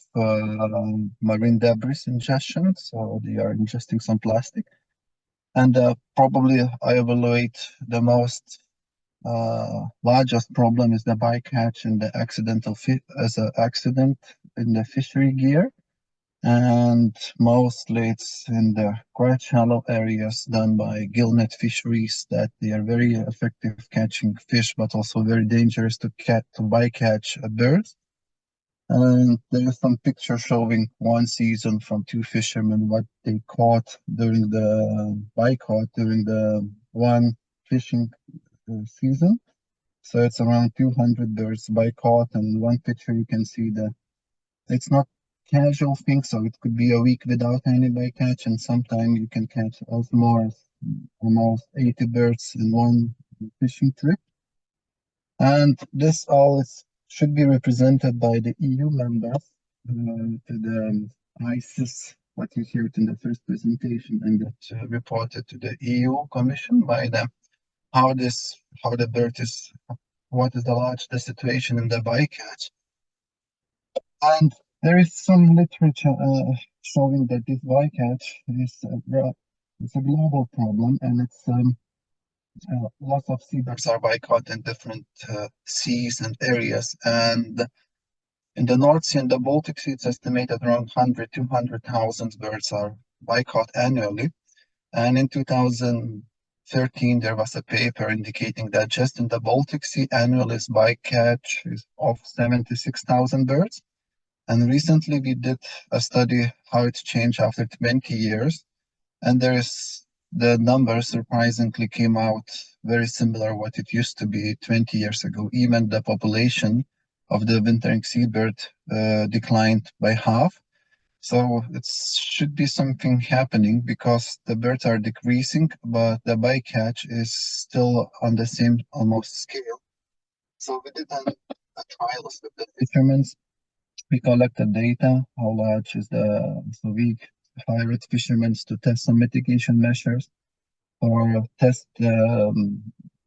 marine debris ingestion. So they are ingesting some plastic. And probably I evaluate the most largest problem is the bycatch and the accidental as an accident in the fishery gear. And mostly it's in the quite shallow areas done by gillnet fisheries that they are very effective catching fish, but also very dangerous to bycatch birds. And there is some picture showing one season from two fishermen what they caught during the bycaught during the one fishing season. So it's around 200 birds bycaught, and one picture you can see that it's not casual thing, so it could be a week without any bycatch, and sometimes you can catch almost 80 birds in one fishing trip. And this all should be represented by the EU members to the ICES, what you heard in the first presentation, and that reported to the EU Commission by them how the bird is, what is the situation in the bycatch. And there is some literature showing that this bycatch is a global problem, and it's lots of seabirds are bycaught in different seas and areas. And in the North Sea and the Baltic Sea, it's estimated around 200,000 birds are bycaught annually. And in 2013, there was a paper indicating that just in the Baltic Sea, annual bycatch is of 76,000 birds. And recently we did a study how it changed after 20 years. And the numbers surprisingly came out very similar what it used to be 20 years ago. Even the population of the wintering seabird declined by half. So it should be something happening because the birds are decreasing, but the bycatch is still on the same almost scale. So we did a trials with the fishermen. We collected data, how large is so we hired fishermen to test some mitigation measures or test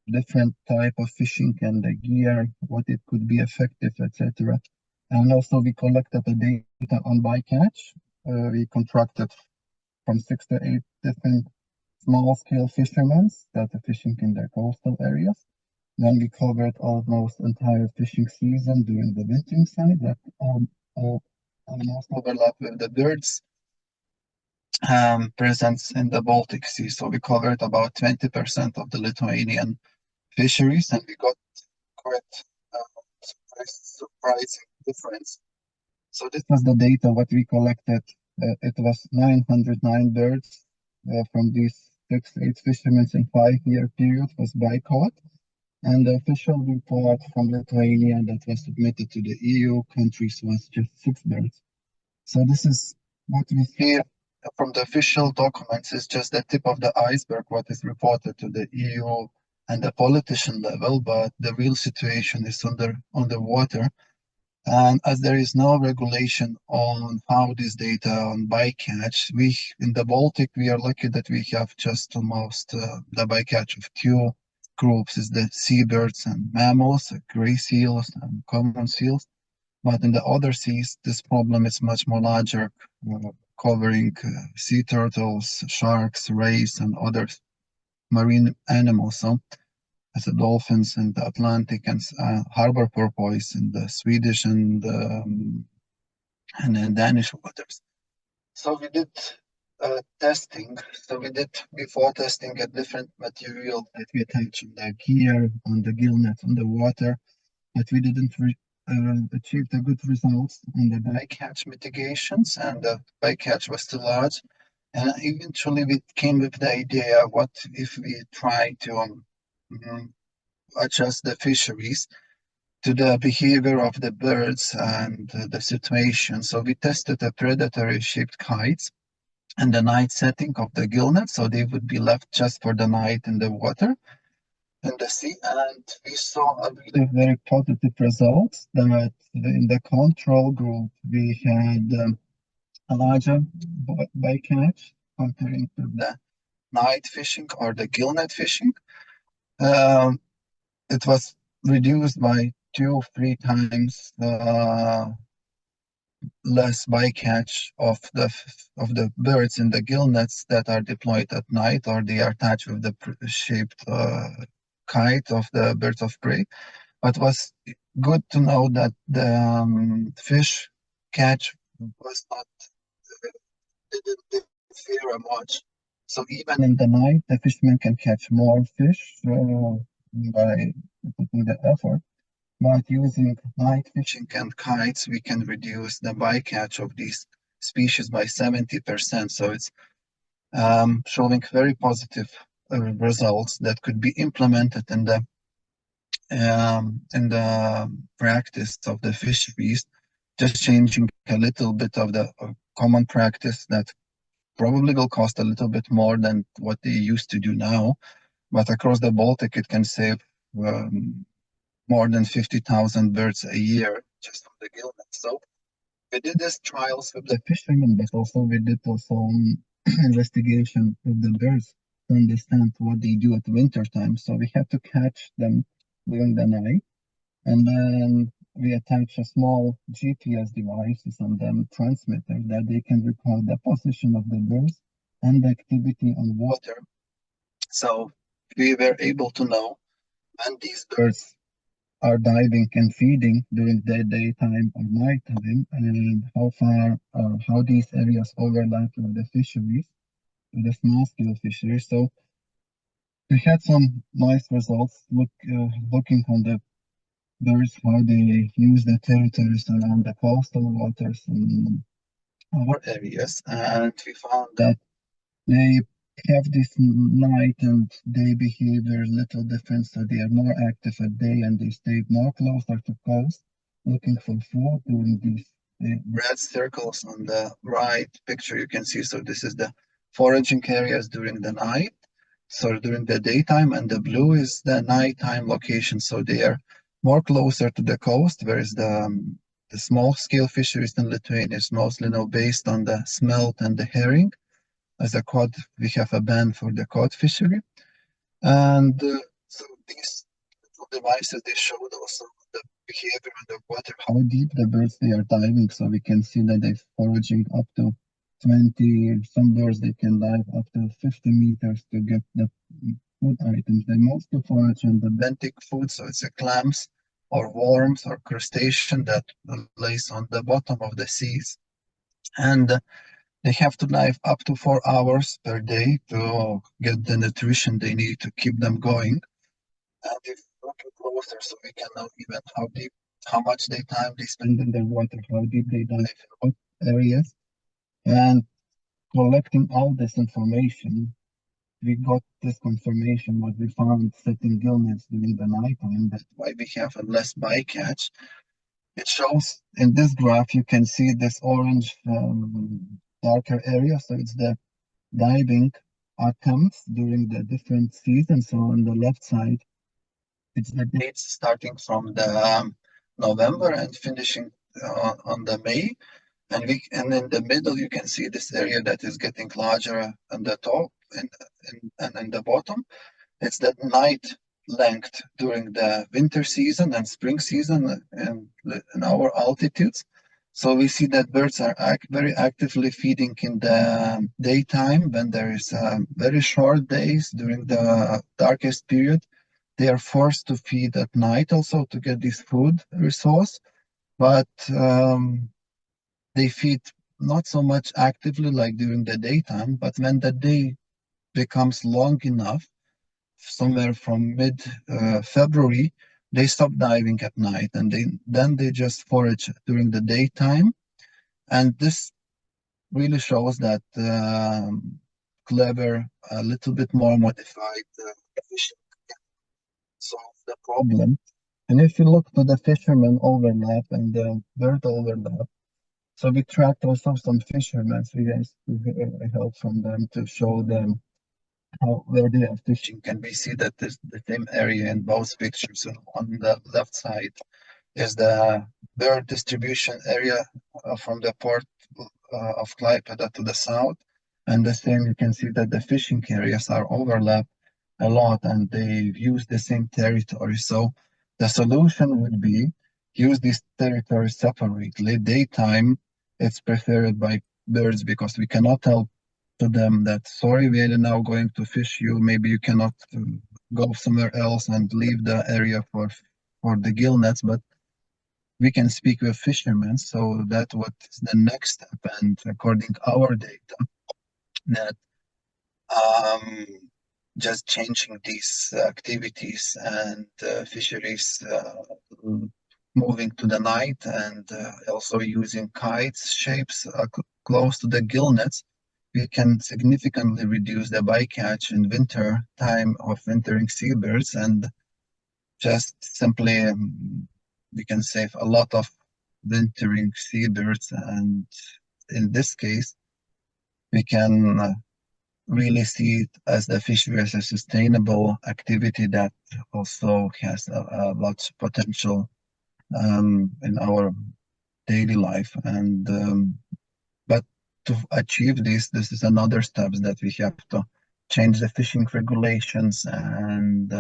different type of fishing and the gear, what it could be effective, etc. And also we collected the data on bycatch. We contracted from 6 to 8 different small-scale fishermen that are fishing in their coastal areas. Then we covered almost entire fishing season during the wintering side that almost overlap with the birds presence in the Baltic Sea. So we covered about 20% of the Lithuanian fisheries, and we got quite surprising difference. So this was the data what we collected. It was 909 birds from these 6-8 fishermen in 5-year period was bycaught. And the official report from Lithuania that was submitted to the EU countries was just 6 birds. So this is what we see from the official documents is just the tip of the iceberg, what is reported to the EU and the politician level, but the real situation is underwater. And as there is no regulation on how this data on bycatch, we in the Baltic, we are lucky that we have just almost the bycatch of 2 groups is the seabirds and mammals, gray seals and common seals. But in the other seas, this problem is much more larger, covering sea turtles, sharks, rays, and other marine animals. So as the dolphins in the Atlantic and harbor porpoise in the Swedish and then Danish waters. So we did testing. So we did before testing a different material that we attach on the gear, on the gill net, on the water, but we didn't achieve the good results on the bycatch mitigations, and the bycatch was too large. And eventually we came with the idea, what if we try to adjust the fisheries to the behavior of the birds and the situation. So we tested a predatory shaped kites and the night setting of the gill net, so they would be left just for the night in the water, in the sea, and we saw a really very positive results that in the control group we had a larger bycatch comparing to the night fishing or the gill net fishing. It was reduced by 2-3 times less bycatch of the birds in the gill nets that are deployed at night, or they are attached with the shaped kite of the birds of prey. But it was good to know that the fish catch was not didn't interfere much. So even in the night, the fishermen can catch more fish by putting the effort. But using night fishing and kites, we can reduce the bycatch of these species by 70%. So it's showing very positive results that could be implemented in the practice of the fisheries, just changing a little bit of the common practice that probably will cost a little bit more than what they used to do now. But across the Baltic, it can save more than 50,000 birds a year just from the gill net. So we did these trials with the fishermen, but also we did also investigation with the birds to understand what they do at winter time. So we had to catch them during the night, and then we attach a small GPS devices on them transmitter that they can record the position of the birds and the activity on water. So we were able to know when these birds are diving and feeding during the daytime or nighttime, and how these areas overlap with the fisheries, with the small scale fisheries. So we had some nice results looking on the birds, how they use the territories around the coastal waters in our areas, and we found that they have this night and day behavior a little different, so they are more active at day and they stay more closer to coast, looking for food during these red circles on the right picture you can see. So this is the foraging areas during the night, so during the daytime, and the blue is the nighttime location, so they are more closer to the coast, whereas the small scale fisheries in Lithuania is mostly now based on the smelt and the herring. As a cod, we have a ban for the cod fishery. And so these little devices, they showed also the behavior in the water, how deep the birds they are diving. So we can see that they're foraging up to 20, some birds they can dive up to 50 meters to get the food items. They mostly forage on the benthic food, so it's a clams or worms or crustacean that lays on the bottom of the seas. And they have to dive up to 4 hours per day to get the nutrition they need to keep them going. And if looking closer, so we can know even how much time they spend in the water, how deep they dive, in what areas. And collecting all this information, we got this confirmation what we found setting gill nets during the nighttime. That's why we have a less bycatch. It shows in this graph, you can see this orange darker area. So it's the diving attempts during the different seasons. So on the left side, it's the dates starting from the November and finishing on the May. And in the middle, you can see this area that is getting larger on the top and in the bottom. It's the night length during the winter season and spring season and in our altitudes. So we see that birds are very actively feeding in the daytime when there is very short days during the darkest period. they are forced to feed at night also to get this food resource, but they feed not so much actively like during the daytime, but when the day becomes long enough, somewhere from mid-February, they stop diving at night, and then they just forage during the daytime. And this really shows that clever, a little bit more modified fishing can solve the problem. And if you look to the fishermen overlap and the bird overlap, so we tracked also some fishermen. We asked help from them to show them where they are fishing, and we see that there's the same area in both pictures. And on the left side is the bird distribution area from the port of Klaipėda to the south, and the same you can see that the fishing areas are overlap a lot, and they use the same territory. So the solution would be use these territories separately. Daytime, it's preferred by birds because we cannot tell to them that, sorry, we are now going to fish you. Maybe you cannot go somewhere else and leave the area for the gill nets, but we can speak with fishermen. So that what is the next step. And according to our data, that just changing these activities and fisheries moving to the night and also using kites shapes close to the gill nets, we can significantly reduce the bycatch in winter time of wintering seabirds, and just simply we can save a lot of wintering seabirds. And in this case, we can really see it as the fishery as a sustainable activity that also has a lot of potential in our daily life. And but to achieve this is another step that we have to change the fishing regulations and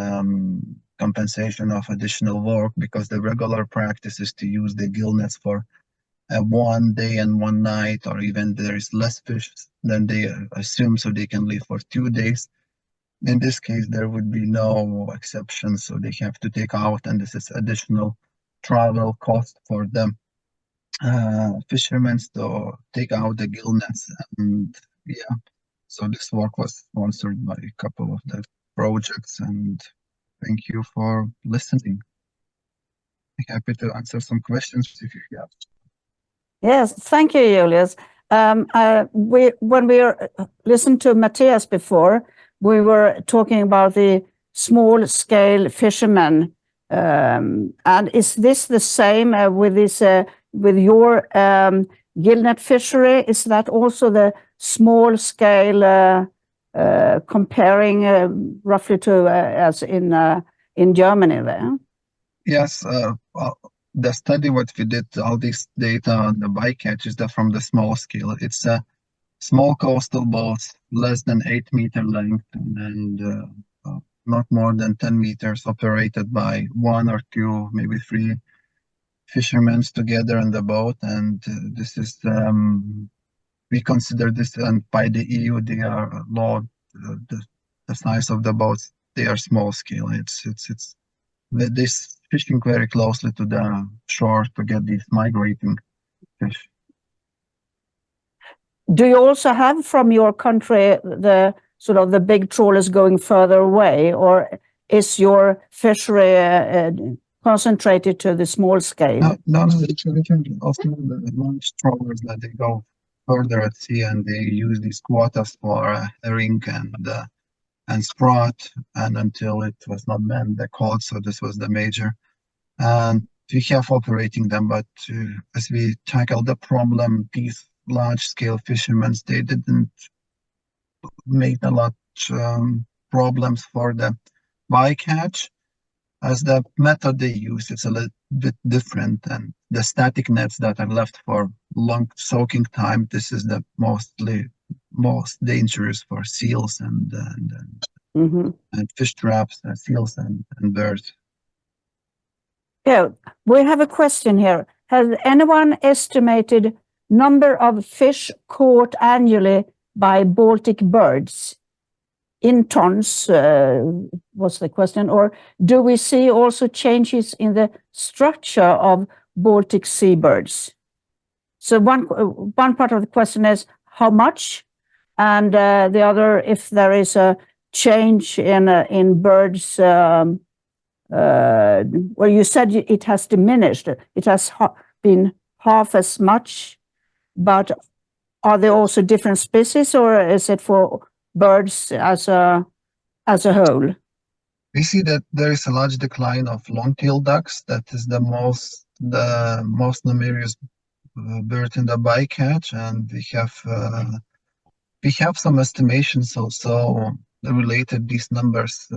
compensation of additional work, because the regular practice is to use the gill nets for 1 day and 1 night, or even there is less fish than they assume, so they can live for 2 days. In this case, there would be no exception, so they have to take out, and this is additional travel cost for them. Fishermen to take out the gill nets. And yeah, so this work was sponsored by a couple of the projects, and thank you for listening. I'm happy to answer some questions if you have. Yes, thank you, Julius. When we listened to Mathias before, we were talking about the small-scale fishermen. And is this the same with this with your gillnet fishery? Is that also the small-scale comparing roughly to as in Germany there? Yes. The study what we did, all this data on the bycatch is from the small scale. It's small coastal boats, less than 8 meter length, and not more than 10 meters, operated by 1 or 2, maybe 3 fishermen together in the boat. And this is we consider this, and by the EU they are law the size of the boats. They are small scale. It's this fishing very closely to the shore to get these migrating fish. Do you also have from your country the sort of the big trawlers going further away, or is your fishery concentrated to the small scale? No, actually, also the large trawlers that they go further at sea, and they use these quotas for herring and sprat, and until it was not banned, the cod. So this was the major. And we have operating them, but as we tackle the problem, these large-scale fishermen, they didn't make a lot problems for the bycatch, as the method they use is a little bit different, and the static nets that are left for long soaking time, this is the most dangerous for seals and fish traps, seals and birds. Yeah, we have a question here. Has anyone estimated number of fish caught annually by Baltic birds? in tons, was the question, or do we see also changes in the structure of Baltic seabirds? So one part of the question is how much, and the other if there is a change in birds. Well, you said it has diminished. It has been half as much, but are there also different species, or is it for birds as a whole? We see that there is a large decline of long-tailed ducks. That is the most numerous bird in the bycatch, and we have some estimations also related these numbers.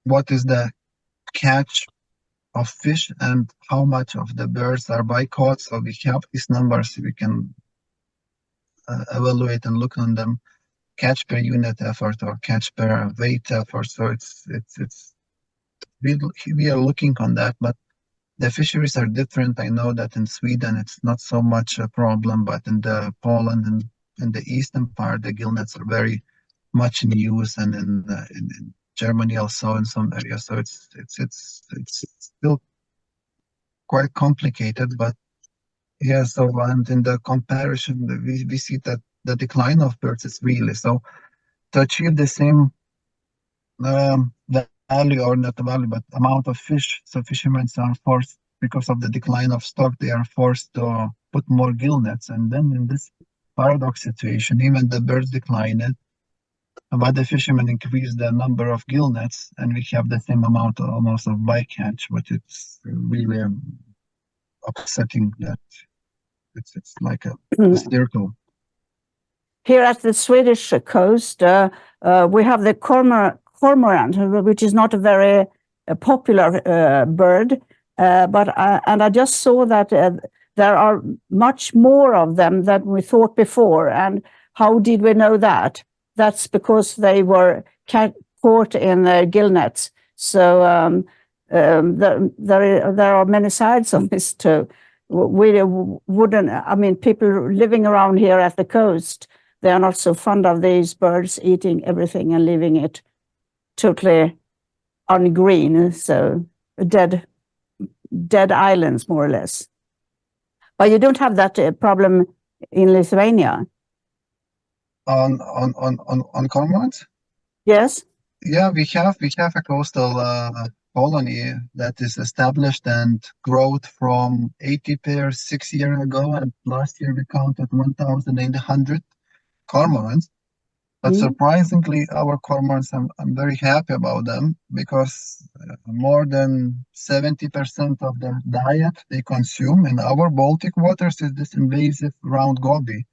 What is the catch of fish and how much of the birds are bycaught? So we have these numbers. We can evaluate and look on them. Catch per unit effort or catch per weight effort. So we are looking on that, but the fisheries are different. I know that in Sweden it's not so much a problem, but in the Poland and in the eastern part, the gillnets are very much in use, and in Germany also in some areas. So it's still quite complicated, but yeah. So and in the comparison, we see that the decline of birds is really so. To achieve the same value, or not the value, but amount of fish, so fishermen are forced, because of the decline of stock, they are forced to put more gill nets. And then in this paradox situation, even the birds declined, but the fishermen increased the number of gill nets, and we have the same amount almost of bycatch, but it's really upsetting that it's like a circle. Here at the Swedish coast, we have the cormorant, which is not a very popular bird, but I just saw that there are much more of them than we thought before. And how did we know that? That's because they were caught in gill nets. So there are many sides of this too. We wouldn't, I mean, people living around here at the coast, they are not so fond of these birds eating everything and leaving it totally on green, so dead islands more or less. But you don't have that problem in Lithuania. On cormorants? Yes. Yeah, we have a coastal colony that is established and growth from 80 pairs 6 years ago, and last year we counted 1,800 cormorants. But surprisingly, our cormorants, I'm very happy about them, because more than 70% of the diet they consume in our Baltic waters is this invasive round goby.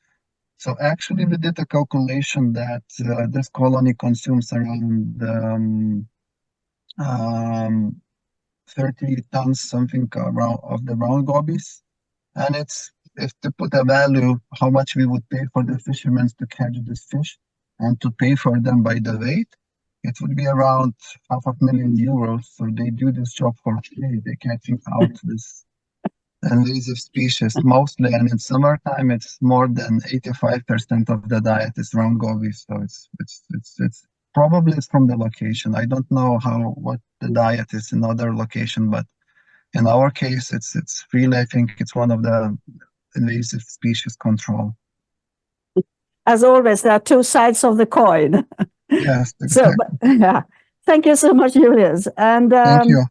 So actually, we did a calculation that this colony consumes around 30 tons something around of the round gobies, and it's, if to put a value how much we would pay for the fishermen to catch this fish and to pay for them by the weight, it would be around €500,000. So they do this job for free. They're catching out this invasive species mostly, and in summertime it's more than 85% of the diet is round goby. So it's probably it's from the location. I don't know what the diet is in other location, but in our case it's really, I think it's one of the invasive species control. As always, there are two sides of the coin. Yes, exactly. So, yeah. Thank you so much, Julius. And thank you.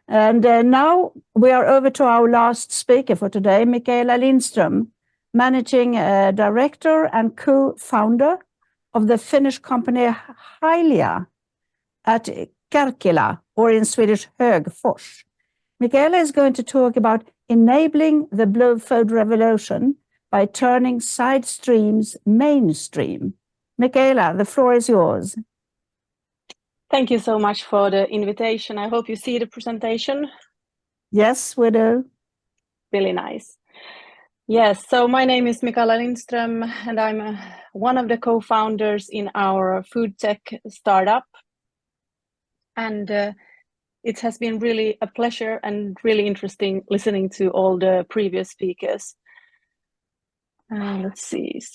And now we are over to our last speaker for today, Mikaela Lindström, Managing Director and co-founder of the Finnish company Hylia at Kärkilä, or in Swedish Högfors. Mikaela is going to talk about enabling the blue food revolution by turning side streams mainstream. Mikaela, the floor is yours. Thank you so much for the invitation. I hope you see the presentation. Yes, we do. Really nice. Yes, so my name is Mikaela Lindström, and I'm one of the co-founders in our food tech startup. And it has been really a pleasure and really interesting listening to all the previous speakers. Let's see, so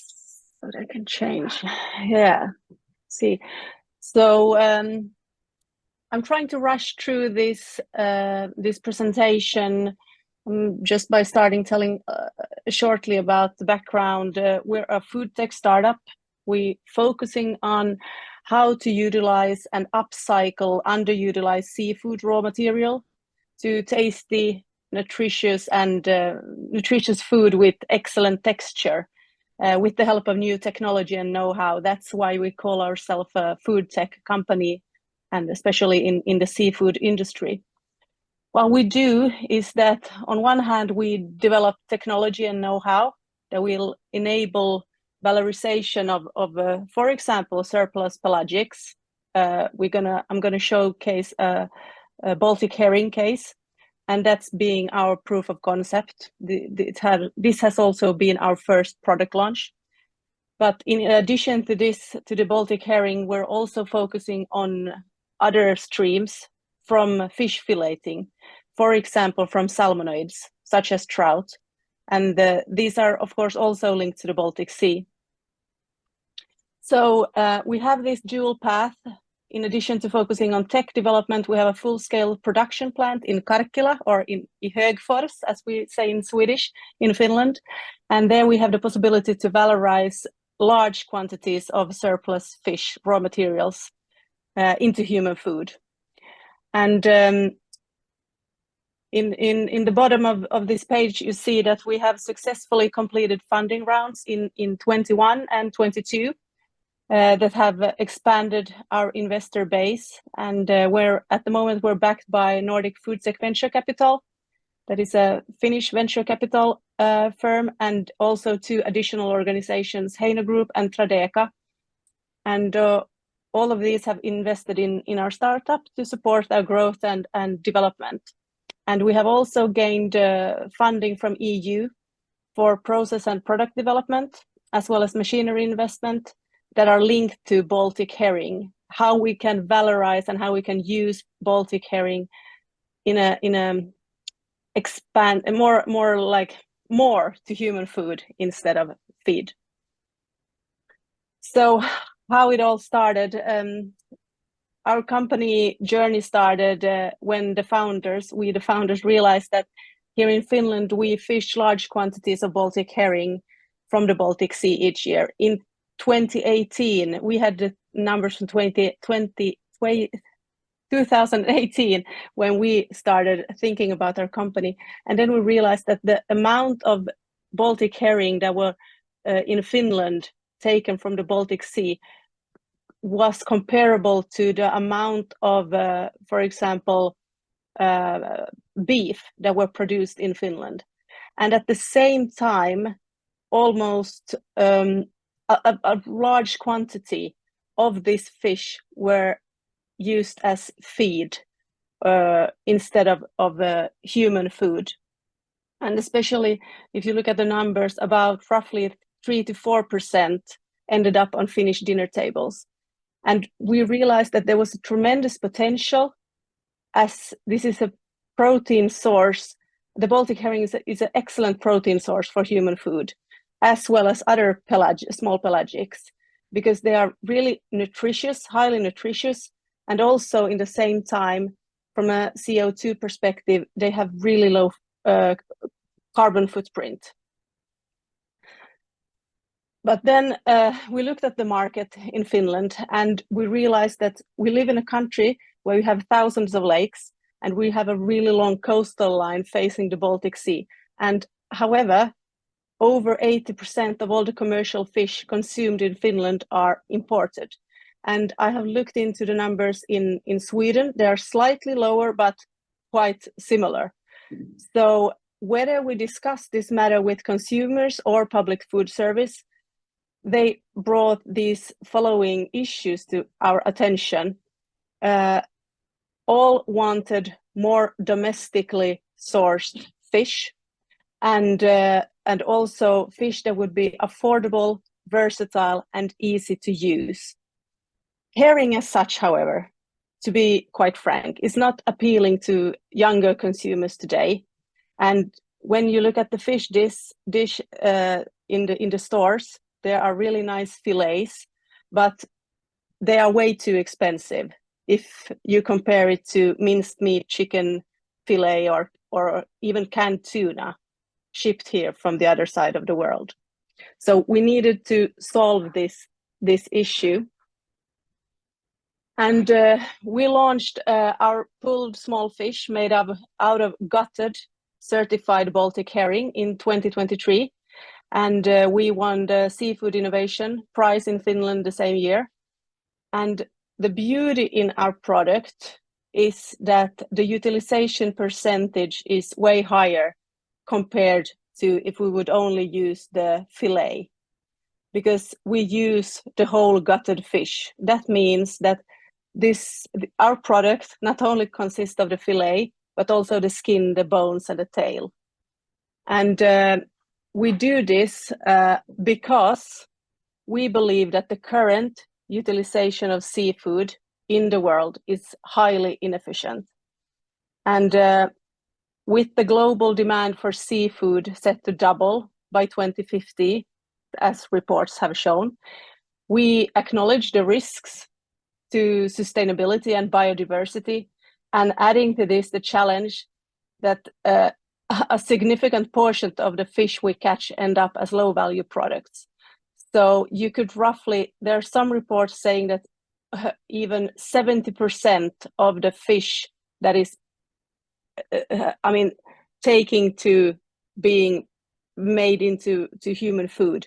that I can change. Yeah. see. So I'm trying to rush through this this presentation just by telling shortly about the background. We're a food tech startup. We're focusing on how to utilize and upcycle underutilized seafood raw material to tasty, nutritious food with excellent texture with the help of new technology and know-how. That's why we call ourselves a food tech company, and especially in the seafood industry. What we do is that on one hand, we develop technology and know-how that will enable valorization of for example, surplus pelagics. I'm gonna showcase a Baltic herring case, and that's being our proof of concept. This has also been our first product launch. But in addition to this, to the Baltic herring, we're also focusing on other streams from fish filleting, for example, from salmonoids, such as trout. And these are, of course, also linked to the Baltic Sea. So we have this dual path. In addition to focusing on tech development, we have a full-scale production plant in Karkkila, or in Högfors, as we say in Swedish, in Finland. And there we have the possibility to valorize large quantities of surplus fish raw materials into human food. And in the bottom of this page, you see that we have successfully completed funding rounds in 21 and 22 that have expanded our investor base. And at the moment, we're backed by Nordic Food Tech Venture Capital. That is a Finnish venture capital firm, and also 2 additional organizations, Heino Group and Tradeka. And all of these have invested in our startup to support our growth and development. And we have also gained funding from EU for process and product development, as well as machinery investment that are linked to Baltic herring, how we can valorize and how we can use Baltic herring in a expand more to human food instead of feed. So how it all started, our company journey started when the founders realized that here in Finland we fish large quantities of Baltic herring from the Baltic Sea each year. In 2018, we had the numbers from 2018 when we started thinking about our company. And then we realized that the amount of Baltic herring that were in Finland taken from the Baltic Sea was comparable to the amount of, for example, beef that were produced in Finland. And at the same time, almost a large quantity of this fish were used as feed instead of human food. And especially if you look at the numbers, about roughly 3 to 4% ended up on Finnish dinner tables. And we realized that there was a tremendous potential, as this is a protein source. The Baltic herring is an excellent protein source for human food, as well as other small pelagics, because they are really nutritious, highly nutritious, and also in the same time, from a CO2 perspective, they have really low carbon footprint. But then we looked at the market in Finland, and we realized that we live in a country where we have thousands of lakes, and we have a really long coastal line facing the Baltic Sea. And however, over 80% of all the commercial fish consumed in Finland are imported. And I have looked into the numbers in Sweden. They are slightly lower, but quite similar. So whether we discuss this matter with consumers or public food service, they brought these following issues to our attention. All wanted more domestically sourced fish, and also fish that would be affordable, versatile, and easy to use. Herring as such, however, to be quite frank, is not appealing to younger consumers today. And when you look at the fish dish in the stores, there are really nice fillets, but they are way too expensive if you compare it to minced meat, chicken fillet, or even canned tuna shipped here from the other side of the world. So we needed to solve this issue. And we launched our pulled small fish made out of gutted certified Baltic herring in 2023. And we won the Seafood Innovation Prize in Finland the same year. And the beauty in our product is that the utilization percentage is way higher compared to if we would only use the fillet, because we use the whole gutted fish. That means that our product not only consists of the fillet, but also the skin, the bones, and the tail. And we do this because we believe that the current utilization of seafood in the world is highly inefficient. And with the global demand for seafood set to double by 2050, as reports have shown, we acknowledge the risks to sustainability and biodiversity, and adding to this the challenge that a significant portion of the fish we catch end up as low-value products. So you could roughly, there are some reports saying that even 70% of the fish that is, taking to being made into human food,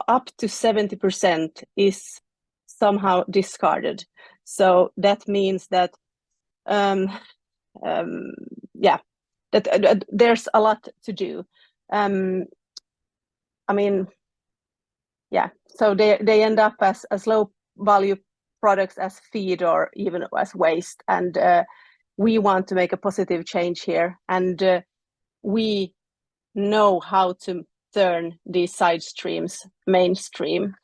up to 70% is somehow discarded. So that means that, that there's a lot to do. So they end up as low value products, as feed, or even as waste. And we want to make a positive change here. And we know how to turn these side streams mainstream.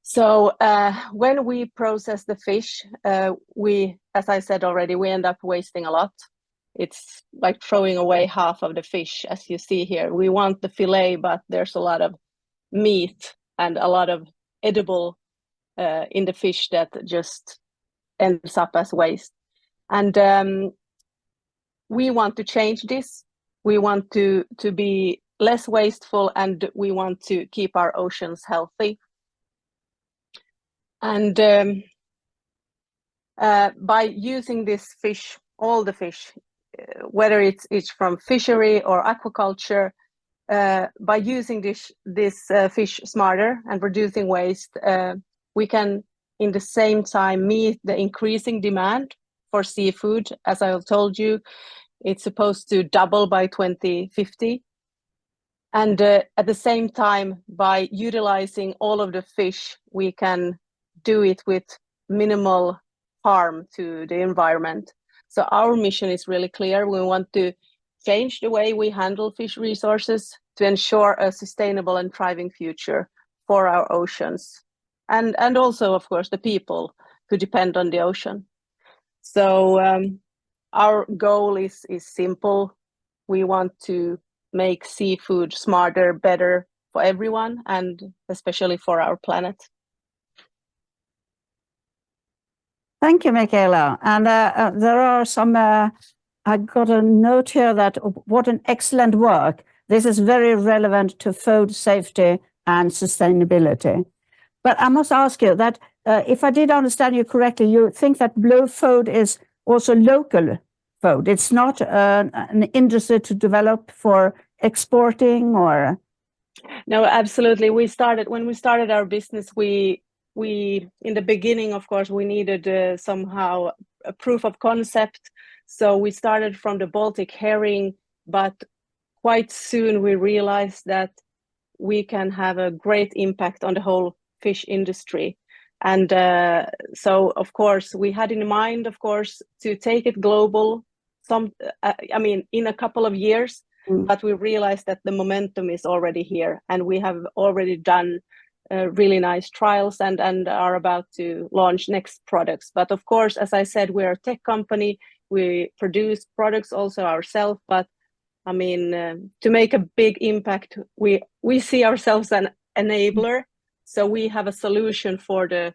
So when we process the fish, as I said already, we end up wasting a lot. It's like throwing away half of the fish, as you see here. We want the fillet, but there's a lot of meat and a lot of edible in the fish that just ends up as waste. And we want to change this. We want to be less wasteful, and we want to keep our oceans healthy. And by using this fish, all the fish, whether it's from fishery or aquaculture, by using this fish smarter and reducing waste, we can, in the same time, meet the increasing demand for seafood. As I told you, it's supposed to double by 2050. And at the same time, by utilizing all of the fish, we can do it with minimal harm to the environment. So our mission is really clear. We want to change the way we handle fish resources to ensure a sustainable and thriving future for our oceans. And also, of course, the people who depend on the ocean. So our goal is simple. We want to make seafood smarter, better for everyone, and especially for our planet. Thank you, Mikaela. And there are some, I got a note here that what an excellent work. This is very relevant to food safety and sustainability. But I must ask you that if I did understand you correctly, you think that blue food is also local food. It's not an industry to develop for exporting, or? No, absolutely. When we started our business, we in the beginning, of course, we needed somehow a proof of concept. So we started from the Baltic herring, but quite soon we realized that we can have a great impact on the whole fish industry. And so, of course, we had in mind, of course, to take it global in a couple of years, but we realized that the momentum is already here, and we have already done really nice trials and are about to launch next products. But of course, as I said, we're a tech company. We produce products also ourselves, but to make a big impact, we see ourselves an enabler. So we have a solution for the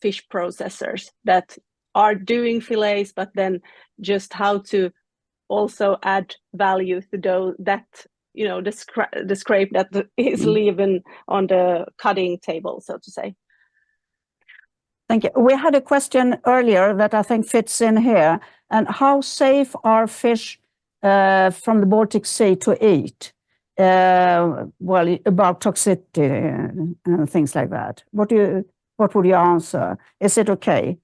fish processors that are doing fillets, but then just how to also add value to that, the scrape that is leaving on the cutting table, so to say. Thank you. We had a question earlier that I think fits in here. And how safe are fish from the Baltic Sea to eat? Well, about toxicity and things like that. What would you answer? Is it okay?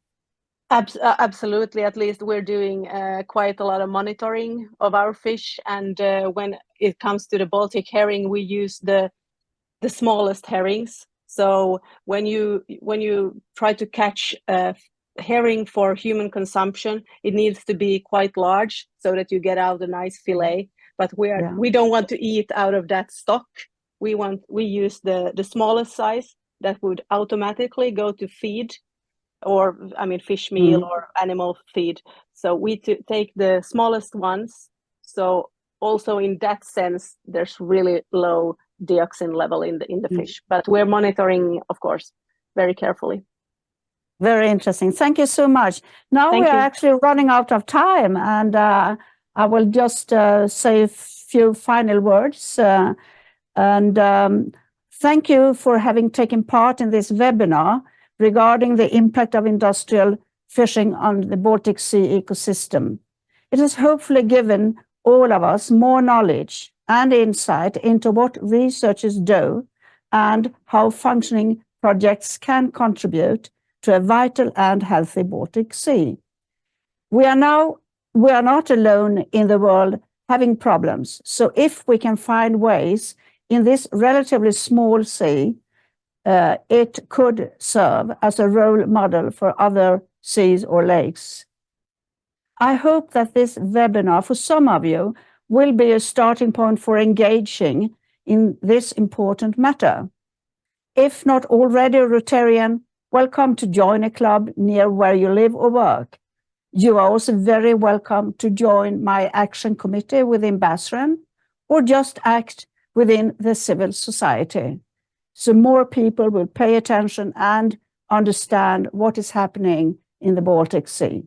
Absolutely. At least we're doing quite a lot of monitoring of our fish, and when it comes to the Baltic herring, we use the smallest herrings. So when you try to catch herring for human consumption, it needs to be quite large so that you get out a nice fillet. But we don't want to eat out of that stock. We use the smallest size that would automatically go to feed, or fish meal or animal feed. So we take the smallest ones. So also in that sense, there's really low dioxin level in the fish. But we're monitoring, of course, very carefully. Very interesting. Thank you so much. Now we are actually running out of time, and I will just say a few final words. Thank you for having taken part in this webinar regarding the impact of industrial fishing on the Baltic Sea ecosystem. It has hopefully given all of us more knowledge and insight into what researchers do and how functioning projects can contribute to a vital and healthy Baltic Sea. We are not alone in the world having problems. So if we can find ways in this relatively small sea, it could serve as a role model for other seas or lakes. I hope that this webinar for some of you will be a starting point for engaging in this important matter. If not already a Rotarian, welcome to join a club near where you live or work. You are also very welcome to join my action committee within BASRAN, or just act within the civil society, so more people will pay attention and understand what is happening in the Baltic Sea.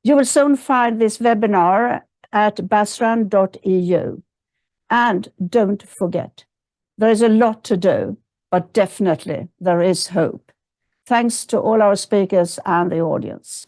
You will soon find this webinar at basran.eu. And don't forget, there is a lot to do, but definitely there is hope. Thanks to all our speakers and the audience.